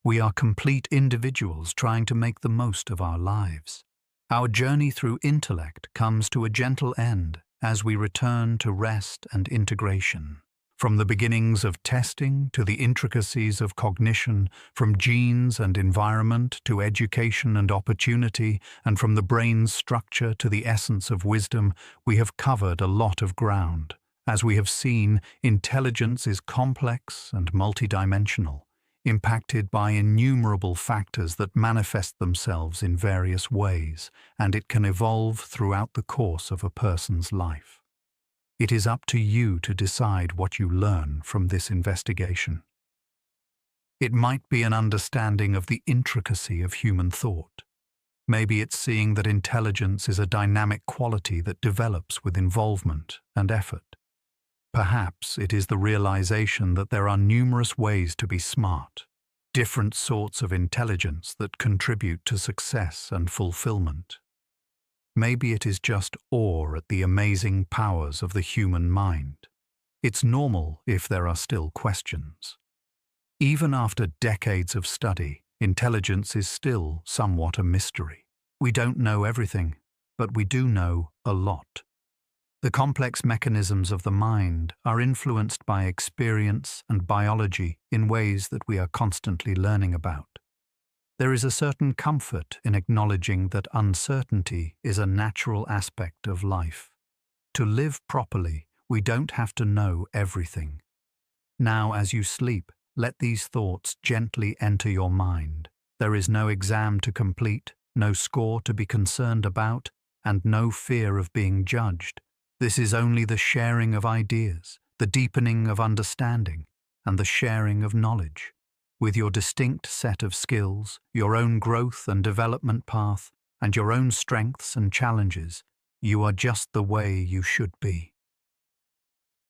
We are complete individuals trying to make the most of our lives. Our journey through intellect comes to a gentle end as we return to rest and integration. From the beginnings of testing to the intricacies of cognition, from genes and environment to education and opportunity, and from the brain's structure to the essence of wisdom, we have covered a lot of ground. As we have seen, intelligence is complex and multidimensional, impacted by innumerable factors that manifest themselves in various ways, and it can evolve throughout the course of a person's life. It is up to you to decide what you learn from this investigation. It might be an understanding of the intricacy of human thought. Maybe it's seeing that intelligence is a dynamic quality that develops with involvement and effort. Perhaps it is the realization that there are numerous ways to be smart, different sorts of intelligence that contribute to success and fulfillment. Maybe it is just awe at the amazing powers of the human mind. It's normal if there are still questions. Even after decades of study, intelligence is still somewhat a mystery. We don't know everything, but we do know a lot. The complex mechanisms of the mind are influenced by experience and biology in ways that we are constantly learning about. There is a certain comfort in acknowledging that uncertainty is a natural aspect of life. To live properly, we don't have to know everything. Now, as you sleep, let these thoughts gently enter your mind. There is no exam to complete, no score to be concerned about, and no fear of being judged. This is only the sharing of ideas, the deepening of understanding, and the sharing of knowledge. With your distinct set of skills, your own growth and development path, and your own strengths and challenges, you are just the way you should be.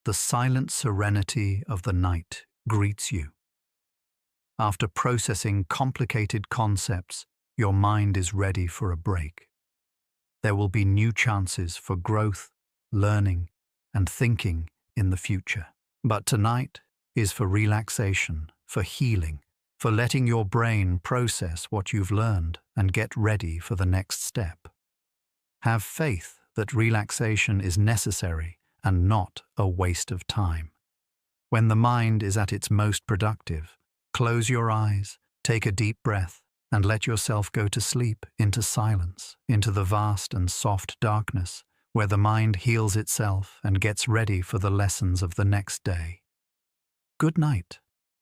The silent serenity of the night greets you. After processing complicated concepts, your mind is ready for a break. There will be new chances for growth, learning, and thinking in the future. But tonight is for relaxation, for healing, for letting your brain process what you've learned and get ready for the next step. Have faith that relaxation is necessary and not a waste of time. When the mind is at its most productive, close your eyes, take a deep breath, and let yourself go to sleep, into silence, into the vast and soft darkness, where the mind heals itself and gets ready for the lessons of the next day. Good night.